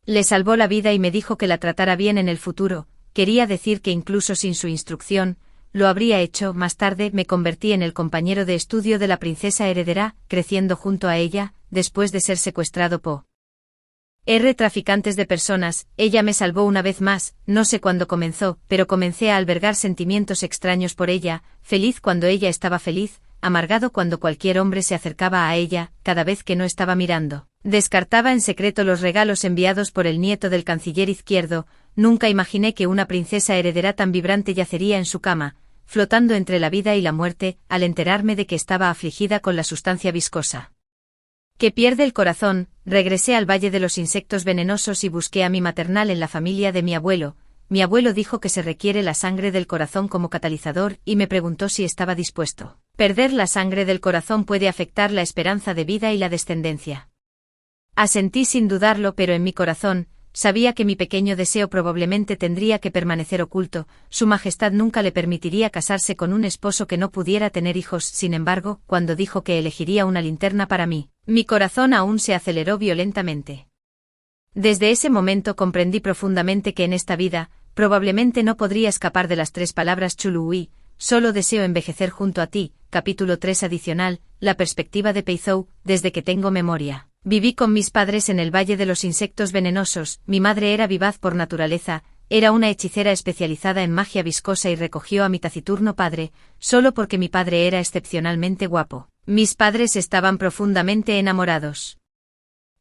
le salvó la vida y me dijo que la tratara bien en el futuro, quería decir que incluso sin su instrucción, lo habría hecho. Más tarde me convertí en el compañero de estudio de la princesa heredera, creciendo junto a ella, después de ser secuestrado por traficantes de personas, ella me salvó una vez más, no sé cuándo comenzó, pero comencé a albergar sentimientos extraños por ella, feliz cuando ella estaba feliz, amargado cuando cualquier hombre se acercaba a ella, cada vez que no estaba mirando. Descartaba en secreto los regalos enviados por el nieto del canciller izquierdo, nunca imaginé que una princesa heredera tan vibrante yacería en su cama, flotando entre la vida y la muerte, al enterarme de que estaba afligida con la sustancia viscosa que pierde el corazón. Regresé al Valle de los Insectos Venenosos y busqué a mi maternal en la familia de mi abuelo. Mi abuelo dijo que se requiere la sangre del corazón como catalizador y me preguntó si estaba dispuesto. Perder la sangre del corazón puede afectar la esperanza de vida y la descendencia. Asentí sin dudarlo, pero en mi corazón, sabía que mi pequeño deseo probablemente tendría que permanecer oculto. Su Majestad nunca le permitiría casarse con un esposo que no pudiera tener hijos. Sin embargo, cuando dijo que elegiría una linterna para mí, mi corazón aún se aceleró violentamente. Desde ese momento comprendí profundamente que en esta vida, probablemente no podría escapar de las 3 palabras Chuluui, solo deseo envejecer junto a ti, capítulo 3 adicional, la perspectiva de Peizhou, desde que tengo memoria. Viví con mis padres en el Valle de los Insectos Venenosos, mi madre era vivaz por naturaleza, era una hechicera especializada en magia viscosa y recogió a mi taciturno padre, solo porque mi padre era excepcionalmente guapo. Mis padres estaban profundamente enamorados.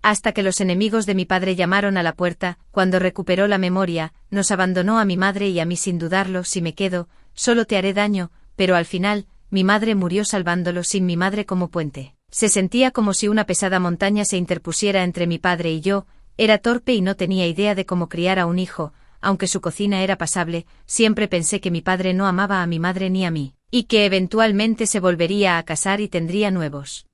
Hasta que los enemigos de mi padre llamaron a la puerta, cuando recuperó la memoria, nos abandonó a mi madre y a mí sin dudarlo, si me quedo, solo te haré daño, pero al final, mi madre murió salvándolo sin mi madre como puente. Se sentía como si una pesada montaña se interpusiera entre mi padre y yo, era torpe y no tenía idea de cómo criar a un hijo, aunque su cocina era pasable, siempre pensé que mi padre no amaba a mi madre ni a mí, y que eventualmente se volvería a casar y tendría nuevos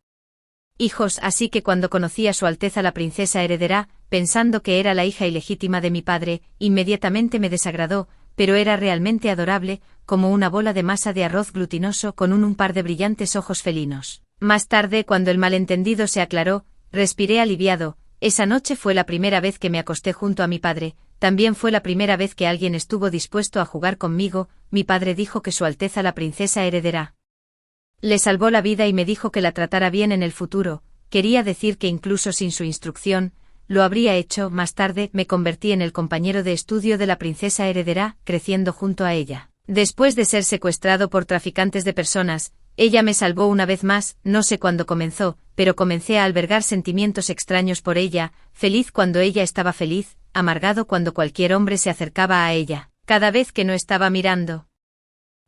hijos, así que cuando conocí a Su Alteza la princesa heredera, pensando que era la hija ilegítima de mi padre, inmediatamente me desagradó, pero era realmente adorable, como una bola de masa de arroz glutinoso con un par de brillantes ojos felinos. Más tarde, cuando el malentendido se aclaró, respiré aliviado. Esa noche fue la primera vez que me acosté junto a mi padre, también fue la primera vez que alguien estuvo dispuesto a jugar conmigo. Mi padre dijo que Su Alteza la princesa heredera le salvó la vida y me dijo que la tratara bien en el futuro. Quería decir que incluso sin su instrucción, lo habría hecho. Más tarde me convertí en el compañero de estudio de la princesa heredera, creciendo junto a ella. Después de ser secuestrado por traficantes de personas, ella me salvó una vez más. No sé cuándo comenzó, pero comencé a albergar sentimientos extraños por ella, feliz cuando ella estaba feliz, amargado cuando cualquier hombre se acercaba a ella. Cada vez que no estaba mirando,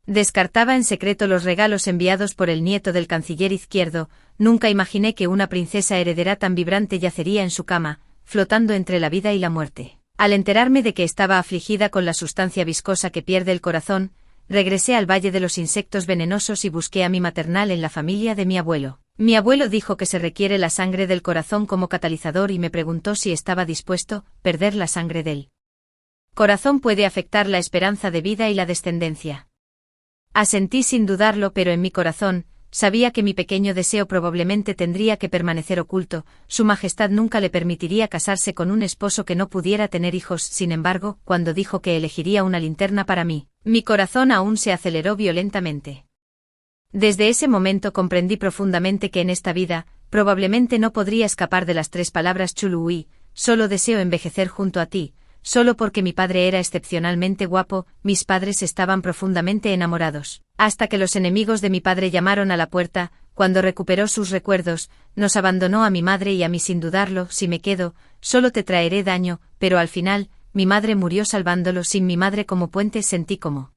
descartaba en secreto los regalos enviados por el nieto del canciller izquierdo. Nunca imaginé que una princesa heredera tan vibrante yacería en su cama, flotando entre la vida y la muerte. Al enterarme de que estaba afligida con la sustancia viscosa que pierde el corazón, regresé al Valle de los Insectos Venenosos y busqué a mi maternal en la familia de mi abuelo. Mi abuelo dijo que se requiere la sangre del corazón como catalizador y me preguntó si estaba dispuesto. Perder la sangre del corazón puede afectar la esperanza de vida y la descendencia. Asentí sin dudarlo, pero en mi corazón, sabía que mi pequeño deseo probablemente tendría que permanecer oculto. Su Majestad nunca le permitiría casarse con un esposo que no pudiera tener hijos. Sin embargo, cuando dijo que elegiría una linterna para mí, mi corazón aún se aceleró violentamente. Desde ese momento comprendí profundamente que en esta vida, probablemente no podría escapar de las 3 palabras Chului: solo deseo envejecer junto a ti. Solo porque mi padre era excepcionalmente guapo, mis padres estaban profundamente enamorados. Hasta que los enemigos de mi padre llamaron a la puerta. Cuando recuperó sus recuerdos, nos abandonó a mi madre y a mí sin dudarlo. Si me quedo, solo te traeré daño. Pero al final, mi madre murió salvándolo. Sin mi madre como puente sentí como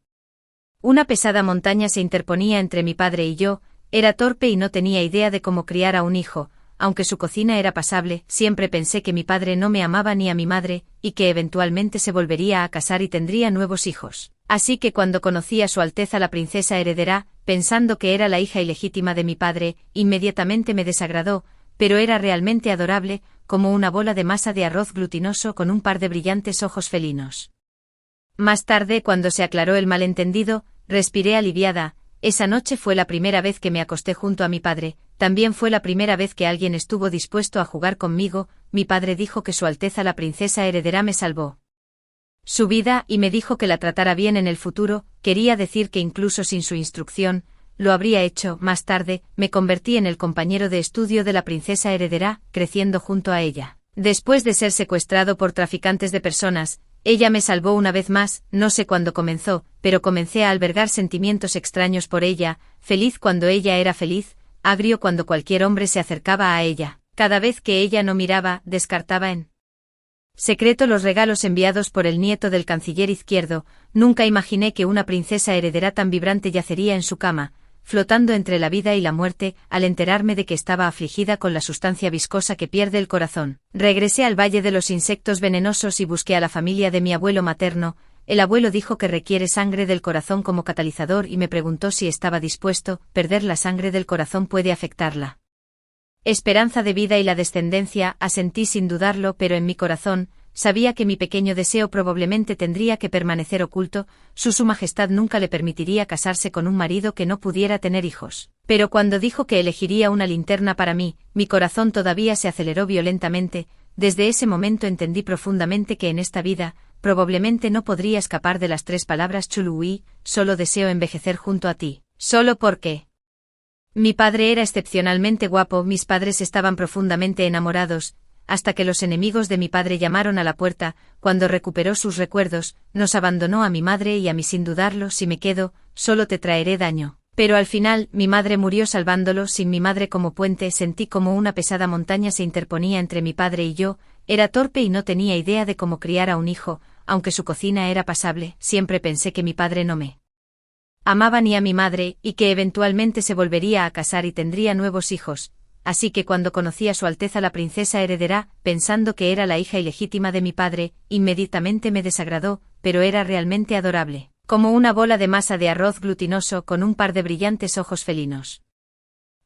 una pesada montaña se interponía entre mi padre y yo. Era torpe y no tenía idea de cómo criar a un hijo. Aunque su cocina era pasable, siempre pensé que mi padre no me amaba ni a mi madre, y que eventualmente se volvería a casar y tendría nuevos hijos. Así que cuando conocí a Su Alteza la princesa heredera, pensando que era la hija ilegítima de mi padre, inmediatamente me desagradó, pero era realmente adorable, como una bola de masa de arroz glutinoso con un par de brillantes ojos felinos. Más tarde, cuando se aclaró el malentendido, respiré aliviada. Esa noche fue la primera vez que me acosté junto a mi padre, también fue la primera vez que alguien estuvo dispuesto a jugar conmigo. Mi padre dijo que Su Alteza la princesa heredera me salvó su vida y me dijo que la tratara bien en el futuro. Quería decir que incluso sin su instrucción, lo habría hecho. Más tarde, me convertí en el compañero de estudio de la princesa heredera, creciendo junto a ella. Después de ser secuestrado por traficantes de personas, ella me salvó una vez más. No sé cuándo comenzó, pero comencé a albergar sentimientos extraños por ella, feliz cuando ella era feliz, agrio cuando cualquier hombre se acercaba a ella. Cada vez que ella no miraba, descartaba en secreto los regalos enviados por el nieto del canciller izquierdo. Nunca imaginé que una princesa heredera tan vibrante yacería en su cama, flotando entre la vida y la muerte. Al enterarme de que estaba afligida con la sustancia viscosa que pierde el corazón, regresé al Valle de los Insectos Venenosos y busqué a la familia de mi abuelo materno. El abuelo dijo que requiere sangre del corazón como catalizador y me preguntó si estaba dispuesto. Perder la sangre del corazón puede afectarla esperanza de vida y la descendencia. Asentí sin dudarlo, pero en mi corazón, sabía que mi pequeño deseo probablemente tendría que permanecer oculto. Su Majestad nunca le permitiría casarse con un marido que no pudiera tener hijos. Pero cuando dijo que elegiría una linterna para mí, mi corazón todavía se aceleró violentamente. Desde ese momento entendí profundamente que en esta vida, probablemente no podría escapar de las 3 palabras Chului: solo deseo envejecer junto a ti. Solo porque mi padre era excepcionalmente guapo, mis padres estaban profundamente enamorados, hasta que los enemigos de mi padre llamaron a la puerta. Cuando recuperó sus recuerdos, nos abandonó a mi madre y a mí sin dudarlo. Si me quedo, solo te traeré daño. Pero al final, mi madre murió salvándolo. Sin mi madre como puente sentí como una pesada montaña se interponía entre mi padre y yo. Era torpe y no tenía idea de cómo criar a un hijo. Aunque su cocina era pasable, siempre pensé que mi padre no me amaba ni a mi madre, y que eventualmente se volvería a casar y tendría nuevos hijos. así que cuando conocí a Su Alteza la princesa heredera, pensando que era la hija ilegítima de mi padre, inmediatamente me desagradó, pero era realmente adorable, como una bola de masa de arroz glutinoso con un par de brillantes ojos felinos.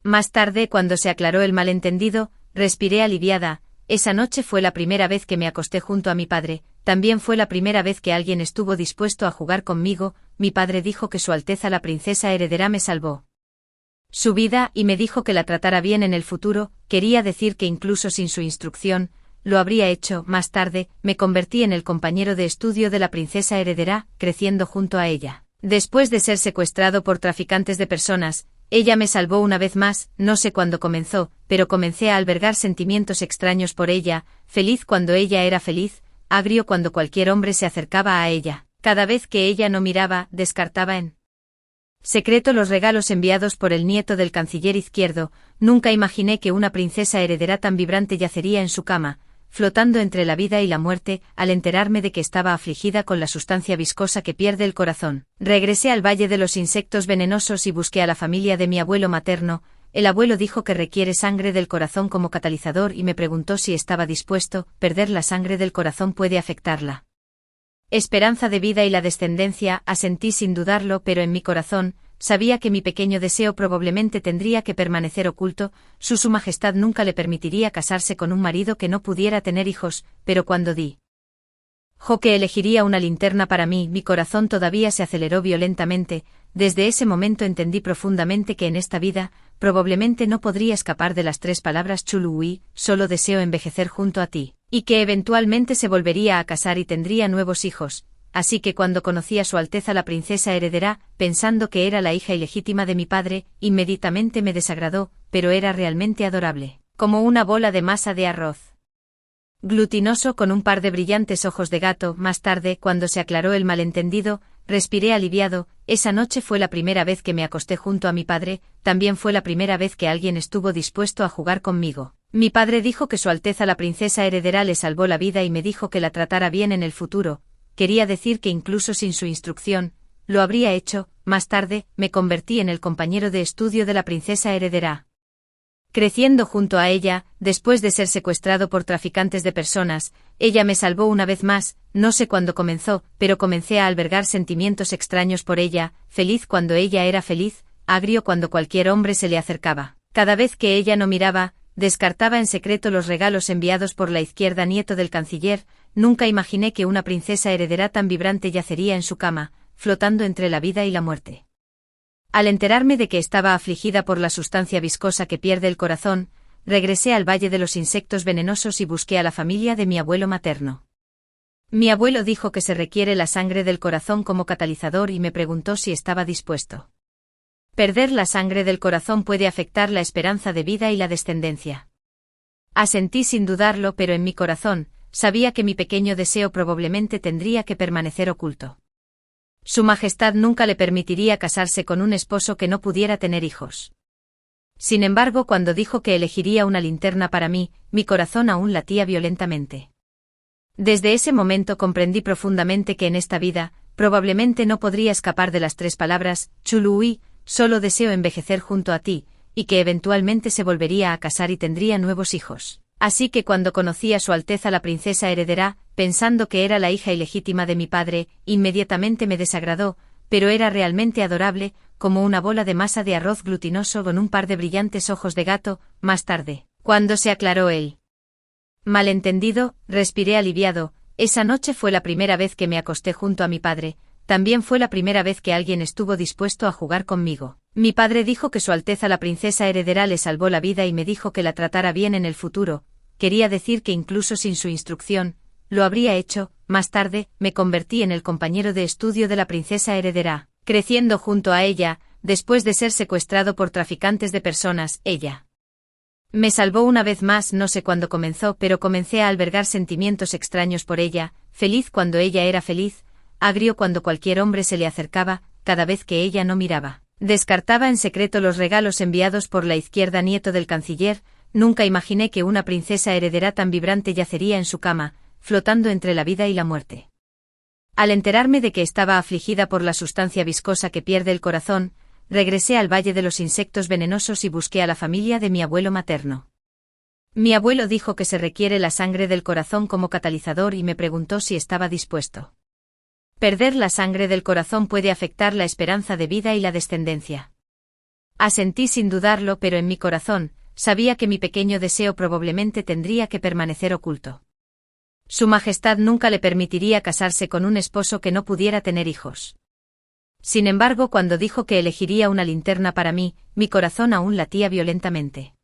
Más tarde, cuando se aclaró el malentendido, respiré aliviada. Esa noche fue la primera vez que me acosté junto a mi padre, también fue la primera vez que alguien estuvo dispuesto a jugar conmigo. Mi padre dijo que Su Alteza la princesa heredera me salvó su vida y me dijo que la tratara bien en el futuro. Quería decir que incluso sin su instrucción, lo habría hecho. Más tarde, me convertí en el compañero de estudio de la princesa heredera, creciendo junto a ella. Después de ser secuestrado por traficantes de personas, ella me salvó una vez más. No sé cuándo comenzó, pero comencé a albergar sentimientos extraños por ella, feliz cuando ella era feliz, agrio cuando cualquier hombre se acercaba a ella. Cada vez que ella no miraba, descartaba en secreto los regalos enviados por el nieto del canciller izquierdo. Nunca imaginé que una princesa heredera tan vibrante yacería en su cama, flotando entre la vida y la muerte. Al enterarme de que estaba afligida con la sustancia viscosa que pierde el corazón, regresé al Valle de los Insectos Venenosos y busqué a la familia de mi abuelo materno. El abuelo dijo que requiere sangre del corazón como catalizador y me preguntó si estaba dispuesto. Perder la sangre del corazón puede afectarla esperanza de vida y la descendencia. Asentí sin dudarlo, pero en mi corazón sabía que mi pequeño deseo probablemente tendría que permanecer oculto. Su Majestad nunca le permitiría casarse con un marido que no pudiera tener hijos, pero cuando dijo que elegiría una linterna para mí, mi corazón todavía se aceleró violentamente. Desde ese momento entendí profundamente que en esta vida, probablemente no podría escapar de las 3 palabras Chului, solo deseo envejecer junto a ti, y que eventualmente se volvería a casar y tendría nuevos hijos. Así que cuando conocí a Su Alteza la princesa heredera, pensando que era la hija ilegítima de mi padre, inmediatamente me desagradó, pero era realmente adorable, como una bola de masa de arroz glutinoso con un par de brillantes ojos de gato. Más tarde, cuando se aclaró el malentendido, respiré aliviado. Esa noche fue la primera vez que me acosté junto a mi padre, también fue la primera vez que alguien estuvo dispuesto a jugar conmigo. Mi padre dijo que Su Alteza la princesa heredera le salvó la vida y me dijo que la tratara bien en el futuro. Quería decir que incluso sin su instrucción, lo habría hecho. Más tarde, me convertí en el compañero de estudio de la princesa heredera, creciendo junto a ella. Después de ser secuestrado por traficantes de personas, ella me salvó una vez más. No sé cuándo comenzó, pero comencé a albergar sentimientos extraños por ella, feliz cuando ella era feliz, agrio cuando cualquier hombre se le acercaba. Cada vez que ella no miraba, descartaba en secreto los regalos enviados por la izquierda, nieto del canciller. Nunca imaginé que una princesa heredera tan vibrante yacería en su cama, flotando entre la vida y la muerte. Al enterarme de que estaba afligida por la sustancia viscosa que pierde el corazón, regresé al Valle de los Insectos Venenosos y busqué a la familia de mi abuelo materno. Mi abuelo dijo que se requiere la sangre del corazón como catalizador y me preguntó si estaba dispuesto. Perder la sangre del corazón puede afectar la esperanza de vida y la descendencia. Asentí sin dudarlo, pero en mi corazón sabía que mi pequeño deseo probablemente tendría que permanecer oculto. Su Majestad nunca le permitiría casarse con un esposo que no pudiera tener hijos. Sin embargo, cuando dijo que elegiría una linterna para mí, mi corazón aún latía violentamente. Desde ese momento comprendí profundamente que en esta vida, probablemente no podría escapar de las 3 palabras, Chului, solo deseo envejecer junto a ti, y que eventualmente se volvería a casar y tendría nuevos hijos. Así que cuando conocí a Su Alteza la princesa heredera, pensando que era la hija ilegítima de mi padre, inmediatamente me desagradó, pero era realmente adorable, como una bola de masa de arroz glutinoso con un par de brillantes ojos de gato. Más tarde, cuando se aclaró el malentendido, respiré aliviado. Esa noche fue la primera vez que me acosté junto a mi padre, también fue la primera vez que alguien estuvo dispuesto a jugar conmigo. Mi padre dijo que Su Alteza la princesa heredera le salvó la vida y me dijo que la tratara bien en el futuro. Quería decir que incluso sin su instrucción, lo habría hecho. Más tarde, me convertí en el compañero de estudio de la princesa heredera, creciendo junto a ella. Después de ser secuestrado por traficantes de personas, ella me salvó una vez más. No sé cuándo comenzó, pero comencé a albergar sentimientos extraños por ella, feliz cuando ella era feliz, agrio cuando cualquier hombre se le acercaba. Cada vez que ella no miraba, descartaba en secreto los regalos enviados por la izquierda, nieto del canciller. Nunca imaginé que una princesa heredera tan vibrante yacería en su cama, flotando entre la vida y la muerte. Al enterarme de que estaba afligida por la sustancia viscosa que pierde el corazón, regresé al Valle de los Insectos Venenosos y busqué a la familia de mi abuelo materno. Mi abuelo dijo que se requiere la sangre del corazón como catalizador y me preguntó si estaba dispuesto. Perder la sangre del corazón puede afectar la esperanza de vida y la descendencia. Asentí sin dudarlo, pero en mi corazón, sabía que mi pequeño deseo probablemente tendría que permanecer oculto. Su Majestad nunca le permitiría casarse con un esposo que no pudiera tener hijos. Sin embargo, cuando dijo que elegiría una linterna para mí, mi corazón aún latía violentamente.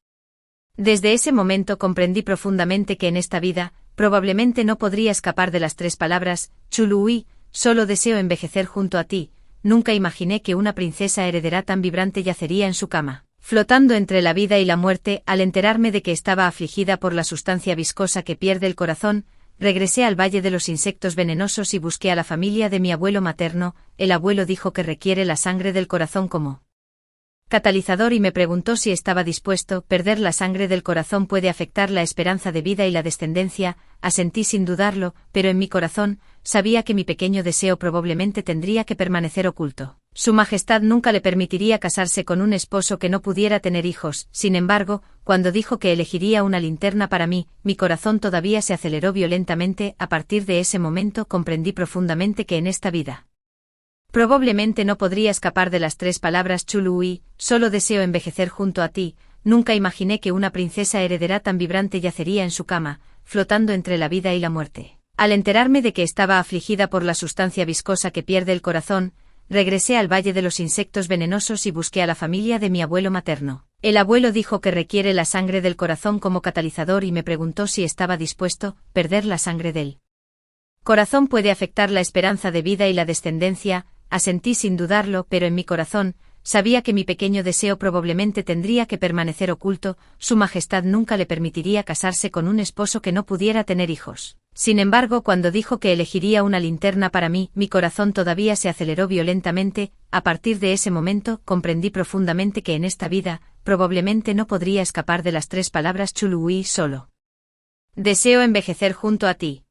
Desde ese momento comprendí profundamente que en esta vida, probablemente no podría escapar de las 3 palabras, Chului, solo deseo envejecer junto a ti. Nunca imaginé que una princesa heredera tan vibrante yacería en su cama, flotando entre la vida y la muerte. Al enterarme de que estaba afligida por la sustancia viscosa que pierde el corazón, regresé al Valle de los Insectos Venenosos y busqué a la familia de mi abuelo materno. El abuelo dijo que requiere la sangre del corazón como catalizador y me preguntó si estaba dispuesto. Perder la sangre del corazón puede afectar la esperanza de vida y la descendencia. Asentí sin dudarlo, pero en mi corazón, sabía que mi pequeño deseo probablemente tendría que permanecer oculto. Su Majestad nunca le permitiría casarse con un esposo que no pudiera tener hijos. Sin embargo, cuando dijo que elegiría una linterna para mí, mi corazón todavía se aceleró violentamente. A partir de ese momento comprendí profundamente que en esta vida probablemente no podría escapar de las 3 palabras Chului, solo deseo envejecer junto a ti. Nunca imaginé que una princesa heredera tan vibrante yacería en su cama, flotando entre la vida y la muerte. Al enterarme de que estaba afligida por la sustancia viscosa que pierde el corazón, regresé al Valle de los Insectos Venenosos y busqué a la familia de mi abuelo materno. El abuelo dijo que requiere la sangre del corazón como catalizador y me preguntó si estaba dispuesto. Perder la sangre del corazón puede afectar la esperanza de vida y la descendencia. Asentí sin dudarlo, pero en mi corazón, sabía que mi pequeño deseo probablemente tendría que permanecer oculto. Su Majestad nunca le permitiría casarse con un esposo que no pudiera tener hijos. Sin embargo, cuando dijo que elegiría una linterna para mí, mi corazón todavía se aceleró violentamente. A partir de ese momento, comprendí profundamente que en esta vida, probablemente no podría escapar de las 3 palabras Chului solo. Deseo envejecer junto a ti.